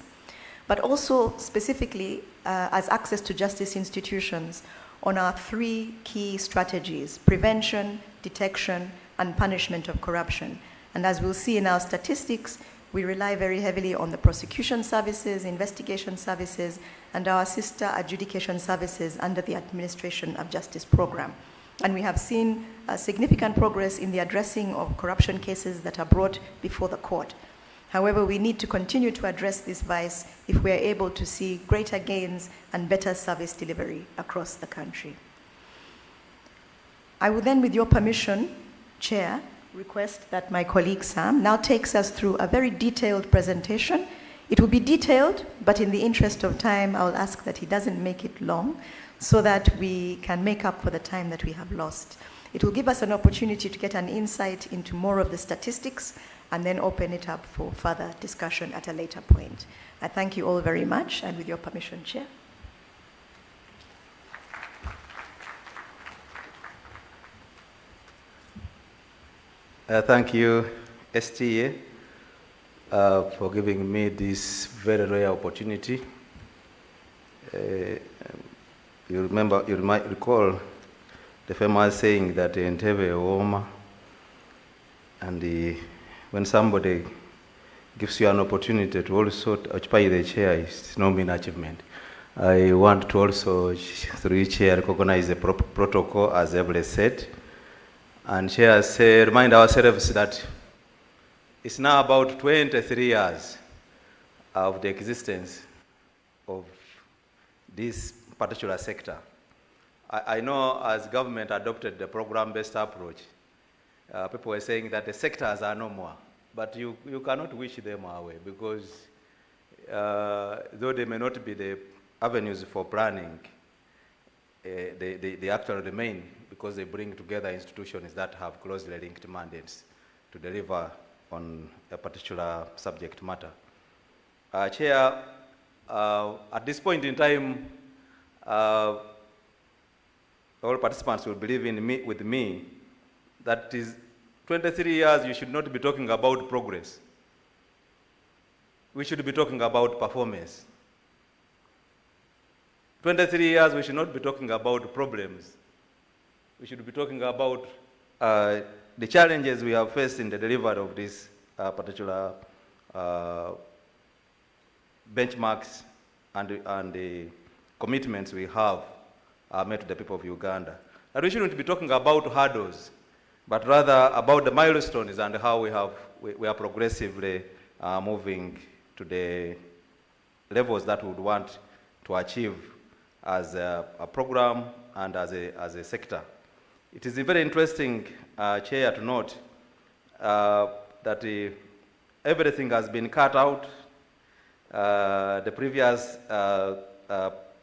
but also specifically as Access to Justice institutions on our three key strategies: prevention, detection, and punishment of corruption. And as we'll see in our statistics, we rely very heavily on the prosecution services, investigation services, and our sister adjudication services under the Administration of Justice program. And we have seen significant progress in the addressing of corruption cases that are brought before the court. However, we need to continue to address this vice if we are able to see greater gains and better service delivery across the country. I will then, with your permission, Chair, request that my colleague Sam now takes us through a very detailed presentation. It will be detailed, but in the interest of time, I'll ask that he doesn't make it long so that we can make up for the time that we have lost. It will give us an opportunity to get an insight into more of the statistics and then open it up for further discussion at a later point. I thank you all very much, and with your permission, Chair. Thank you, STA, for giving me this very rare opportunity. You might recall the famous saying that Entebbe Woma, and when somebody gives you an opportunity to also occupy the chair, it's no mean achievement. I want to also, through each chair, recognize the protocol, as Eble said, and say, remind ourselves that it's now about 23 years of the existence of this particular sector. I know as government adopted the program-based approach, people were saying that the sectors are no more, but you cannot wish them away because though they may not be the avenues for planning, they actually remain because they bring together institutions that have closely linked mandates to deliver on a particular subject matter. Chair, at this point in time, all participants will believe with me that is 23 years you should not be talking about progress. We should be talking about performance. 23 years we should not be talking about problems. We should be talking about the challenges we have faced in the delivery of this particular benchmarks and the commitments we have made to the people of Uganda. That we shouldn't be talking about hurdles, but rather about the milestones and how we are progressively moving to the levels that we would want to achieve as a program and as a sector. It is very interesting, Chair, to note that everything has been cut out. The previous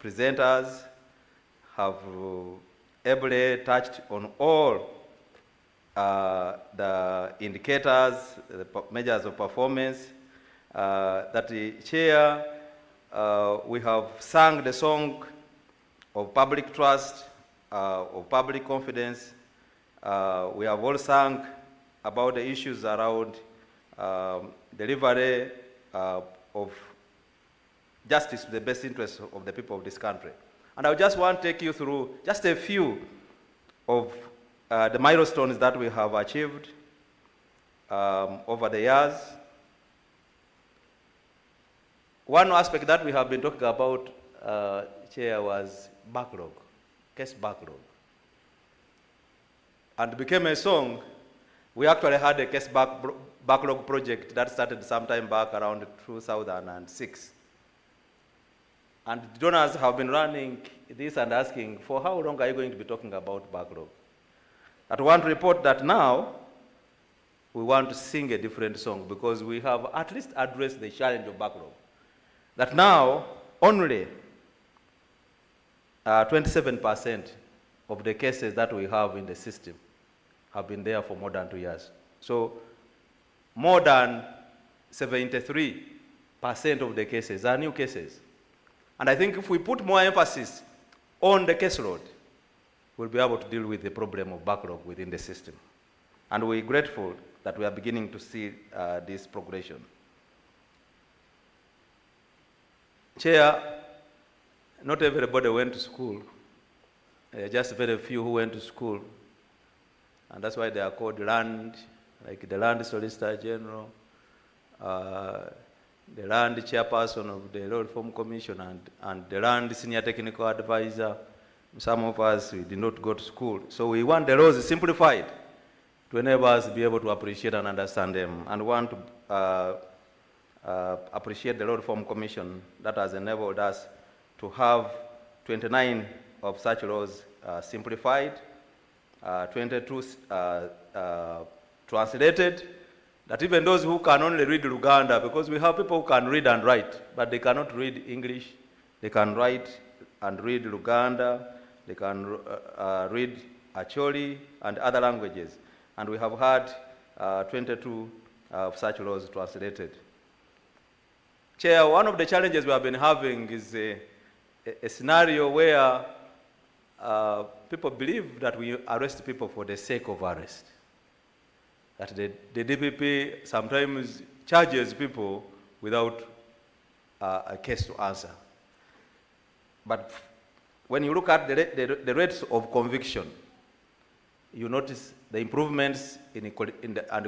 presenters have ably touched on all the indicators, the measures of performance. That the Chair, we have sung the song of public trust, of public confidence. We have all sung about the issues around delivery of justice to the best interests of the people of this country. And I just want to take you through just a few of the milestones that we have achieved over the years. One aspect that we have been talking about, Chair, was backlog, case backlog. And it became a song. We actually had a case backlog project that started sometime back around 2006. And donors have been running this and asking, for how long are you going to be talking about backlog? I want to report that now we want to sing a different song because we have at least addressed the challenge of backlog. That now only 27% of the cases that we have in the system have been there for more than 2 years. So more than 73% of the cases are new cases. And I think if we put more emphasis on the caseload, we'll be able to deal with the problem of backlog within the system. And we're grateful that we are beginning to see this progression. Chair, not everybody went to school. Just very few who went to school. And that's why they are called land, like the Land Solicitor General, the Land Chairperson of the Law Reform Commission, and the Land Senior Technical Advisor. Some of us, we did not go to school. So we want the laws simplified to enable us to be able to appreciate and understand them, and want to appreciate the Law Reform Commission that has enabled us to have 29 of such laws simplified, 22 translated, that even those who can only read Luganda, because we have people who can read and write, but they cannot read English, they can write and read Luganda, they can read Acholi and other languages. And we have had 22 of such laws translated. Chair, one of the challenges we have been having is a scenario where people believe that we arrest people for the sake of arrest. That the DPP sometimes charges people without a case to answer. But when you look at the rates of conviction, you notice the improvements in the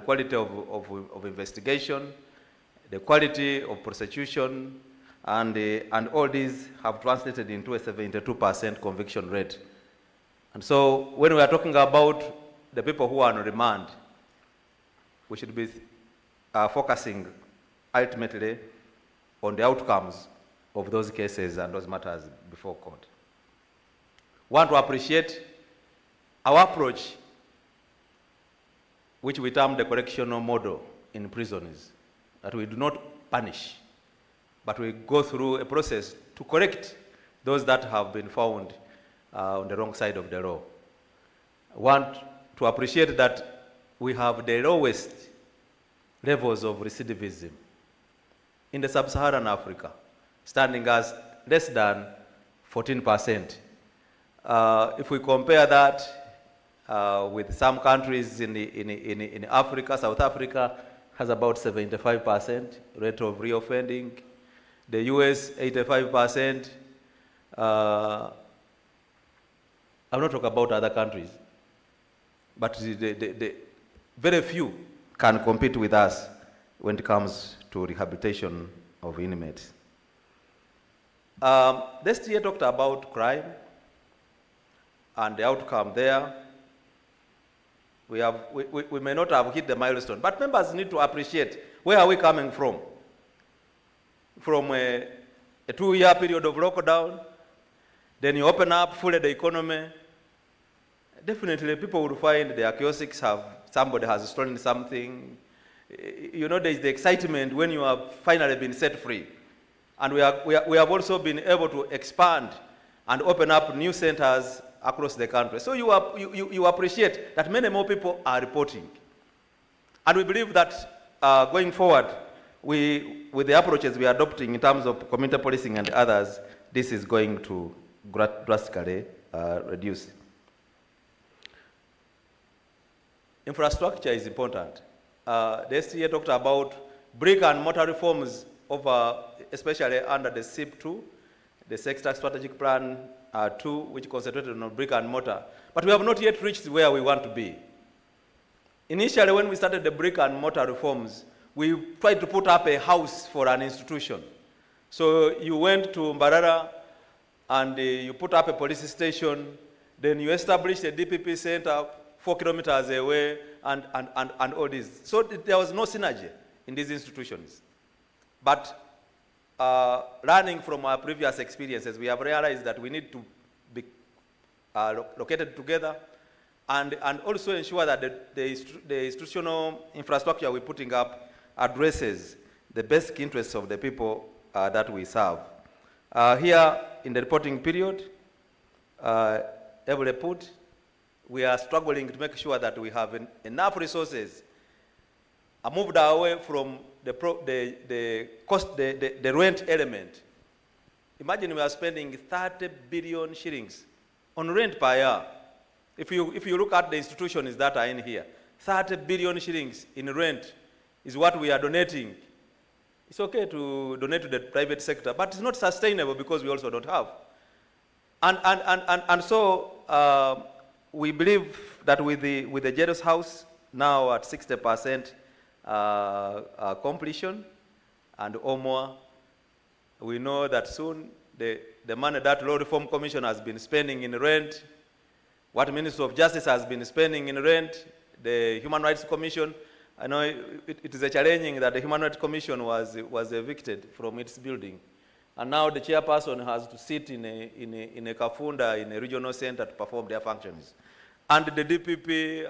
quality of investigation, the quality of prosecution, and all these have translated into a 72% conviction rate. And so when we are talking about the people who are on remand, we should be focusing ultimately on the outcomes of those cases and those matters before court. Want to appreciate our approach, which we term the correctional model in prisons, that we do not punish, but we go through a process to correct those that have been found on the wrong side of the law. Want to appreciate that we have the lowest levels of recidivism in the sub-Saharan Africa, standing as less than 14%. If we compare that with some countries in Africa, South Africa has about 75% rate of reoffending. The US, 85%. I'm not talking about other countries, but the very few can compete with us when it comes to rehabilitation of inmates. This year talked about crime and the outcome there. We may not have hit the milestone, but members need to appreciate where are we coming from. From a 2-year period of lockdown, then you open up fully the economy. Definitely people will find their kiosks somebody has stolen something. You know, there is the excitement when you have finally been set free. And we have also been able to expand and open up new centers across the country. So you appreciate that many more people are reporting. And we believe that going forward, with the approaches we are adopting in terms of community policing and others, this is going to drastically reduce. Infrastructure is important. The STA talked about brick and mortar reforms especially under the SIP2, the Sector Strategic Plan 2, which concentrated on brick and mortar. But we have not yet reached where we want to be. Initially, when we started the brick and mortar reforms, we tried to put up a house for an institution. So you went to Mbarara and you put up a police station, then you established a DPP center 4 kilometers away and all this. So there was no synergy in these institutions. But learning from our previous experiences, we have realized that we need to be located together and also ensure that the institutional infrastructure we're putting up addresses the basic interests of the people that we serve. Here in the reporting period, every put, we are struggling to make sure that we have enough resources. I moved away from the rent element. Imagine we are spending 30 billion shillings on rent per year. If you look at the institutions that are in here, 30 billion shillings in rent is what we are donating. It's okay to donate to the private sector, but it's not sustainable because we also don't have. And so we believe that with the Jlos house now at 60% completion and or more, we know that soon the money that Law Reform Commission has been spending in rent, what Ministry of Justice has been spending in rent, the Human Rights Commission, I know it is a challenging that the Human Rights Commission was evicted from its building. And now the chairperson has to sit in a Kafunda, in a regional center to perform their functions. And the DPP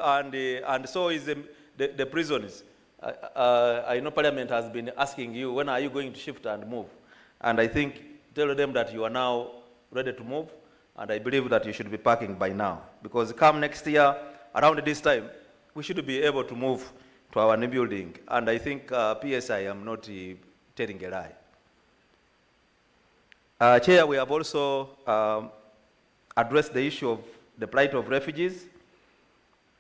and so is the prisons. I know Parliament has been asking you, when are you going to shift and move? And I think, tell them that you are now ready to move, and I believe that you should be packing by now. Because come next year, around this time, we should be able to move to our new building. And I think PSI, am not telling a lie. Chair, we have also addressed the issue of the plight of refugees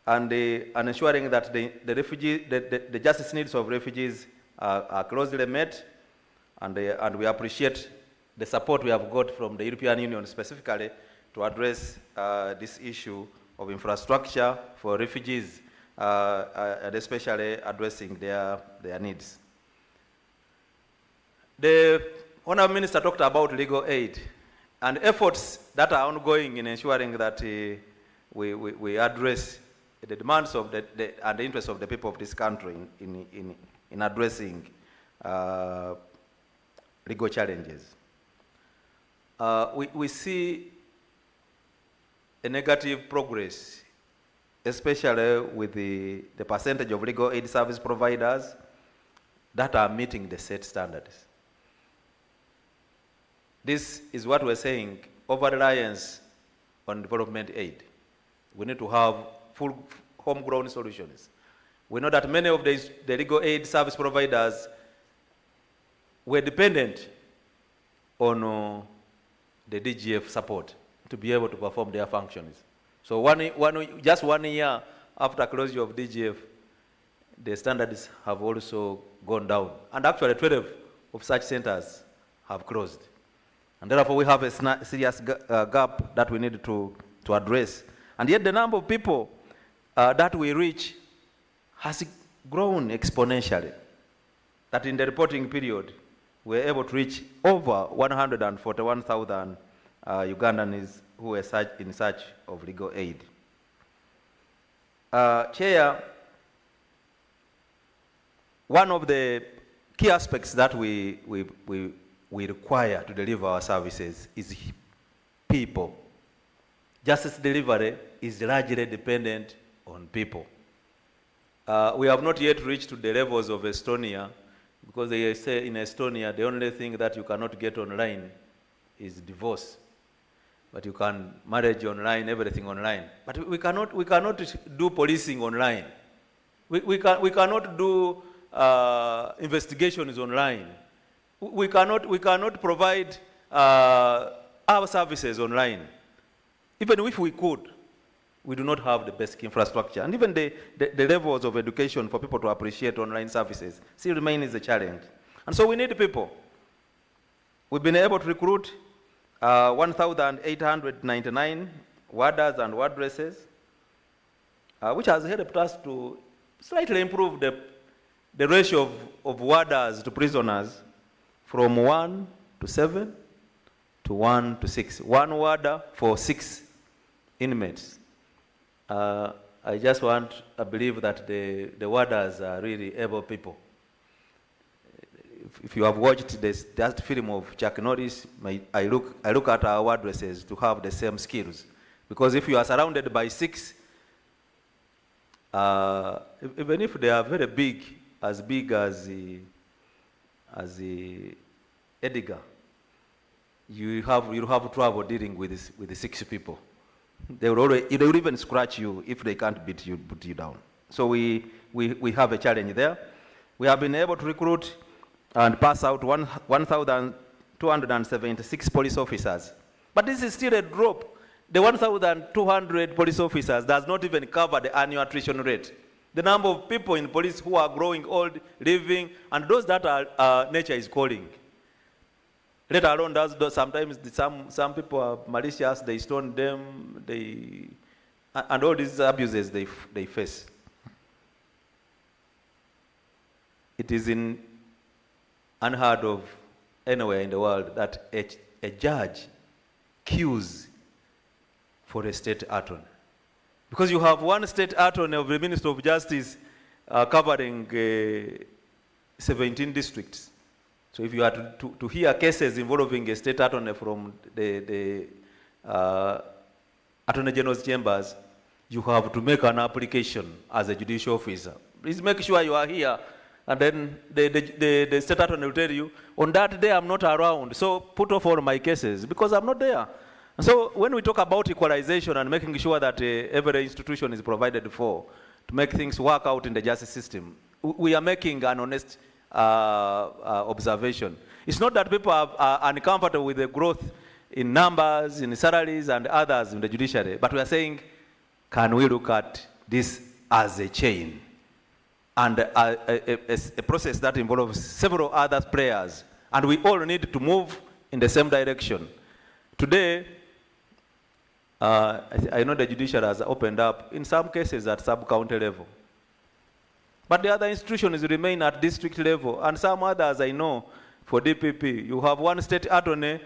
and ensuring that the justice needs of refugees are closely met, and we appreciate the support we have got from the European Union specifically to address this issue of infrastructure for refugees, and especially addressing their needs. The Honourable Minister talked about legal aid and efforts that are ongoing in ensuring that we address the demands of and the interests of the people of this country in addressing legal challenges. We see a negative progress, especially with the percentage of legal aid service providers that are meeting the set standards. This is what we're saying, over-reliance on development aid. We need to have full homegrown solutions. We know that many of the legal aid service providers were dependent on the DGF support to be able to perform their functions. So just 1 year after closure of DGF, the standards have also gone down. And actually 12 of such centers have closed. And therefore we have a serious gap that we need to address. And yet the number of people that we reach has grown exponentially. that in the reporting period, we were able to reach over 141,000 Ugandans who were in search of legal aid. Chair, one of the key aspects that we require to deliver our services is people. Justice delivery is largely dependent on people. We have not yet reached to the levels of Estonia, because they say in Estonia the only thing that you cannot get online is divorce. But you can marriage online, everything online. But we cannot do policing online. We cannot do investigations online. We cannot provide our services online. Even if we could, we do not have the basic infrastructure. And even the levels of education for people to appreciate online services still remains a challenge. And so we need people. We've been able to recruit 1,899 warders and wardresses, which has helped us to slightly improve the ratio of warders to prisoners from 1 to 7 to 1 to 6. One warder for 6 inmates. I believe that the warders are really able people. If you have watched that film of Chuck Norris, I look at our wardresses to have the same skills. Because if you are surrounded by 6, even if they are very big as Edgar, you'll have trouble dealing with the 6 people. They will even scratch you if they can't put you down. So we have a challenge there. We have been able to recruit and pass out 1,276 police officers. But this is still a drop. The 1,200 police officers does not even cover the annual attrition rate. The number of people in police who are growing old, leaving, and those that nature is calling. Let alone sometimes some people are malicious, they stone them, and all these abuses they face. It is unheard of anywhere in the world that a judge queues for a state attorney. Because you have one state attorney of the Minister of Justice covering 17 districts. So if you are to hear cases involving a state attorney from the Attorney General's chambers, you have to make an application as a judicial officer. Please make sure you are here. And then the state attorney will tell you, on that day I'm not around, so put off all my cases because I'm not there. And so when we talk about equalization and making sure that every institution is provided for to make things work out in the justice system, we are making an honest observation. It's not that people are uncomfortable with the growth in numbers, in salaries, and others in the judiciary, but we are saying, can we look at this as a chain? And a process that involves several other players, and we all need to move in the same direction. Today, I know the judiciary has opened up, in some cases at sub-county level. But the other institutions remain at district level, and some others I know, for DPP, you have one state attorney,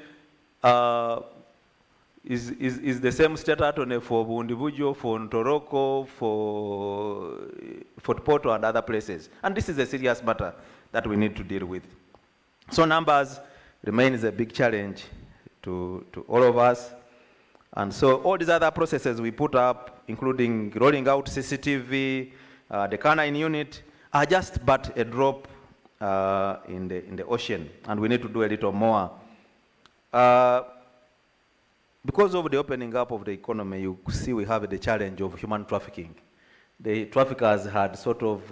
is the same state attorney for Bundibujo, for Ntoroko, for Poto and other places. And this is a serious matter that we need to deal with. So numbers remains a big challenge to all of us. And so all these other processes we put up, including rolling out CCTV, the canine unit, are just but a drop in the ocean. And we need to do a little more. Because of the opening up of the economy, you see we have the challenge of human trafficking. The traffickers had sort of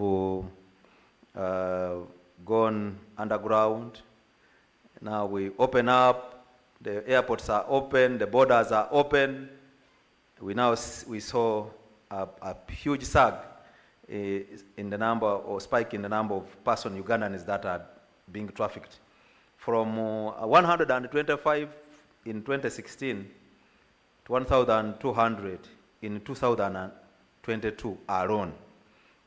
gone underground. Now we open up, the airports are open, the borders are open. We saw a huge surge in the number, or spike in the number of Ugandans that are being trafficked. From 125 in 2016 to 1,200 in 2022 alone.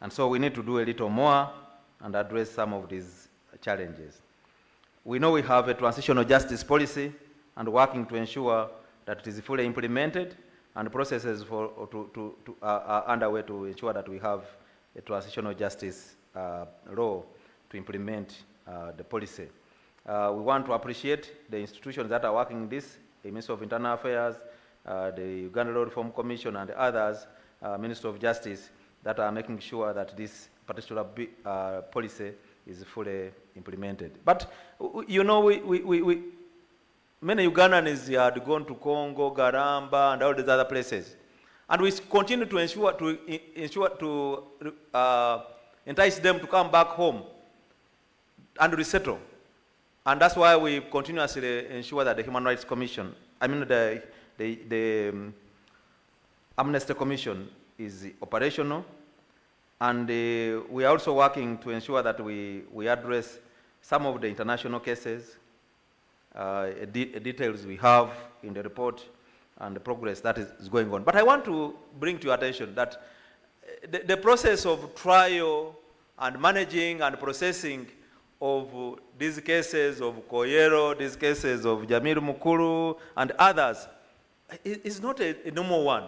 And so we need to do a little more and address some of these challenges. We know we have a transitional justice policy and working to ensure that it is fully implemented, and processes are underway to ensure that we have a transitional justice law to implement the policy. We want to appreciate the institutions that are working in this, the Ministry of Internal Affairs, the Uganda Law Reform Commission, and others, Ministry of Justice, that are making sure that this particular policy is fully implemented. But you know, many Ugandans had gone to Congo, Garamba, and all these other places, and we continue to entice them to come back home and resettle. And that's why we continuously ensure that the Human Rights Commission, the Amnesty Commission is operational, and we are also working to ensure that we address some of the international cases, details we have in the report, and the progress that is going on. But I want to bring to your attention that the process of trial and managing and processing of these cases of Koyero, these cases of Jamil Mukuru, and others, is not a normal one.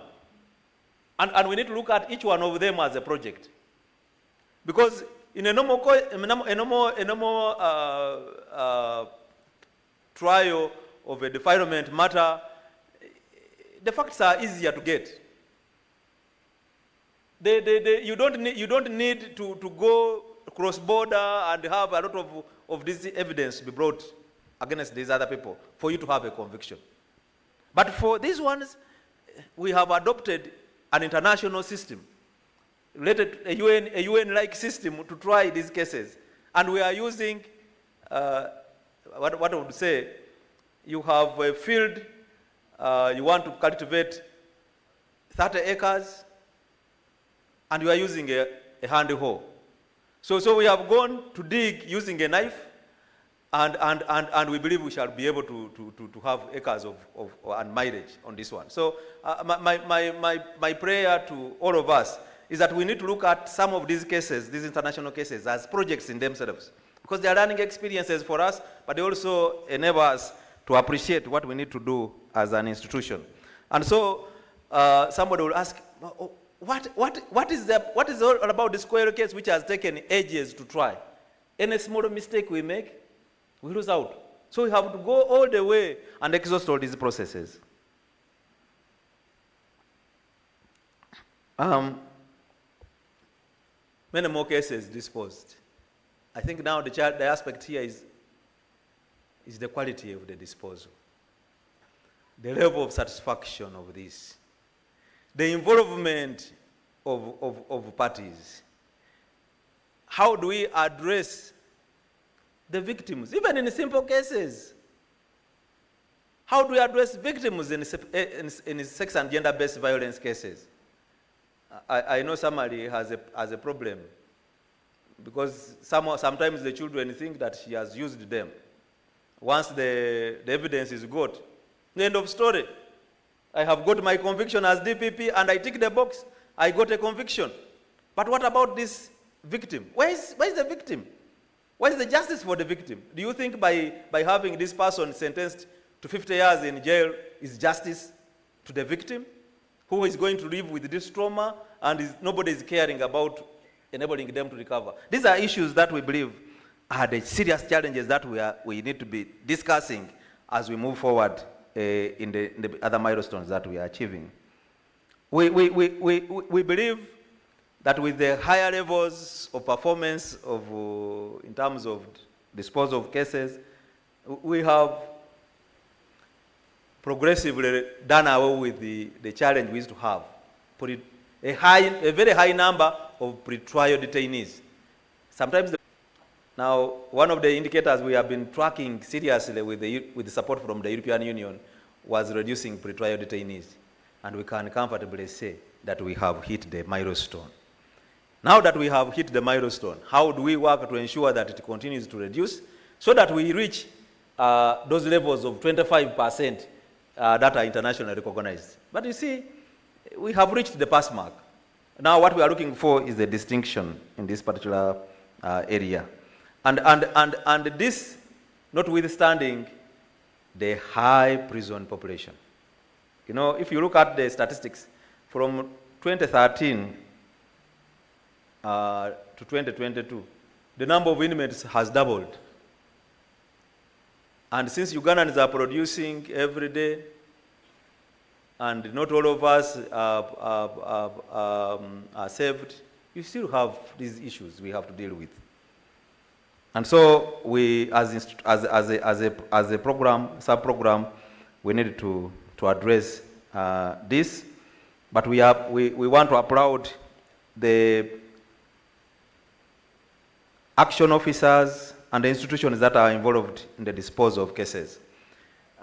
And we need to look at each one of them as a project. Because in a normal trial of a defilement matter, the facts are easier to get. You don't need to go cross-border and have a lot of this evidence to be brought against these other people for you to have a conviction. But for these ones, we have adopted an international system, related a UN-like system to try these cases. And we are using, what I would say, you have a field, you want to cultivate 30 acres, and you are using a hand hoe. So we have gone to dig using a knife, and we believe we shall be able to have acres and mileage on this one. So my prayer to all of us is that we need to look at some of these cases, these international cases, as projects in themselves, because they are learning experiences for us, but they also enable us to appreciate what we need to do as an institution. And so somebody will ask, what is all about this Koyero case which has taken ages to try? Any small mistake we make, we lose out. So we have to go all the way and exhaust all these processes. Many more cases disposed. I think now the aspect here is the quality of the disposal, the level of satisfaction of this, the involvement of parties. How do we address the victims, even in simple cases? How do we address victims in sex and gender-based violence cases? I know somebody has a problem because sometimes the children think that she has used them. Once the evidence is got, the end of story. I have got my conviction as DPP and I tick the box. I got a conviction. But what about this victim? Where is the victim? Where is the justice for the victim? Do you think by having this person sentenced to 50 years in jail is justice to the victim, who is going to live with this trauma and nobody is caring about enabling them to recover? These are issues that we believe are the serious challenges that we need to be discussing as we move forward in the other milestones that we are achieving. We believe that with the higher levels of performance in terms of disposal of cases, we have progressively done away with the challenge we used to have. A very high number of pre-trial detainees. Sometimes, now one of the indicators we have been tracking seriously with the support from the European Union was reducing pre-trial detainees. And we can comfortably say that we have hit the milestone. Now that we have hit the milestone, how do we work to ensure that it continues to reduce so that we reach those levels of 25% that are internationally recognized? But you see, we have reached the pass mark. Now what we are looking for is the distinction in this particular area. And this, notwithstanding the high prison population. You know, if you look at the statistics, from 2013 to 2022, the number of inmates has doubled. And since Ugandans are producing every day, and not all of us are saved, you still have these issues we have to deal with. And so we, as a program, sub-program, we need to address this. But we want to applaud the action officers and the institutions that are involved in the disposal of cases.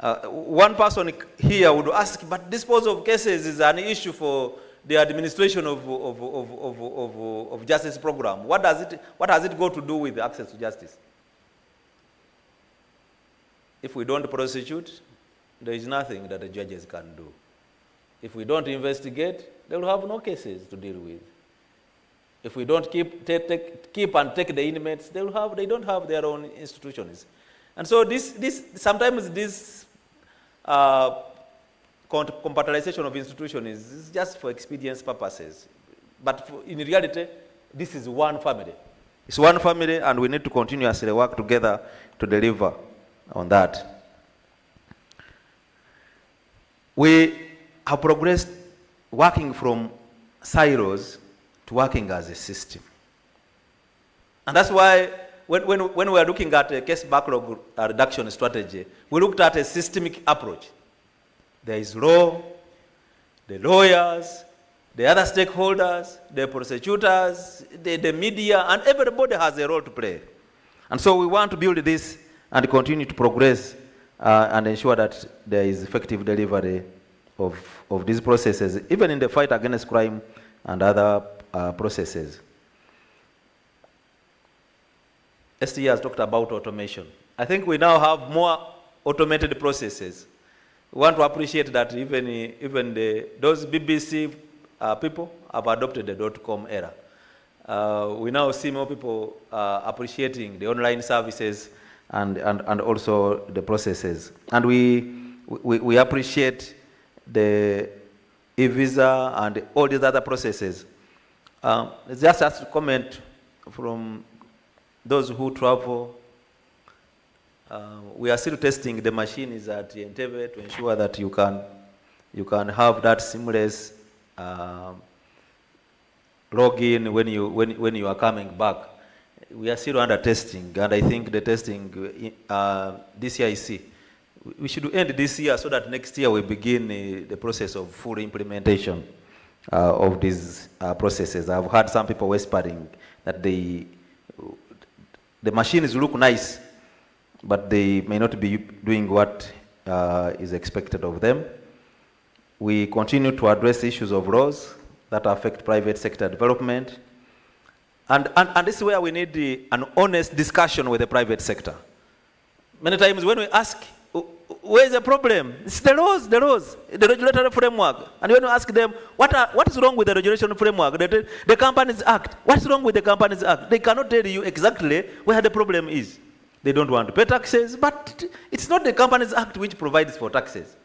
One person here would ask, but disposal of cases is an issue for the administration of justice program. What has it got to do with access to justice? If we don't prosecute, there is nothing that the judges can do. If we don't investigate, they will have no cases to deal with. If we don't keep and take the inmates, they don't have their own institutions. And so sometimes this compartmentalization of institutions is just for expedience purposes. But in reality, this is one family. It's one family, and we need to continuously work together to deliver on that. We have progressed working from silos to working as a system. And that's why when we are looking at a case backlog reduction strategy, we looked at a systemic approach. There is law, the lawyers, the other stakeholders, the prosecutors, the media, and everybody has a role to play. And so we want to build this and continue to progress and ensure that there is effective delivery of these processes, even in the fight against crime and other processes. ST has talked about automation. I think we now have more automated processes. We want to appreciate that even those BBC people have adopted the .com era. We now see more people appreciating the online services and also the processes. And we appreciate the e-visa and all these other processes. Just as a comment from those who travel, we are still testing the machines at Entebbe to ensure that you can have that seamless login when you are coming back. We are still under testing, and I think the testing this year is C. We should end this year so that next year we begin the process of full implementation of these processes. I've heard some people whispering that the machines look nice, but they may not be doing what is expected of them. We continue to address issues of laws that affect private sector development. And this is where we need an honest discussion with the private sector. Many times when we ask, where is the problem? It's the laws, the regulatory framework. And when we ask them, what is wrong with the regulation framework? The Companies Act. What's wrong with the Companies Act? They cannot tell you exactly where the problem is. They don't want to pay taxes, but it's not the Companies Act which provides for taxes.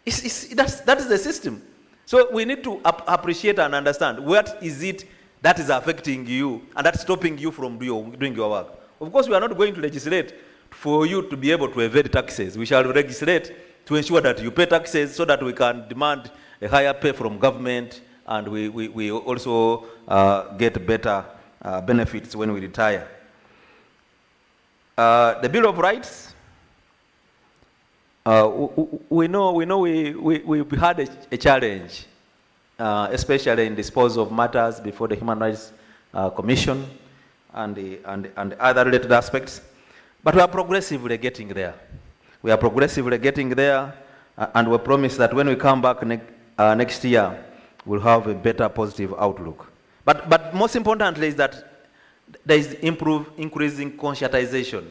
That is the system. So we need to appreciate and understand what is it that is affecting you and that's stopping you from doing your work. Of course, we are not going to legislate for you to be able to evade taxes. We shall legislate to ensure that you pay taxes so that we can demand a higher pay from government, and we also get better benefits when we retire. The Bill of Rights, we know we had a challenge, especially in disposal of matters before the Human Rights Commission and other related aspects. But we are progressively getting there. We are progressively getting there, and we promise that when we come back next year, we'll have a better positive outlook. But most importantly is that there is increasing conscientization.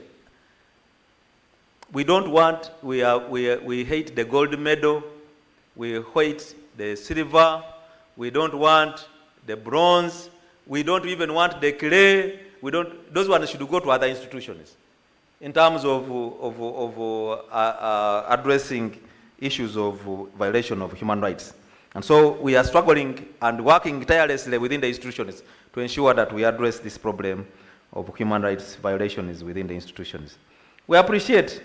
We don't want, we hate the gold medal, we hate the silver, we don't want the bronze, we don't even want the clay, those ones should go to other institutions in terms of addressing issues of violation of human rights. And so we are struggling and working tirelessly within the institutions to ensure that we address this problem of human rights violations within the institutions. We appreciate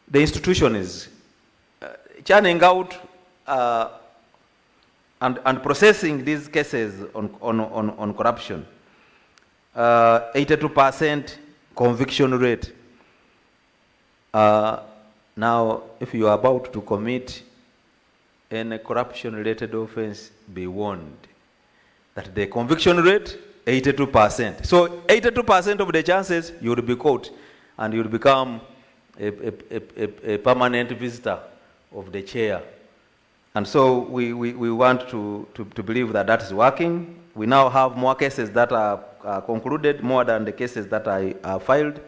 the institutions churning out and processing these cases on corruption. 82% conviction rate. Now, if you are about to commit any corruption-related offense, be warned that the conviction rate, 82%. So 82% of the chances you will be caught and you will become a permanent visitor of the chair. And so we want to believe that that is working. We now have more cases that are concluded, more than the cases that are filed.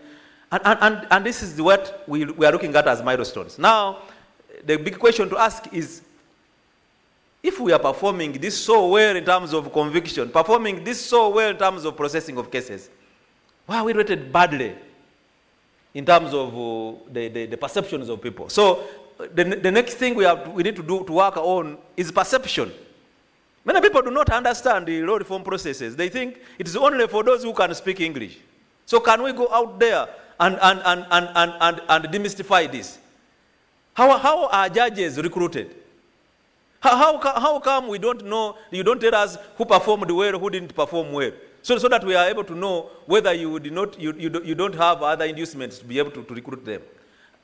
And this is what we are looking at as milestones. Now, the big question to ask is, if we are performing this so well in terms of conviction, performing this so well in terms of processing of cases, why are we rated badly in terms of the perceptions of people? So the next thing we need to do to work on is perception. Many people do not understand the law reform processes. They think it is only for those who can speak English. So can we go out there and demystify this? How are judges recruited? How come we don't know, you don't tell us who performed well, who didn't perform well? So that we are able to know whether you don't have other inducements to be able to recruit them.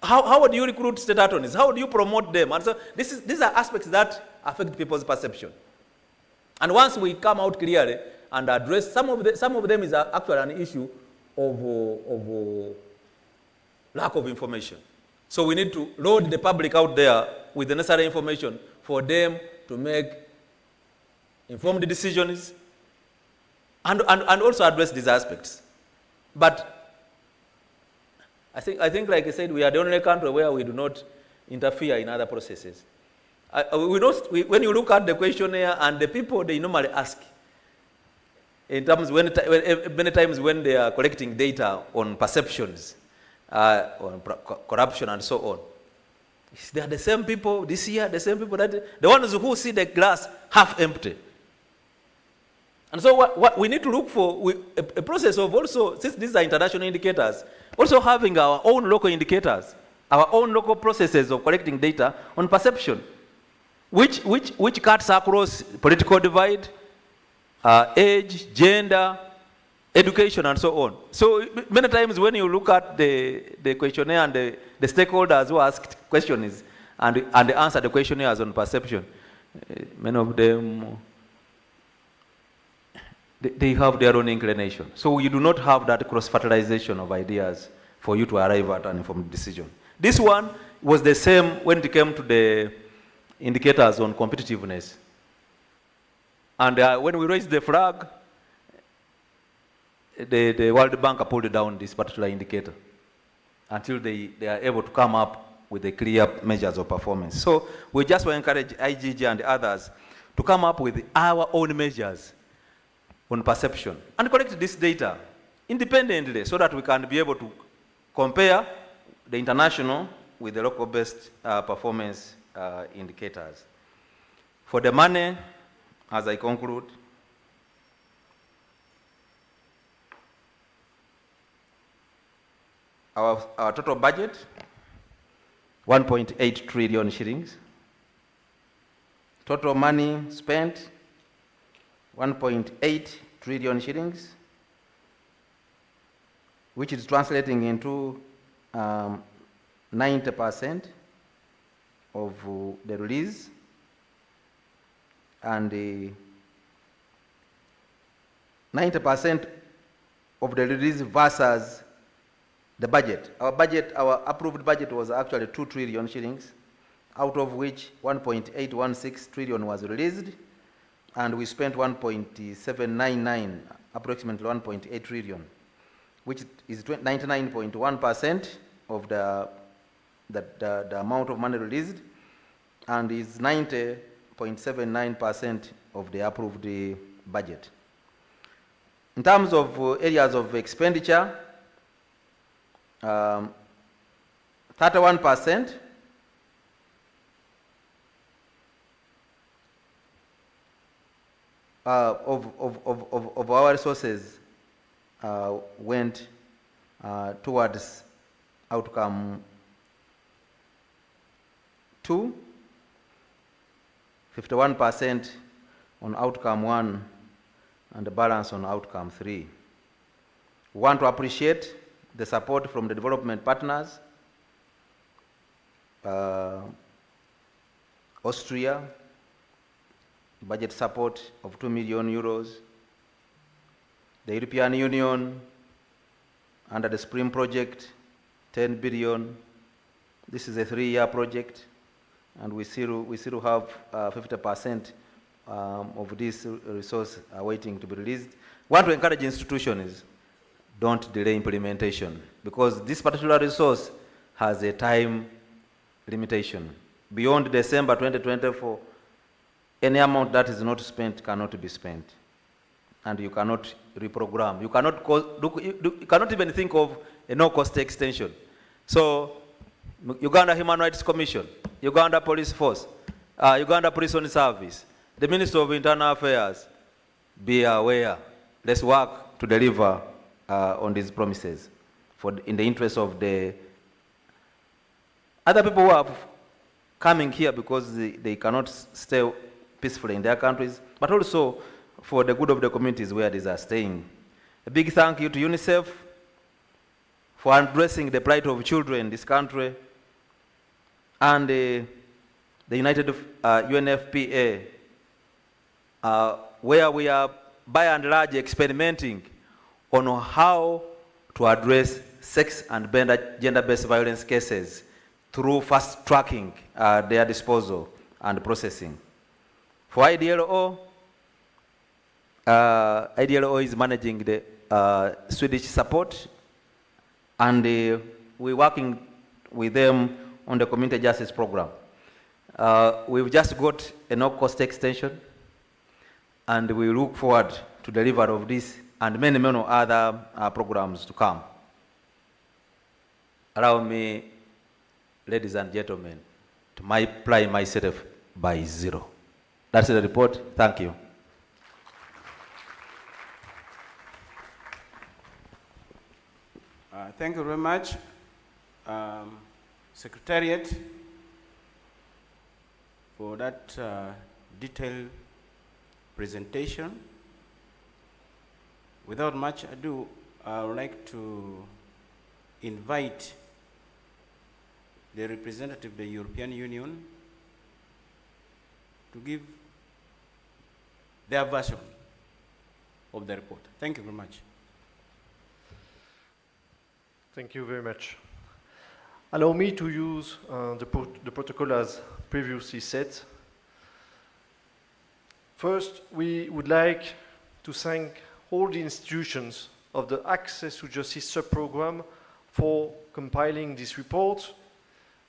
How do you recruit state attorneys? How do you promote them? And so these are aspects that affect people's perception. And once we come out clearly and address, some of them is actually an issue of lack of information. So we need to load the public out there with the necessary information for them to make informed decisions and also address these aspects. But I think, like I said, we are the only country where we do not interfere in other processes. When you look at the questionnaire and the people they normally ask, in terms many times when they are collecting data on perceptions, on corruption and so on, they are the same people this year, the same people that the ones who see the glass half empty. And so what we need to look for a process of also, since these are international indicators, also having our own local indicators, our own local processes of collecting data on perception, which cuts across political divide, age, gender, education, and so on. So many times when you look at the questionnaire and the stakeholders who asked questions and answer the questionnaires on perception, many of them, they have their own inclination. So you do not have that cross-fertilization of ideas for you to arrive at an informed decision. This one was the same when it came to the indicators on competitiveness. And when we raised the flag, the World Bank pulled down this particular indicator until they are able to come up with the clear measures of performance. So we just want to encourage IGG and others to come up with our own measures on perception and collect this data independently so that we can be able to compare the international with the local-based performance indicators. For the money, as I conclude, our total budget, 1.8 trillion shillings. Total money spent, 1.8 trillion shillings, which is translating into 90% of the release, and 90% of the release versus the budget. Our approved budget was actually 2 trillion shillings, out of which 1.816 trillion was released, and we spent 1.799, approximately 1.8 trillion, which is 99.1% of the amount of money released, and is 90.79% of the approved budget. In terms of areas of expenditure, 31% of our resources went towards outcome 2, 51% on outcome 1, and the balance on outcome 3. We want to appreciate the support from the development partners, Austria, budget support of 2 million euros, the European Union under the SPRING project, 10 billion. This is a 3-year project, and we still have 50% of this resource waiting to be released. We want to encourage institutions, don't delay implementation, because this particular resource has a time limitation. Beyond December 2024, any amount that is not spent cannot be spent, and you cannot reprogram. You cannot even think of a no-cost extension. So, Uganda Human Rights Commission, Uganda Police Force, Uganda Prison Service, the Minister of Internal Affairs, be aware. Let's work to deliver on these promises in the interest of the other people who are coming here because they cannot stay peacefully in their countries, but also for the good of the communities where these are staying. A big thank you to UNICEF for addressing the plight of children in this country, and the United UNFPA, where we are by and large experimenting on how to address sex and gender-based violence cases through fast-tracking their disposal and processing. For IDLO, IDLO is managing the Swedish support, and we're working with them on the community justice program. We've just got a no-cost extension, and we look forward to deliver of this and many, many other programs to come. Allow me, ladies and gentlemen, to multiply myself by 0. That's the report. Thank you. Thank you very much, Secretariat, for that detailed presentation. Without much ado, I would like to invite the representative of the European Union to give their version of the report. Thank you very much. Thank you very much. Allow me to use the protocol as previously said. First, we would like to thank all the institutions of the Access to Justice sub-program for compiling this report,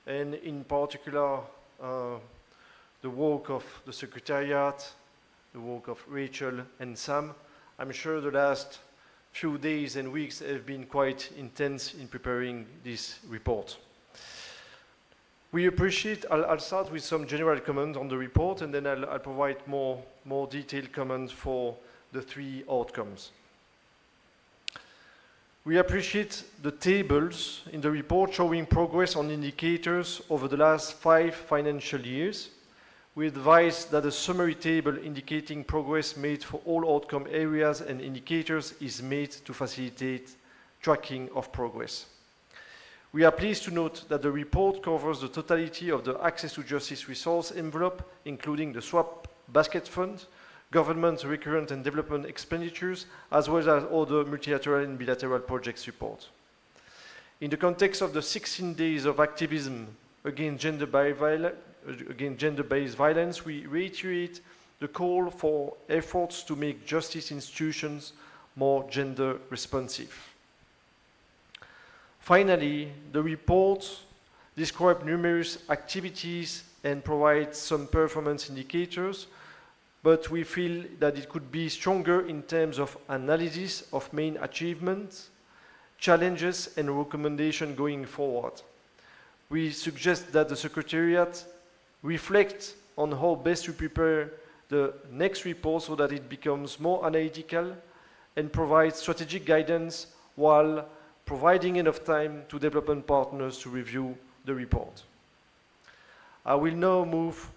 and in particular the work of the Secretariat, the work of Rachel and Sam. I'm sure the last few days and weeks have been quite intense in preparing this report. We appreciate, I'll start with some general comments on the report, and then I'll provide more detailed comments for the 3 outcomes. We appreciate the tables in the report showing progress on indicators over the last 5 financial years. We advise that a summary table indicating progress made for all outcome areas and indicators is made to facilitate tracking of progress. We are pleased to note that the report covers the totality of the Access to Justice resource envelope, including the swap basket fund, government recurrent and development expenditures, as well as other multilateral and bilateral project support. In the context of the 16 days of activism against gender-based violence, we reiterate the call for efforts to make justice institutions more gender responsive. Finally, the report describes numerous activities and provides some performance indicators but we feel that it could be stronger in terms of analysis of main achievements, challenges, and recommendations going forward. We suggest that the Secretariat reflect on how best to prepare the next report so that it becomes more analytical and provides strategic guidance while providing enough time to development partners to review the report. I will now move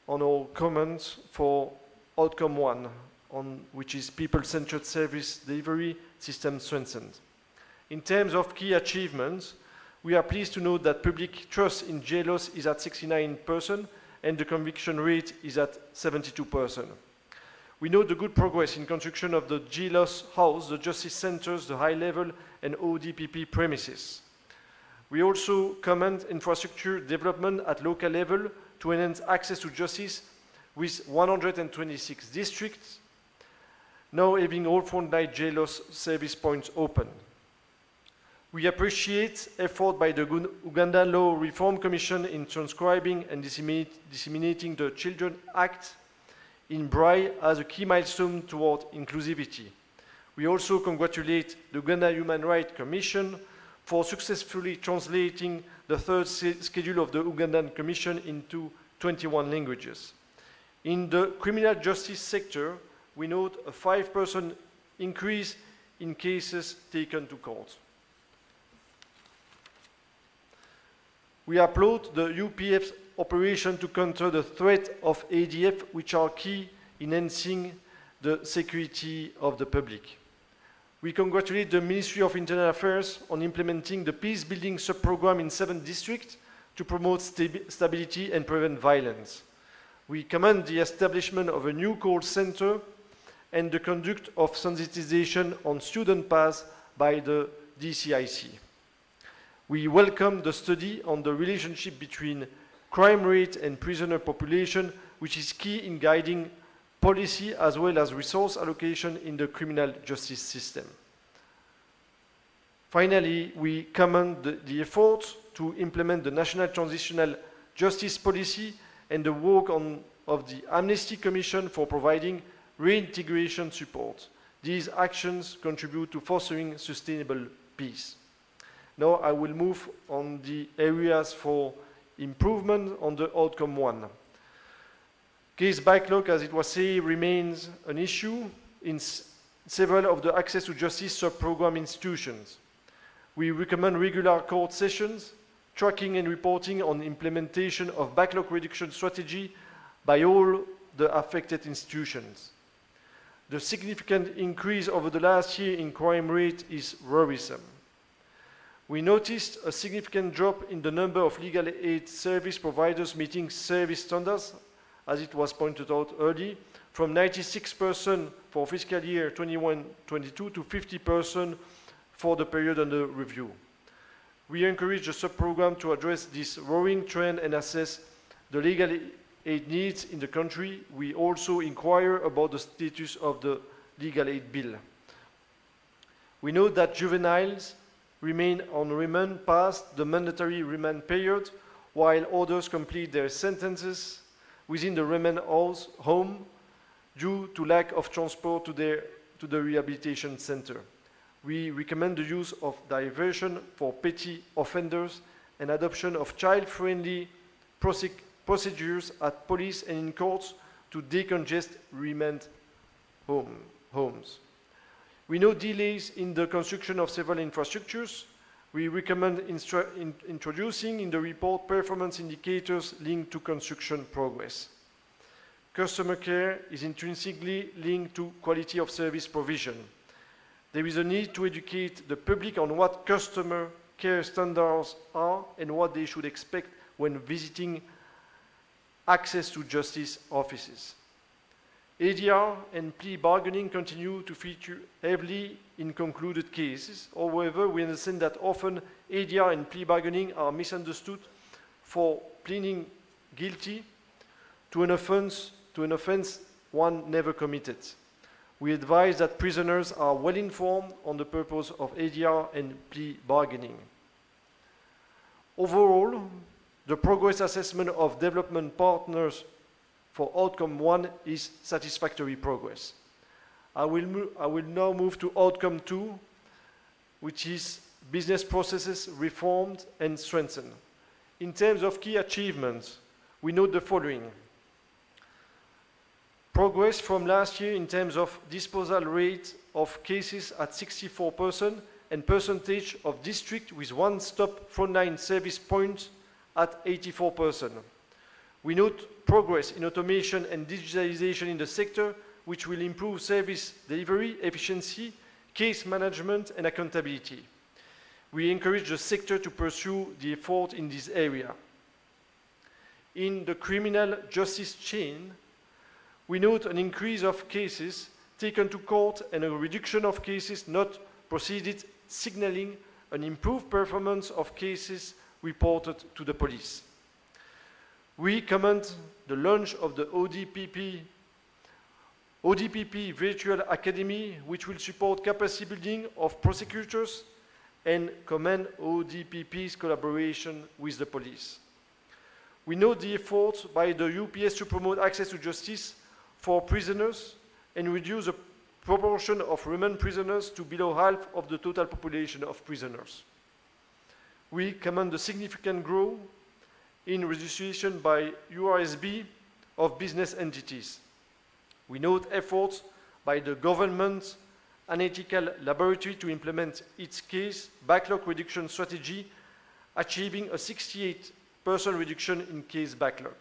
on our comments for outcome 1, which is people-centered service delivery system strengthened. In terms of key achievements, we are pleased to note that public trust in Jlos is at 69% and the conviction rate is at 72%. We note the good progress in construction of the Jlos house, the justice centers, the high-level and ODPP premises. We also commend infrastructure development at local level to enhance access to justice with 126 districts, now having all frontline Jlos service points open. We appreciate effort by the Uganda Law Reform Commission in transcribing and disseminating the Children Act in Braille as a key milestone toward inclusivity. We also congratulate the Uganda Human Rights Commission for successfully translating the third schedule of the Ugandan Commission into 21 languages. In the criminal justice sector, we note a 5% increase in cases taken to court. We applaud the UPF's operation to counter the threat of ADF, which are key in enhancing the security of the public. We congratulate the Ministry of Internal Affairs on implementing the peace-building sub-program in 7 districts to promote stability and prevent violence. We commend the establishment of a new call center and the conduct of sensitization on student pass by the DCIC. We welcome the study on the relationship between crime rate and prisoner population, which is key in guiding policy as well as resource allocation in the criminal justice system. Finally, we commend the efforts to implement the National Transitional Justice Policy and the work of the Amnesty Commission for providing reintegration support. These actions contribute to fostering sustainable peace. Now I will move on the areas for improvement on the outcome 1. Case backlog, as it was said, remains an issue in several of the access to justice sub-program institutions. We recommend regular court sessions, tracking and reporting on implementation of backlog reduction strategy by all the affected institutions. The significant increase over the last year in crime rate is worrisome. We noticed a significant drop in the number of legal aid service providers meeting service standards, as it was pointed out earlier, from 96% for fiscal year 21-22 to 50% for the period under review. We encourage the sub-program to address this worrying trend and assess the legal aid needs in the country. We also inquire about the status of the legal aid bill. We know that juveniles remain on remand past the mandatory remand period, while others complete their sentences within the remand home due to lack of transport to the rehabilitation center. We recommend the use of diversion for petty offenders and adoption of child-friendly procedures at police and in courts to decongest remand homes. We know delays in the construction of several infrastructures. We recommend introducing in the report performance indicators linked to construction progress. Customer care is intrinsically linked to quality of service provision. There is a need to educate the public on what customer care standards are and what they should expect when visiting access to justice offices. ADR and plea bargaining continue to feature heavily in concluded cases. However, we understand that often ADR and plea bargaining are misunderstood for pleading guilty to an offense one never committed. We advise that prisoners are well informed on the purpose of ADR and plea bargaining. Overall, the progress assessment of development partners for outcome 1 is satisfactory progress. I will now move to outcome 2, which is business processes reformed and strengthened. In terms of key achievements, we note the following. Progress from last year in terms of disposal rate of cases at 64% and percentage of district with one-stop frontline service points at 84%. We note progress in automation and digitalization in the sector, which will improve service delivery, efficiency, case management, and accountability. We encourage the sector to pursue the effort in this area. In the criminal justice chain, we note an increase of cases taken to court and a reduction of cases not proceeded, signaling an improved performance of cases reported to the police. We commend the launch of the ODPP Virtual Academy, which will support capacity building of prosecutors, and commend ODPP's collaboration with the police. We note the efforts by the UPS to promote access to justice for prisoners and reduce the proportion of remand prisoners to below half of the total population of prisoners. We commend the significant growth in registration by URSB of business entities. We note efforts by the government Analytical Laboratory to implement its case backlog reduction strategy, achieving a 68% reduction in case backlog.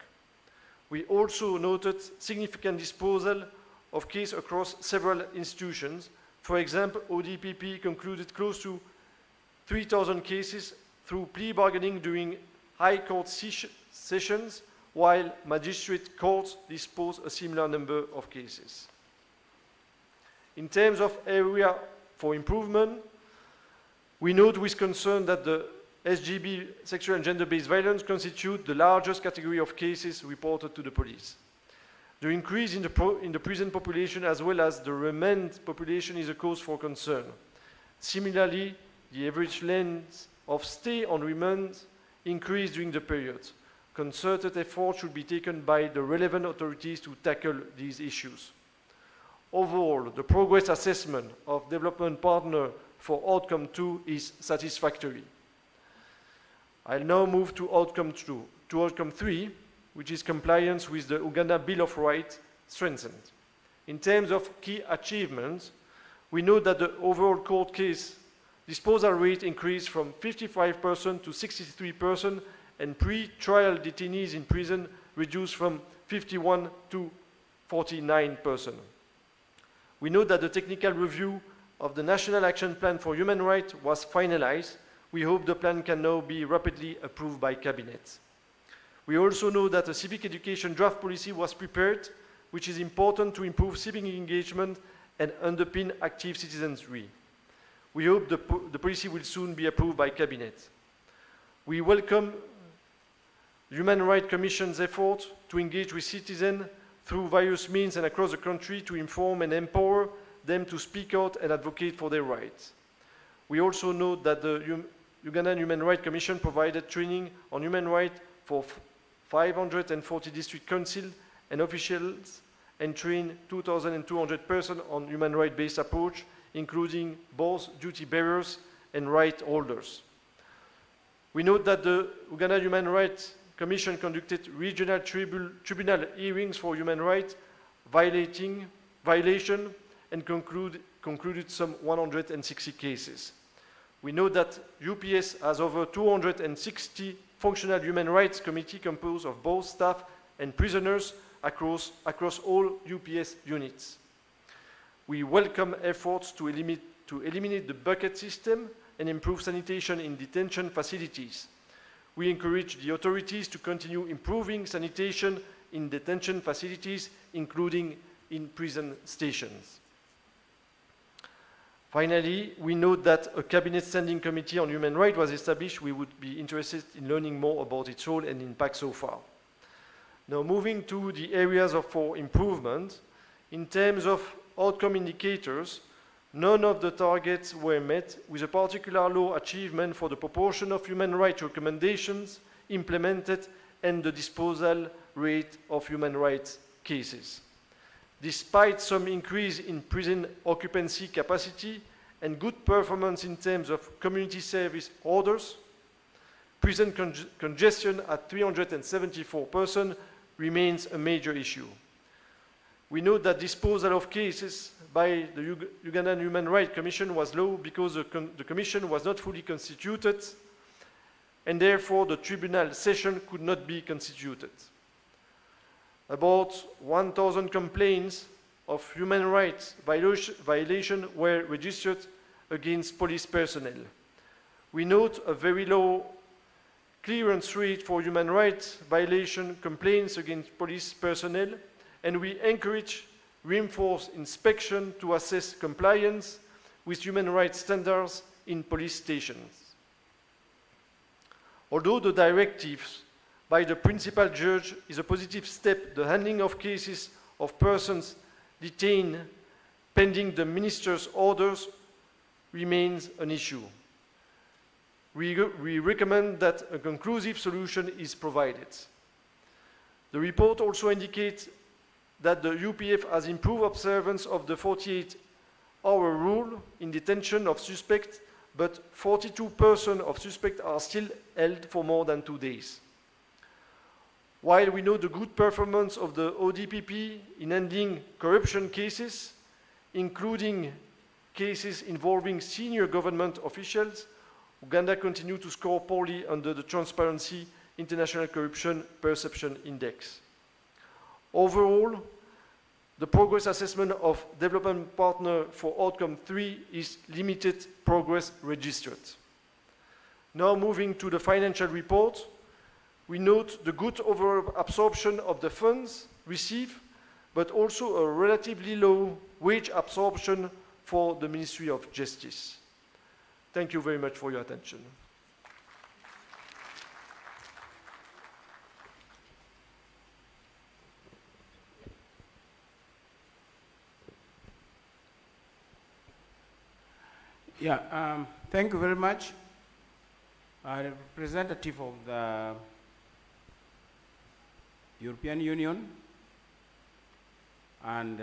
We also noted significant disposal of cases across several institutions. For example, ODPP concluded close to 3,000 cases through plea bargaining during high court sessions, while magistrate courts disposed a similar number of cases. In terms of area for improvement, we note with concern that the SGB, sexual and gender-based violence, constitute the largest category of cases reported to the police. The increase in the prison population as well as the remand population is a cause for concern. Similarly, the average length of stay on remand increased during the period. Concerted effort should be taken by the relevant authorities to tackle these issues. Overall, the progress assessment of development partner for outcome 2 is satisfactory. I'll now move to outcome 3, which is compliance with the Uganda Bill of Rights strengthened. In terms of key achievements, we note that the overall court case disposal rate increased from 55% to 63%, and pre-trial detainees in prison reduced from 51% to 49%. We note that the technical review of the National Action Plan for Human Rights was finalized. We hope the plan can now be rapidly approved by Cabinet. We also know that a civic education draft policy was prepared, which is important to improve civic engagement and underpin active citizenry. We hope the policy will soon be approved by Cabinet. We welcome the Human Rights Commission's effort to engage with citizens through various means and across the country to inform and empower them to speak out and advocate for their rights. We also note that the Ugandan Human Rights Commission provided training on human rights for 540 district councils and officials and trained 2,200 persons on human rights-based approach, including both duty bearers and right holders. We note that the Uganda Human Rights Commission conducted regional tribunal hearings for human rights violation and concluded some 160 cases. We know that UPS has over 260 functional human rights committees composed of both staff and prisoners across all UPS units. We welcome efforts to eliminate the bucket system and improve sanitation in detention facilities. We encourage the authorities to continue improving sanitation in detention facilities, including in prison stations. Finally, we note that a Cabinet Standing Committee on Human Rights was established. We would be interested in learning more about its role and impact so far. Now, moving to the areas for improvement, in terms of outcome indicators, none of the targets were met, with a particular low achievement for the proportion of human rights recommendations implemented and the disposal rate of human rights cases. Despite some increase in prison occupancy capacity and good performance in terms of community service orders, prison congestion at 374% remains a major issue. We note that disposal of cases by the Ugandan Human Rights Commission was low because the Commission was not fully constituted, and therefore the tribunal session could not be constituted. About 1,000 complaints of human rights violation were registered against police personnel. We note a very low clearance rate for human rights violation complaints against police personnel, and we encourage reinforced inspection to assess compliance with human rights standards in police stations. Although the directives by the principal judge is a positive step, the handling of cases of persons detained pending the minister's orders remains an issue. We recommend that a conclusive solution is provided. The report also indicates that the UPF has improved observance of the 48-hour rule in detention of suspects, but 42% of suspects are still held for more than 2 days. While we know the good performance of the ODPP in handling corruption cases, including cases involving senior government officials, Uganda continues to score poorly under the Transparency International Corruption Perception Index. Overall, the progress assessment of Development Partner for Outcome 3 is limited progress registered. Now moving to the financial report, we note the good overall absorption of the funds received, but also a relatively low wage absorption for the Ministry of Justice. Thank you very much for your attention. Thank you very much. Representative of the European Union, and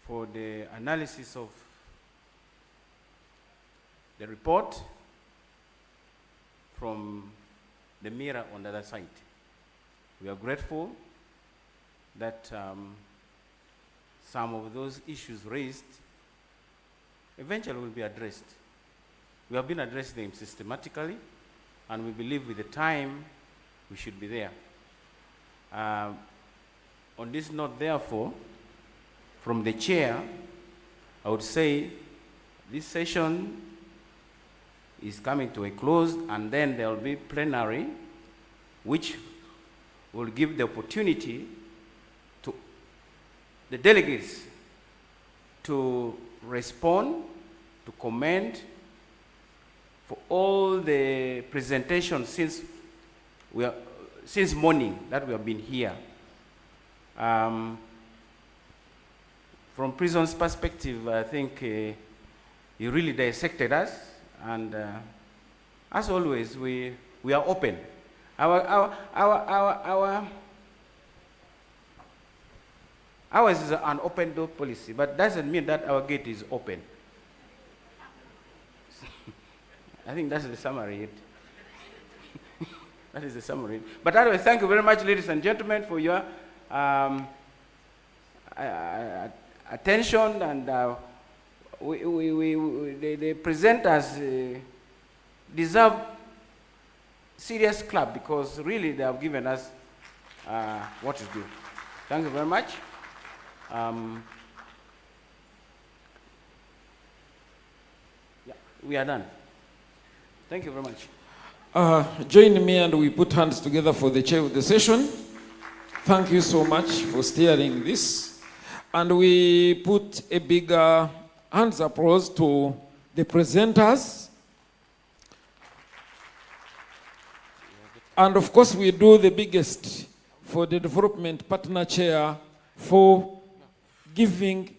for the analysis of the report from the mirror on the other side. We are grateful that some of those issues raised eventually will be addressed. We have been addressing them systematically, and we believe with the time we should be there. On this note, therefore, from the chair, I would say this session is coming to a close, and then there will be plenary, which will give the opportunity to the delegates to respond, to comment for all the presentations since morning that we have been here. From prison's perspective, I think you really dissected us, and as always, we are open. Ours is an open door policy, but doesn't mean that our gate is open. I think that's the summary. That is the summary. But anyway, thank you very much, ladies and gentlemen, for your attention, and the presenters deserve serious clap, because really they have given us what to do. Thank you very much. We are done. Thank you very much. Join me and we put hands together for the chair of the session. Thank you so much for steering this. And we put a big hands applause to the presenters. And of course, we do the biggest for the development partner chair for giving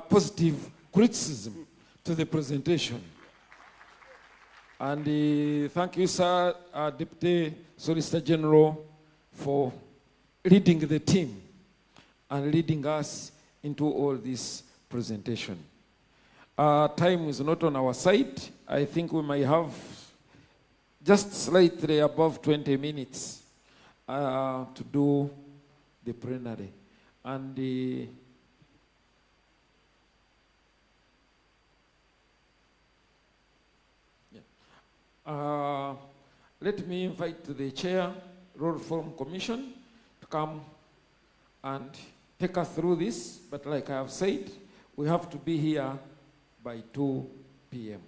positive criticism to the presentation. And thank you, sir, Deputy Solicitor General, for leading the team and leading us into all this presentation. Time is not on our side. I think we might have just slightly above 20 minutes to do the plenary. And let me invite the chair, Rule Reform Commission, to come and take us through this. But like I have said, we have to be here by 2 p.m.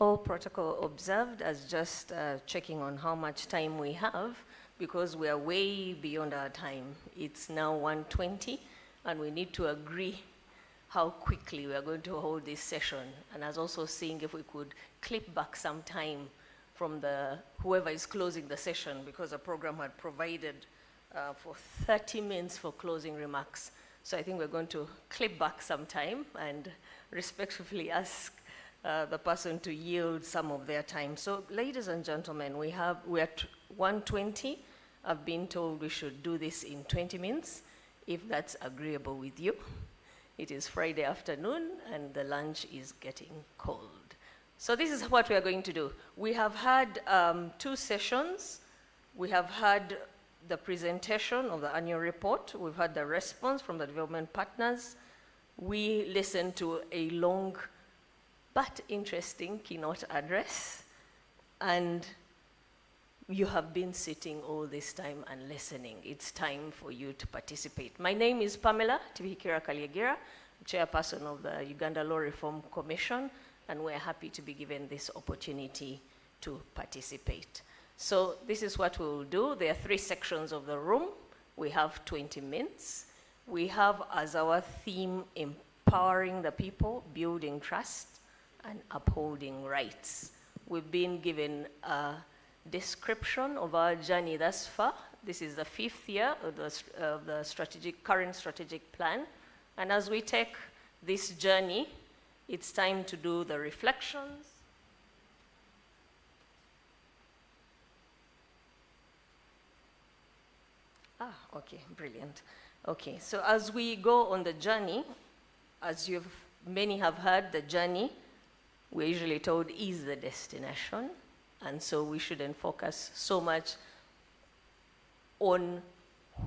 All protocol observed, as just checking on how much time we have, because we are way beyond our time. It's now 1:20, and we need to agree how quickly we are going to hold this session, and as also seeing if we could clip back some time from whoever is closing the session, because the program had provided for 30 minutes for closing remarks. So I think we're going to clip back some time and respectfully ask the person to yield some of their time. So, ladies and gentlemen, we're at 1:20. I've been told we should do this in 20 minutes, if that's agreeable with you. It is Friday afternoon, and the lunch is getting cold. So this is what we are going to do. We have had 2 sessions. We have had the presentation of the annual report. We've had the response from the development partners. We listened to a long but interesting keynote address, and you have been sitting all this time and listening. It's time for you to participate. My name is Pamela Tibihikira Kalyegira, chairperson of the Uganda Law Reform Commission, and we're happy to be given this opportunity to participate. So this is what we will do. There are 3 sections of the room. We have 20 minutes. We have as our theme, empowering the people, building trust, and upholding rights. We've been given a description of our journey thus far. This is the 5th year of the current strategic plan. And as we take this journey, it's time to do the reflections. Okay, brilliant. Okay, so as we go on the journey, as many have heard, the journey, we're usually told, is the destination. And so we shouldn't focus so much on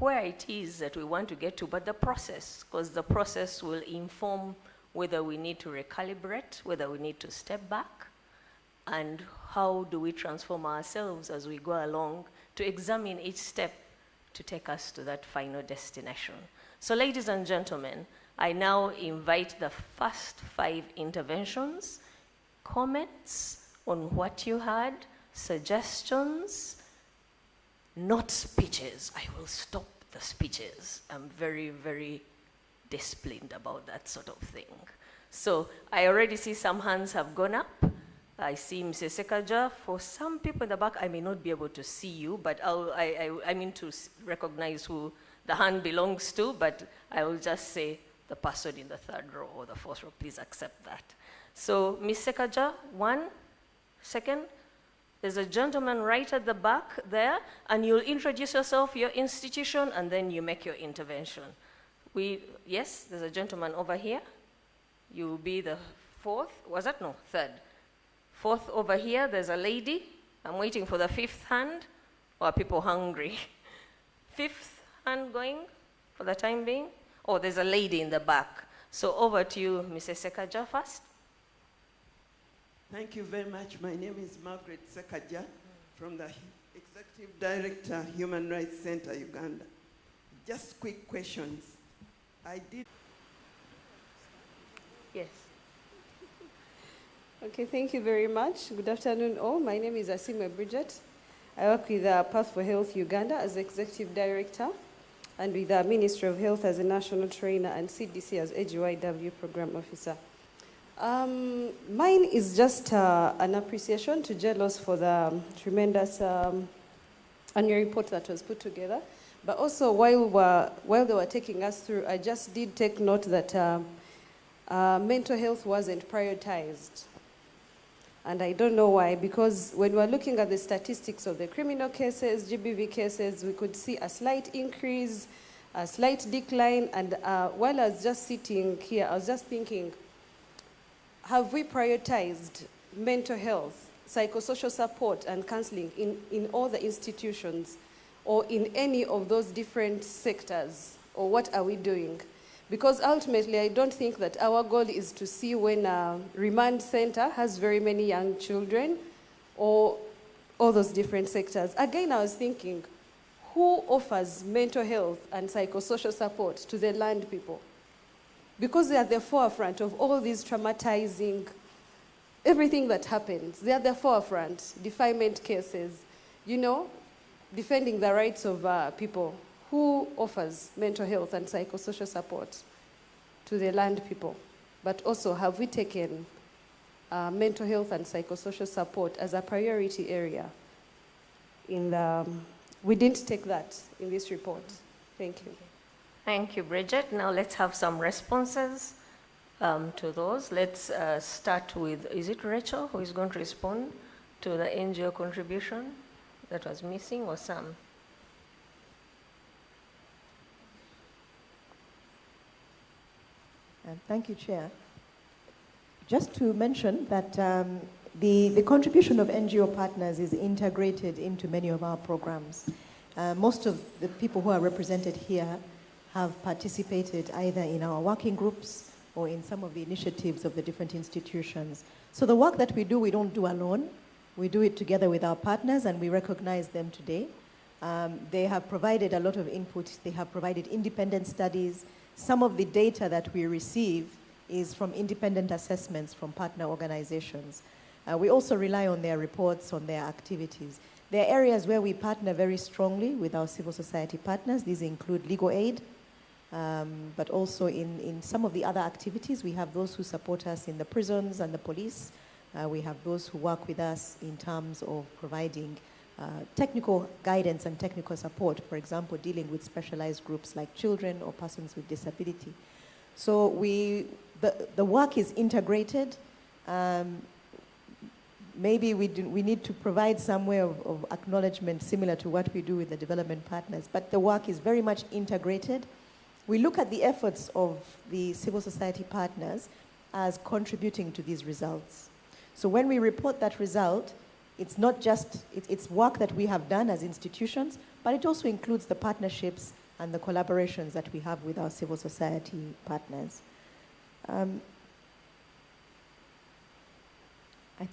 where it is that we want to get to, but the process, because the process will inform whether we need to recalibrate, whether we need to step back, and how do we transform ourselves as we go along to examine each step to take us to that final destination. So ladies and gentlemen, I now invite the first 5 interventions, comments on what you heard, suggestions, not speeches. I will stop the speeches. I'm very, very disciplined about that sort of thing. So I already see some hands have gone up. I see Mrs. Sekaja. For some people in the back, I may not be able to see you, but I mean to recognize who the hand belongs to, but I will just say the person in the 3rd row or the 4th row. Please accept that. So, Ms. Sekaja, 1 second. There's a gentleman right at the back there, and you'll introduce yourself, your institution, and then you make your intervention. Yes, there's a gentleman over here. You'll be the 4th. Was that? No, 3rd. 4th over here, there's a lady. I'm waiting for the 5th hand. Or are people hungry? 5th hand going for the time being? Oh, there's a lady in the back. So over to you, Mrs. Sekaja first. Thank you very much. My name is Margaret Sekaja from the Executive Director, Human Rights Center, Uganda. Just quick questions. Yes. Okay, thank you very much. Good afternoon all. My name is Asima Bridget. I work with Path for Health Uganda as Executive Director. and with the Ministry of Health as a national trainer and CDC as AGYW program officer. Mine is just an appreciation to Jlos for the tremendous annual report that was put together. But also, while they were taking us through, I just did take note that mental health wasn't prioritized. And I don't know why, because when we're looking at the statistics of the criminal cases, GBV cases, we could see a slight increase, a slight decline. And while I was just sitting here, I was just thinking, have we prioritized mental health, psychosocial support, and counseling in all the institutions or in any of those different sectors? Or what are we doing? Because ultimately, I don't think that our goal is to see when a remand center has very many young children or all those different sectors. Again, I was thinking, who offers mental health and psychosocial support to the land people? Because they are at the forefront of all these traumatizing, everything that happens. They are at the forefront, defilement cases, you know, defending the rights of people. Who offers mental health and psychosocial support to the land people? But also, have we taken mental health and psychosocial support as a priority area? We didn't take that in this report. Thank you. Thank you, Bridget. Now let's have some responses to those. Let's start with, is it Rachel who is going to respond to the NGO contribution that was missing, or Sam? Thank you, Chair. Just to mention that the contribution of NGO partners is integrated into many of our programs. Most of the people who are represented here have participated either in our working groups or in some of the initiatives of the different institutions. So the work that we do, we don't do alone. We do it together with our partners, and we recognize them today. They have provided a lot of input. They have provided independent studies. Some of the data that we receive is from independent assessments from partner organizations. We also rely on their reports, on their activities. There are areas where we partner very strongly with our civil society partners. These include legal aid, but also in some of the other activities, we have those who support us in the prisons and the police. We have those who work with us in terms of providing technical guidance and technical support, for example, dealing with specialized groups like children or persons with disability. So the work is integrated. Maybe we need to provide some way of acknowledgement similar to what we do with the development partners, but the work is very much integrated. We look at the efforts of the civil society partners as contributing to these results. So when we report that result, it's not just, it's work that we have done as institutions, but it also includes the partnerships and the collaborations that we have with our civil society partners. I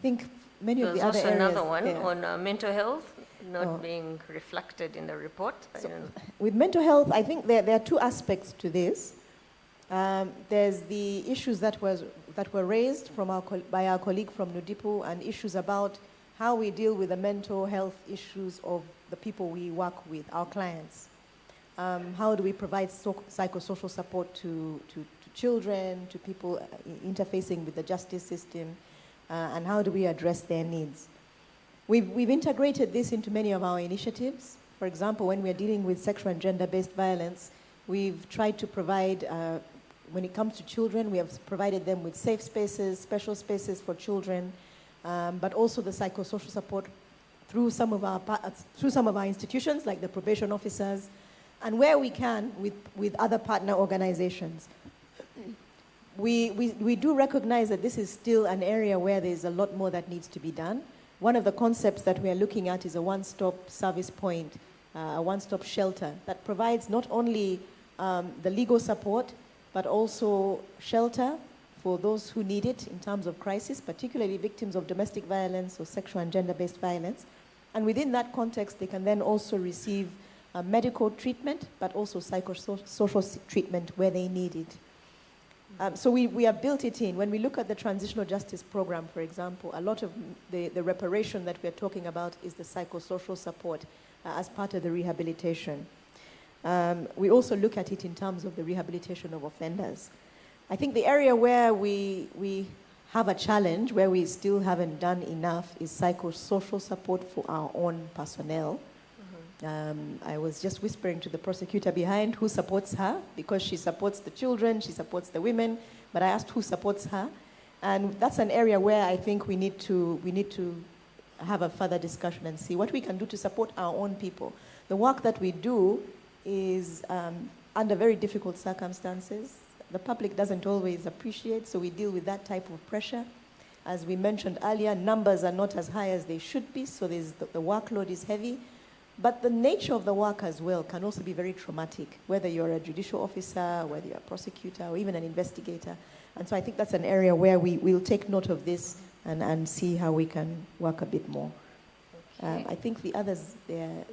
think many of the other areas... There's also another one on mental health not being reflected in the report. So with mental health, I think there are two aspects to this. There's the issues that were raised by our colleague from Nudipu, and issues about how we deal with the mental health issues of the people we work with, our clients. How do we provide psychosocial support to children, to people interfacing with the justice system, and how do we address their needs? We've integrated this into many of our initiatives. For example, when we're dealing with sexual and gender-based violence, we've tried to provide, when it comes to children, we have provided them with safe spaces, special spaces for children, but also the psychosocial support through some of our institutions, like the probation officers, and where we can, with other partner organizations. We do recognize that this is still an area where there's a lot more that needs to be done. One of the concepts that we are looking at is a one-stop service point, a one-stop shelter that provides not only the legal support, but also shelter for those who need it in terms of crisis, particularly victims of domestic violence or sexual and gender-based violence. And within that context, they can then also receive medical treatment, but also psychosocial treatment where they need it. So we have built it in. When we look at the transitional justice program, for example, a lot of the reparation that we're talking about is the psychosocial support as part of the rehabilitation. we also look at it in terms of the rehabilitation of offenders. I think the area where we have a challenge, where we still haven't done enough, is psychosocial support for our own personnel. I was just whispering to the prosecutor behind who supports her, because she supports the children, she supports the women, but I asked who supports her. And that's an area where I think we need to have a further discussion and see what we can do to support our own people. The work that we do is under very difficult circumstances. The public doesn't always appreciate, so we deal with that type of pressure. As we mentioned earlier, numbers are not as high as they should be, so the workload is heavy. But the nature of the work as well can also be very traumatic, whether you're a judicial officer, whether you're a prosecutor, or even an investigator. And so I think that's an area where we'll take note of this and see how we can work a bit more. Okay. I think the others, the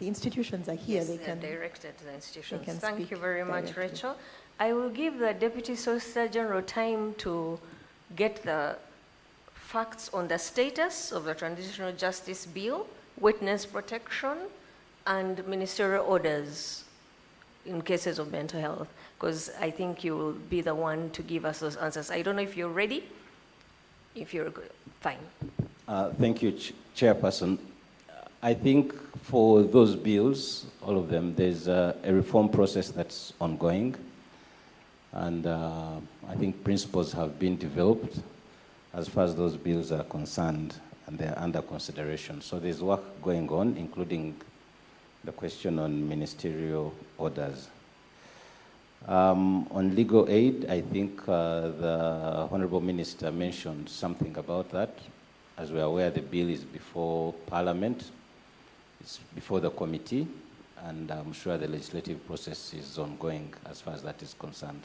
institutions are here. Yes, they they're can directed to the institutions. they can Thank speak you very much, directly. Rachel. I will give the Deputy Solicitor General time to get the facts on the status of the Transitional Justice Bill, witness protection, and ministerial orders in cases of mental health, because I think you will be the one to give us those answers. I don't know if you're ready. If you're good, fine. Thank you, Chairperson. I think for those bills, all of them, there's a reform process that's ongoing. And I think principles have been developed as far as those bills are concerned, and they're under consideration. So there's work going on, including the question on ministerial orders. On legal aid, I think the Honorable Minister mentioned something about that. As we are aware, the bill is before Parliament, it's before the committee, and I'm sure the legislative process is ongoing as far as that is concerned.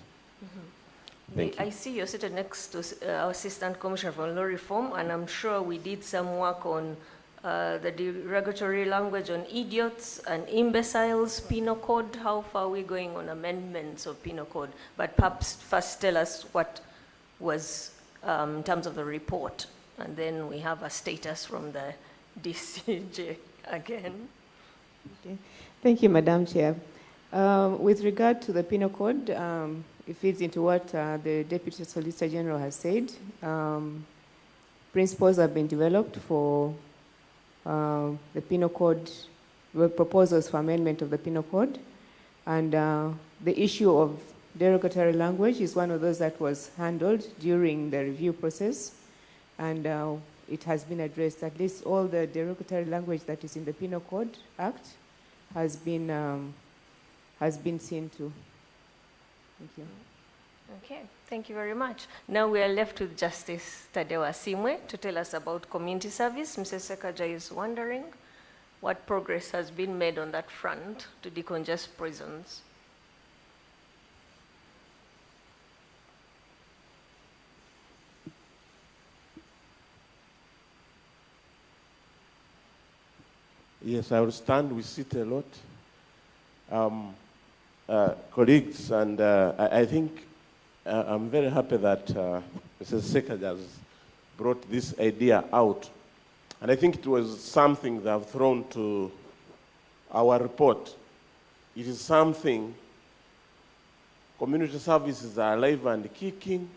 Thank you. I see you're seated next to our Assistant Commissioner for Law Reform, and I'm sure we did some work on the derogatory language on idiots and imbeciles, penal code. How far are we going on amendments of penal code? But perhaps first tell us what was in terms of the report, and then we have a status from the DCJ again. Okay. Thank you, Madam Chair. With regard to the penal code, it feeds into what the Deputy Solicitor General has said. Principles have been developed for the penal code, proposals for amendment of the penal code. And the issue of derogatory language is one of those that was handled during the review process. And it has been addressed. At least all the derogatory language that is in the Penal Code Act has been seen to. Thank you. Okay, thank you very much. Now we are left with Justice Tadewa Simwe to tell us about community service. Mrs. Sekaja is wondering what progress has been made on that front to decongest prisons. Yes, I understand we sit a lot. Colleagues, and I think I'm very happy that Mrs. Sekaj has brought this idea out. And I think it was something that I've thrown to our report. It is something, community services are alive and kicking.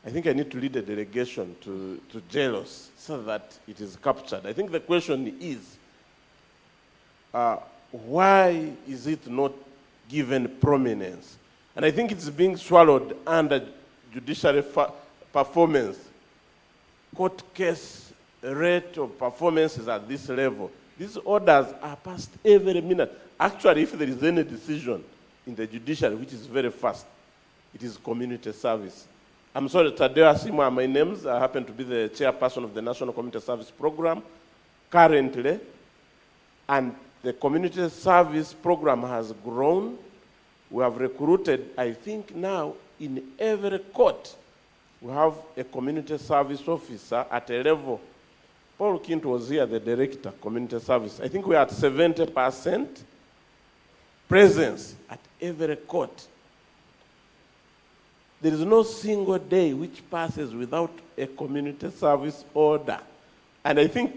I think I need to lead a delegation to Jlos so that it is captured. I think the question is, why is it not given prominence? And I think it's being swallowed under judiciary performance. Court case rate of performances at this level. These orders are passed every minute. Actually, if there is any decision in the judiciary, which is very fast, it is community service. I'm sorry, Tadeo Asimwa, my names. I happen to be the chairperson of the National Community Service Program currently. And the community service program has grown. We have recruited, I think now, in every court, we have a community service officer at a level. Paul Kint was here, the director, community service. I think we are at 70% presence at every court. There is no single day which passes without a community service order. And I think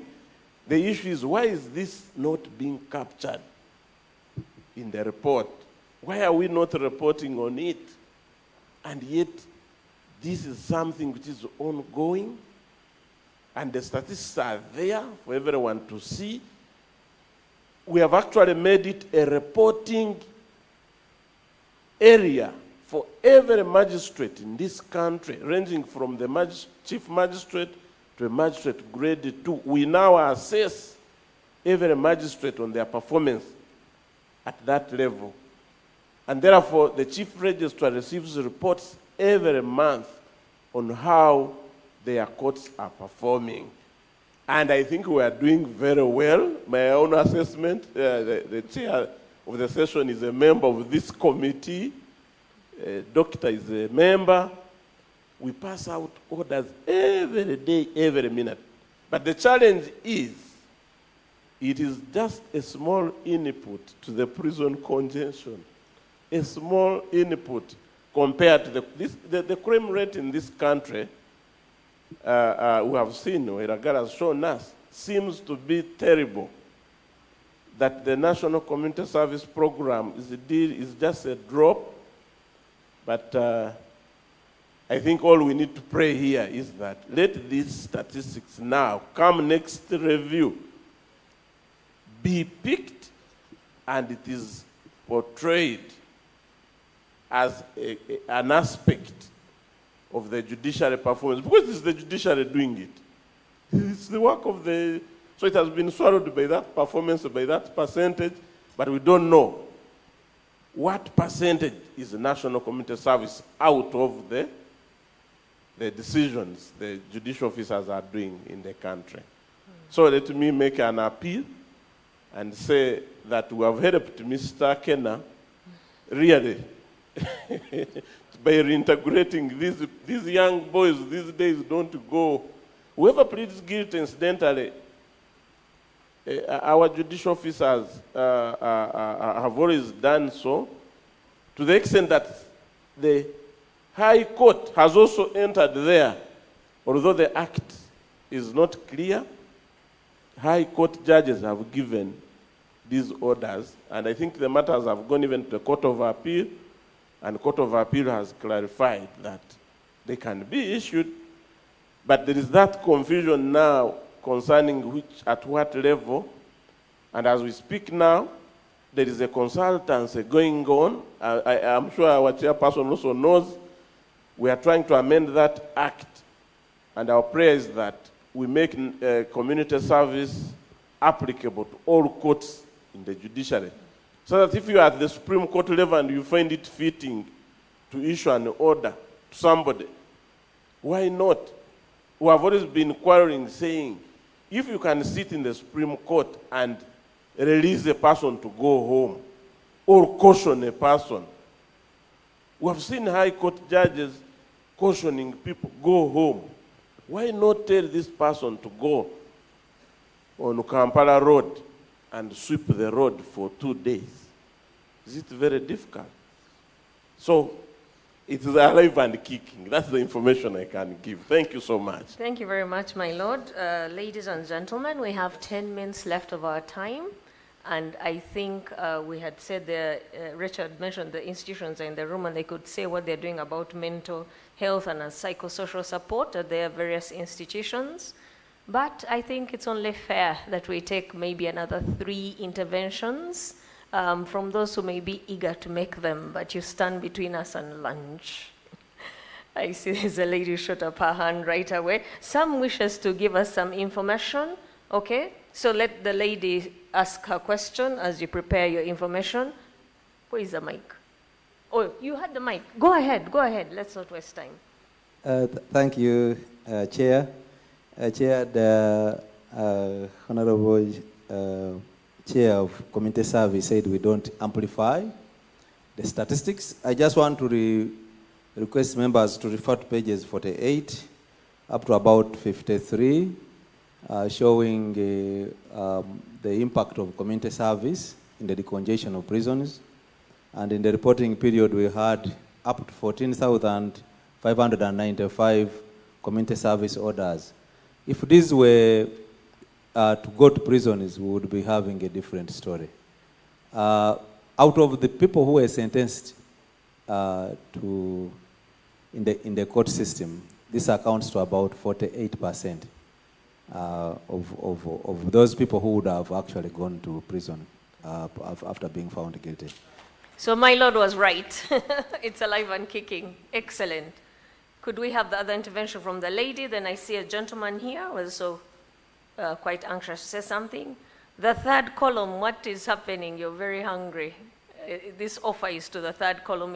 the issue is, why is this not being captured? in the report. Why are we not reporting on it? And yet, this is something which is ongoing, and the statistics are there for everyone to see. We have actually made it a reporting area for every magistrate in this country, ranging from the chief magistrate to a magistrate grade 2. We now assess every magistrate on their performance at that level. And therefore, the chief registrar receives reports every month on how their courts are performing. And I think we are doing very well. My own assessment, the chair of the session is a member of this committee. Doctor is a member. We pass out orders every day, every minute. But the challenge is, it is just a small input to the prison congestion. A small input compared to the crime rate in this country, we have seen, Iragara has shown us, seems to be terrible. That the National Community Service Program is just a drop, but I think all we need to pray here is that let these statistics now, come next review, be picked and it is portrayed as an aspect of the judiciary performance, because it's the judiciary doing it. It's the work of the, so it has been swallowed by that performance, by that percentage, but we don't know what percentage is the National Community Service out of the decisions the judicial officers are doing in the country. So let me make an appeal and say that we have helped Mr. Kenna really by reintegrating these young boys these days don't go. Whoever pleads guilty, incidentally, our judicial officers have always done so, to the extent that the High Court has also entered there, although the act is not clear. High Court judges have given these orders, and I think the matters have gone even to the Court of Appeal, and the Court of Appeal has clarified that they can be issued, but there is that confusion now concerning at what level, and as we speak now, there is a consultancy going on. I'm sure our chairperson also knows. We are trying to amend that act, and our prayer is that we make community service applicable to all courts in the judiciary. So that if you are at the Supreme Court level and you find it fitting to issue an order to somebody, why not? We have always been quarreling, saying, if you can sit in the Supreme Court and release a person to go home, or caution a person, we have seen High Court judges cautioning people, go home. Why not tell this person to go on Kampala Road and sweep the road for 2 days? Is it very difficult? So it is alive and kicking. That's the information I can give. Thank you so much. Thank you very much, my lord. Ladies and gentlemen, we have 10 minutes left of our time. And I think we had said, Richard mentioned the institutions are in the room and they could say what they're doing about mental health and psychosocial support at their various institutions. But I think it's only fair that we take maybe another 3 interventions from those who may be eager to make them, but you stand between us and lunch. I see there's a lady who shot up her hand right away. Some wishes to give us some information, okay? So let the lady ask her question as you prepare your information. Where is the mic? Oh, you had the mic. Go ahead, let's not waste time. Thank you, Chair. Chair, the Honorable Chair of Community Service said we don't amplify the statistics. I just want to request members to refer to pages 48 up to about 53, showing the impact of community service in the decongestion of prisons. And in the reporting period, we had up to 14,595 community service orders. If these were to go to prisons, we would be having a different story. out of the people who were sentenced in the court system, this accounts to about 48% of those people who would have actually gone to prison after being found guilty. So my lord was right. It's alive and kicking. Excellent. Could we have the other intervention from the lady? Then I see a gentleman here who is so quite anxious to say something. The third column, what is happening? You're very hungry. This offer is to the third column.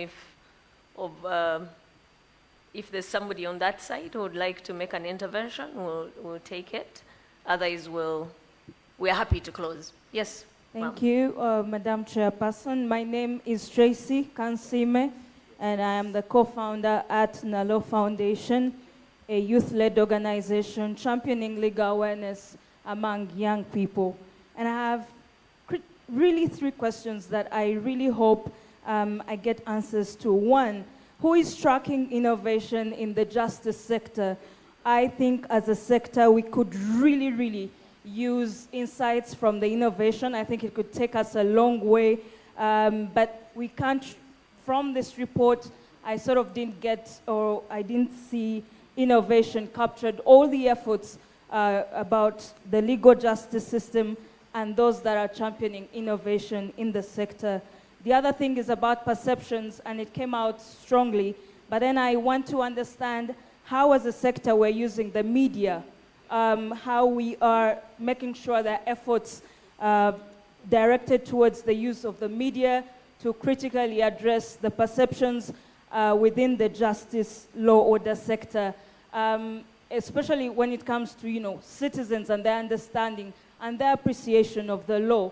If there's somebody on that side who would like to make an intervention, we'll take it. Otherwise, we're happy to close. Yes. Thank you, Madam Chairperson. My name is Tracy Kansime, and I am the co-founder at Nalo Foundation, a youth-led organization championing legal awareness among young people. And I have really 3 questions that I really hope I get answers to. One, who is tracking innovation in the justice sector? I think as a sector, we could really use insights from the innovation. I think it could take us a long way, but we can't, from this report, I sort of didn't get, or I didn't see innovation captured, all the efforts about the legal justice system and those that are championing innovation in the sector. The other thing is about perceptions, and it came out strongly, but then I want to understand how as a sector we're using the media, how we are making sure that efforts directed towards the use of the media to critically address the perceptions within the justice law order sector, especially when it comes to citizens and their understanding and their appreciation of the law.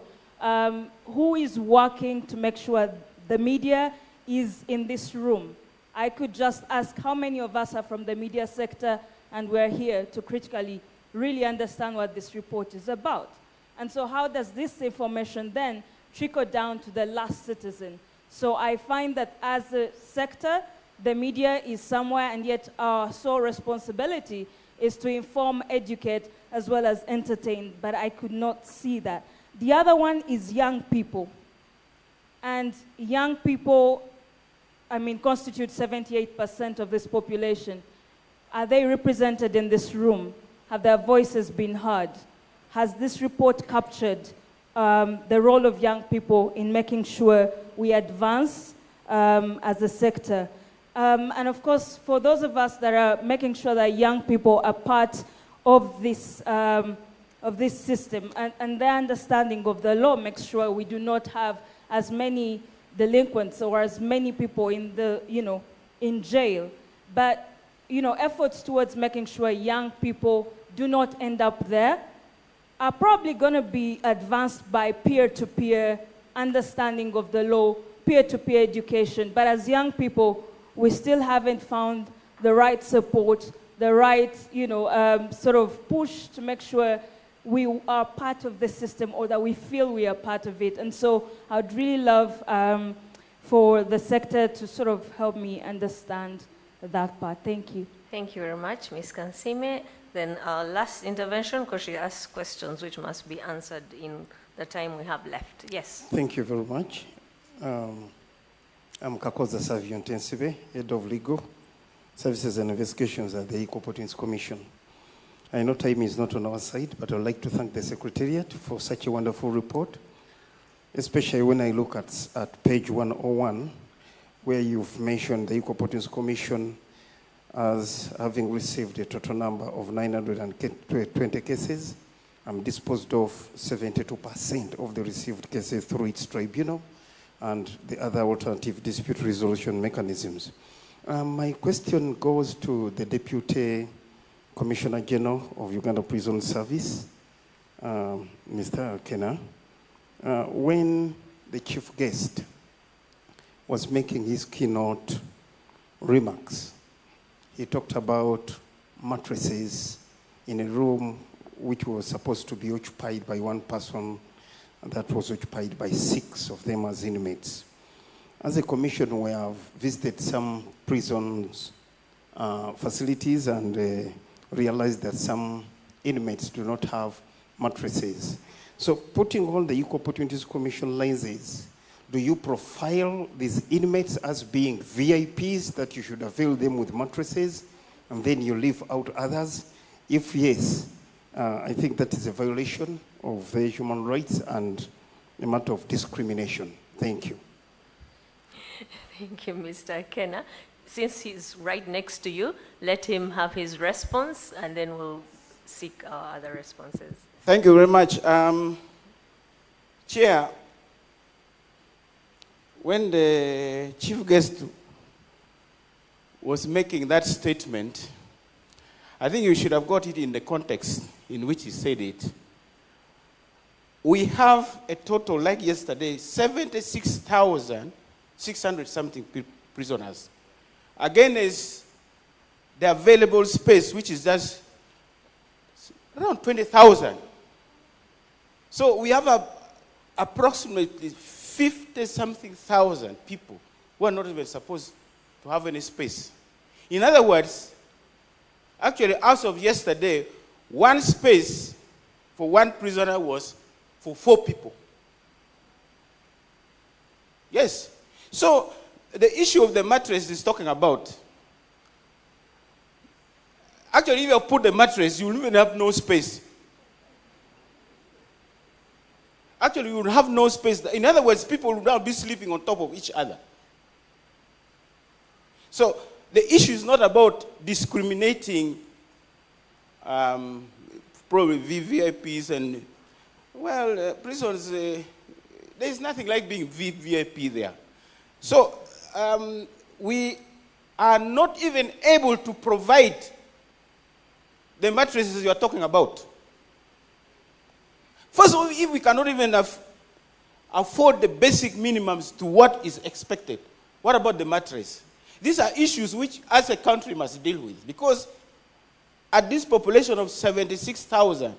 Who is working to make sure the media is in this room? I could just ask how many of us are from the media sector, and we're here to critically really understand what this report is about. And so how does this information then trickle down to the last citizen? So I find that as a sector, the media is somewhere, and yet our sole responsibility is to inform, educate, as well as entertain, but I could not see that. The other one is young people. And young people, constitute 78% of this population. Are they represented in this room? Have their voices been heard? Has this report captured the role of young people in making sure we advance as a sector? And of course, for those of us that are making sure that young people are part of this system and their understanding of the law makes sure we do not have as many delinquents or as many people in jail. But efforts towards making sure young people do not end up there are probably going to be advanced by peer-to-peer understanding of the law, peer-to-peer education. But as young people, we still haven't found the right support, the right sort of push to make sure we are part of the system, or that we feel we are part of it. And so I'd really love for the sector to sort of help me understand that part. Thank you. Thank you very much, Ms. Kansime. Then our last intervention, because she asked questions which must be answered in the time we have left. Yes. Thank you very much. I'm Kakoza Savio Ntensibe, Head of Legal Services and Investigations at the Equal Opportunities Commission. I know time is not on our side, but I'd like to thank the Secretariat for such a wonderful report, especially when I look at page 101, where you've mentioned the Equal Opportunities Commission as having received a total number of 920 cases and disposed of 72% of the received cases through its tribunal and the other alternative dispute resolution mechanisms. My question goes to the Deputy Commissioner General of Uganda Prison Service, Mr. Kena. When the chief guest was making his keynote remarks, he talked about mattresses in a room which was supposed to be occupied by one person, and that was occupied by 6 of them as inmates. As a commission, we have visited some prisons facilities and realized that some inmates do not have mattresses. So putting on the Equal Opportunities Commission lenses, do you profile these inmates as being VIPs that you should avail them with mattresses and then you leave out others? If yes, I think that is a violation of their human rights and a matter of discrimination. Thank you. Thank you, Mr. Kenna. Since he's right next to you, let him have his response, and then we'll seek our other responses. Thank you very much. Chair, when the chief guest was making that statement, I think you should have got it in the context in which he said it. We have a total, like yesterday, 76,600 something prisoners. Again, is the available space, which is just around 20,000. So we have approximately 50-something thousand people who are not even supposed to have any space. In other words, actually, as of yesterday, one space for one prisoner was for 4 people. Yes. So the issue of the mattress is talking about. Actually, if you put the mattress, you will even have no space. Actually, you will have no space. In other words, people will now be sleeping on top of each other. So the issue is not about discriminating probably VVIPs and, well, prisons, there's nothing like being VVIP there. So we are not even able to provide the mattresses you are talking about. First of all, if we cannot even afford the basic minimums to what is expected, what about the mattress? These are issues which, as a country, must deal with. Because at this population of 76,000,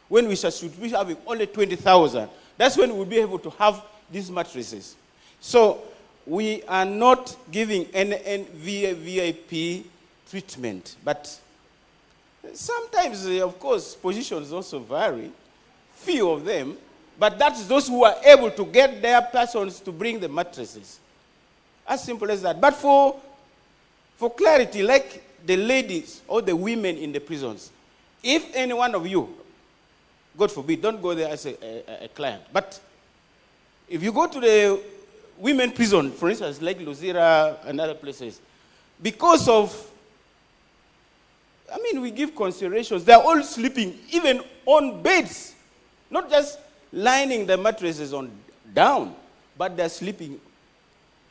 when we should be having only 20,000, that's when we'll be able to have these mattresses. So we are not giving any VIP treatment. But sometimes, of course, positions also vary. Few of them. But that's those who are able to get their persons to bring the mattresses. As simple as that. But for clarity, like the ladies or the women in the prisons, if any one of you, God forbid, don't go there as a client, but if you go to the women prison, for instance, like Luzira and other places, because of, we give considerations, they're all sleeping, even on beds, not just lining the mattresses down, but they're sleeping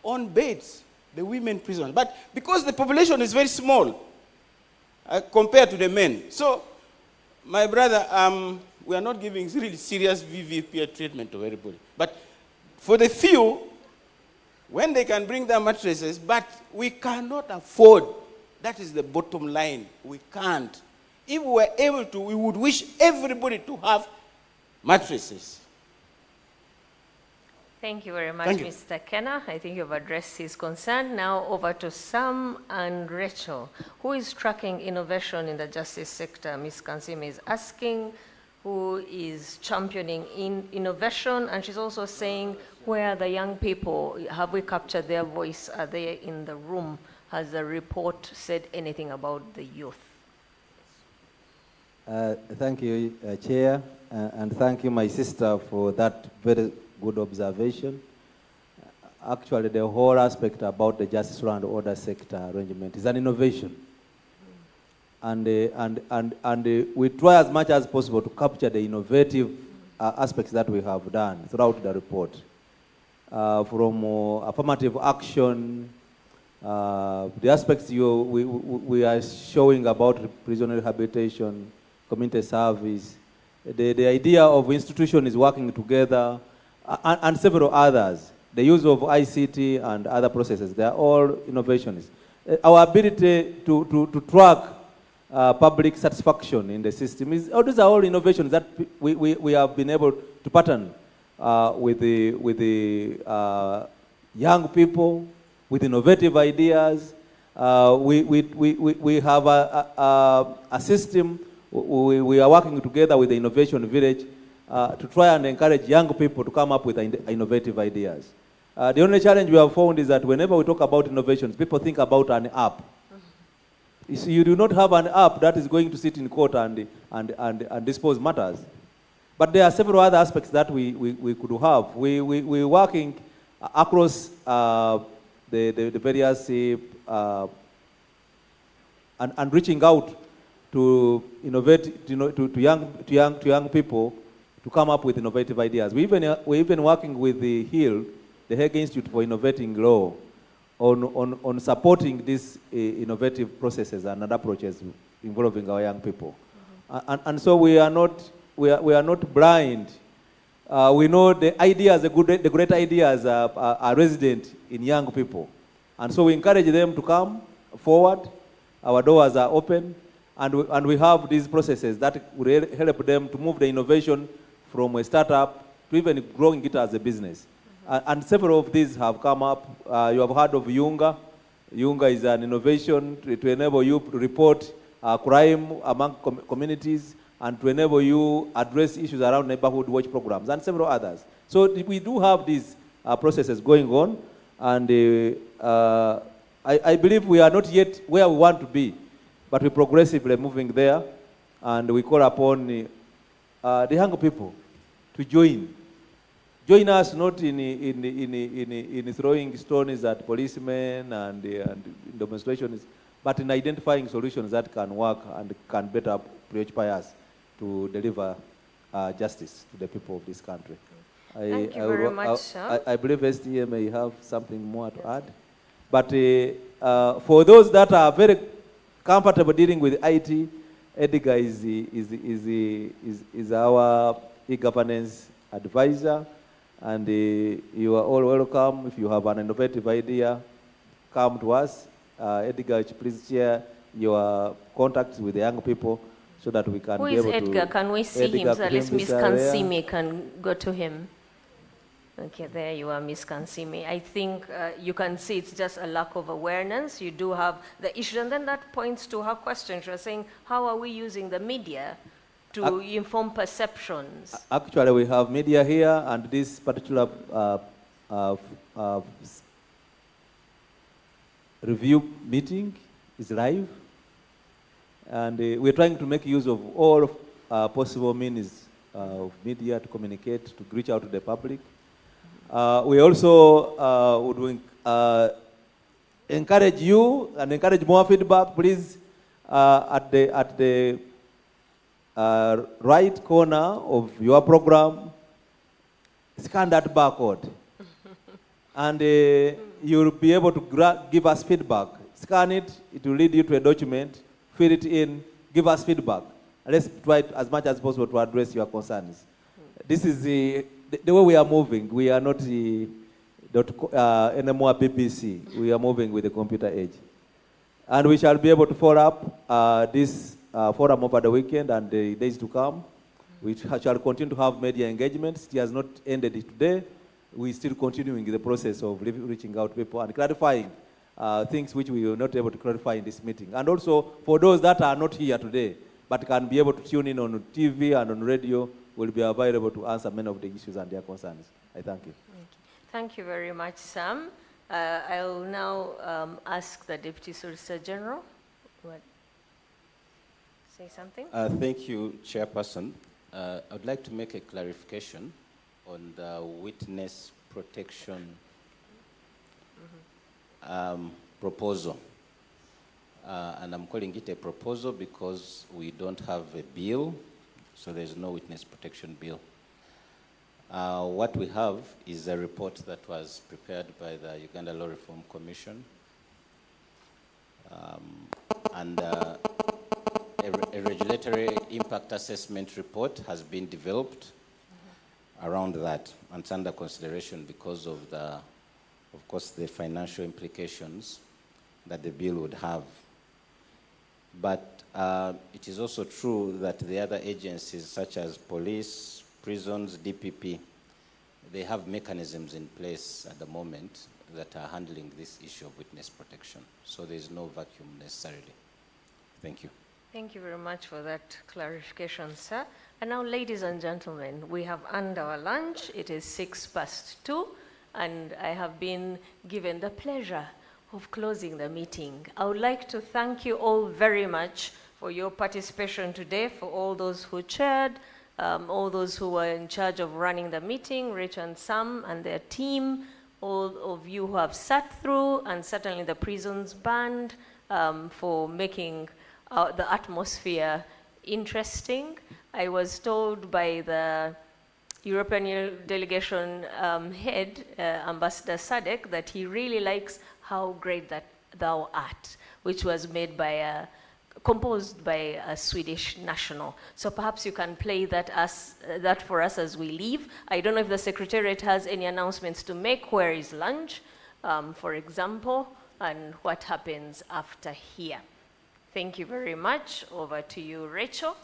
on beds, the women prisons. But because the population is very small compared to the men, so my brother, we are not giving really serious VVP treatment to everybody. But for the few, when they can bring their mattresses, but we cannot afford, that is the bottom line, we can't. If we were able to, we would wish everybody to have mattresses. Thank you very much, Thank you. Mr. Kenna. I think you've addressed his concern. Now over to Sam and Rachel. Who is tracking innovation in the justice sector? Ms. Kansime is asking who is championing innovation, and she's also saying where are the young people? Have we captured their voice? Are they in the room? Has the report said anything about the youth? Thank you, Chair, and thank you, my sister, for that very good observation. Actually, the whole aspect about the justice law and order sector arrangement is an innovation. And we try as much as possible to capture the innovative aspects that we have done throughout the report. From affirmative action, the aspects we are showing about prisoner rehabilitation, community service, the idea of institutions working together, and several others. The use of ICT and other processes, they are all innovations. Our ability to track public satisfaction in the system, these are all innovations that we have been able to pattern with the young people, with innovative ideas. We have a system. We are working together with the Innovation Village to try and encourage young people to come up with innovative ideas. The only challenge we have found is that whenever we talk about innovations, people think about an app. You see, you do not have an app that is going to sit in court and dispose matters. But there are several other aspects that we could have. We're working across the various and reaching out to innovate, to young people to come up with innovative ideas. We're even working with the HIL, the Hague Institute for Innovating Law, on supporting these innovative processes and approaches involving our young people. And so we are not blind. We know the ideas, the great ideas are resident in young people. And so we encourage them to come forward. Our doors are open. And we have these processes that will help them to move the innovation from a startup to even growing it as a business. And several of these have come up. You have heard of Yunga. Yunga is an innovation to enable you to report crime among communities and to enable you address issues around neighborhood watch programs and several others. So we do have these processes going on, and I believe we are not yet where we want to be, but we're progressively moving there, and we call upon the young people to join. Join us not in throwing stones at policemen and demonstrations, but in identifying solutions that can work and can better preoccupy us to deliver justice to the people of this country. Thank you very much, sir. I believe STA may have something more to add. But for those that are very comfortable dealing with IT, Edgar is our e-governance advisor. And you are all welcome. If you have an innovative idea, come to us. Edgar, please share your contacts with the young people so that we can be able to... Who is Edgar? Can we see him so at least Miss Kansime can go to him? Okay, there you are, Miss Kansime. I think you can see it's just a lack of awareness. You do have the issue, and then that points to her question. She was saying, how are we using the media to inform perceptions? Actually, we have media here, and this particular review meeting is live. And we're trying to make use of all possible means of media to communicate, to reach out to the public. We also would encourage you and encourage more feedback. Please, at the right corner of your program, scan that barcode. And you'll be able to give us feedback. Scan it, it will lead you to a document, fill it in, give us feedback. And let's try as much as possible to address your concerns. This is the way we are moving. We are not anymore BBC. We are moving with the computer age. And we shall be able to follow up this forum over the weekend and the days to come. We shall continue to have media engagements. It has not ended today. We're still continuing the process of reaching out to people and clarifying things which we were not able to clarify in this meeting. And also, for those that are not here today, but can be able to tune in on TV and on radio, will be available to answer many of the issues and their concerns. I thank you. Thank you very much, Sam. I'll now ask the Deputy Solicitor General. Say something? Thank you, Chairperson. I would like to make a clarification on the witness protection proposal. And I'm calling it a proposal because we don't have a bill, so there's no witness protection bill. What we have is a report that was prepared by the Uganda Law Reform Commission. And a regulatory impact assessment report has been developed around that, and it's under consideration because of of course, the financial implications that the bill would have. But it is also true that the other agencies, such as police, prisons, DPP, they have mechanisms in place at the moment that are handling this issue of witness protection. So there is no vacuum necessarily. Thank you. Thank you very much for that clarification, sir. And now, ladies and gentlemen, we have earned our lunch. It is 2:06, and I have been given the pleasure of closing the meeting. I would like to thank you all very much for your participation today, for all those who chaired, all those who were in charge of running the meeting, Rich and Sam and their team, all of you who have sat through, and certainly the Prisons Band for making the atmosphere interesting. I was told by the European delegation head, Ambassador Sadek, that he really likes How Great That Thou Art, which was made by composed by a Swedish national. So perhaps you can play that for us as we leave. I don't know if the Secretariat has any announcements to make. Where is lunch, for example, and what happens after here? Thank you very much. Over to you, Rachel.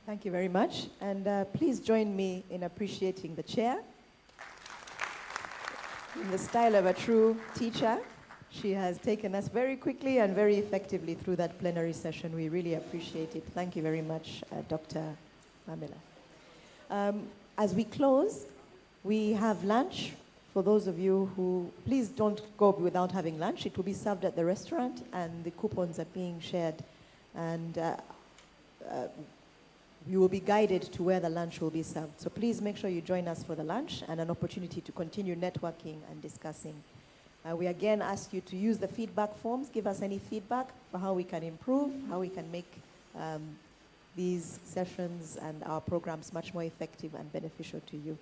Thank you very much. And please join me in appreciating the chair. In the style of a true teacher, she has taken us very quickly and very effectively through that plenary session. We really appreciate it. Thank you very much, Dr. Mamela. As we close, we have lunch. For those of you who, please don't go without having lunch. It will be served at the restaurant, and the coupons are being shared. And you will be guided to where the lunch will be served. So please make sure you join us for the lunch and an opportunity to continue networking and discussing. We again ask you to use the feedback forms. Give us any feedback for how we can improve, how we can make these sessions and our programs much more effective and beneficial to you.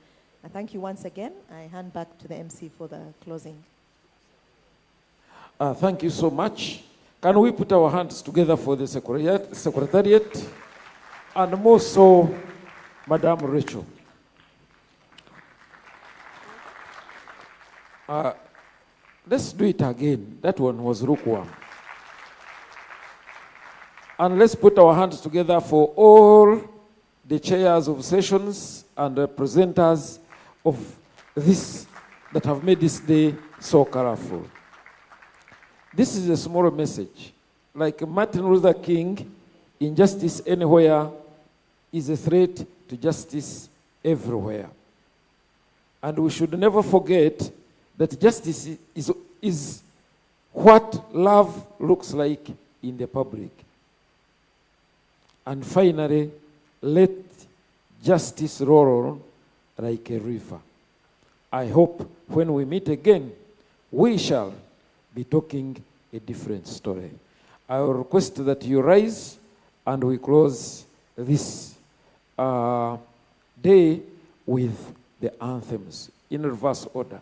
I thank you once again. I hand back to the MC for the closing. Thank you so much. Can we put our hands together for the Secretariat? And more so, Madam Rachel. Let's do it again. That one was lukewarm. And let's put our hands together for all the chairs of sessions and the presenters of this that have made this day so colorful. This is a small message. Like Martin Luther King, injustice anywhere is a threat to justice everywhere. And we should never forget that justice is what love looks like in the public. And finally, let justice roll like a river. I hope when we meet again, we shall be talking a different story. I will request that you rise and we close this day with the anthems in reverse order.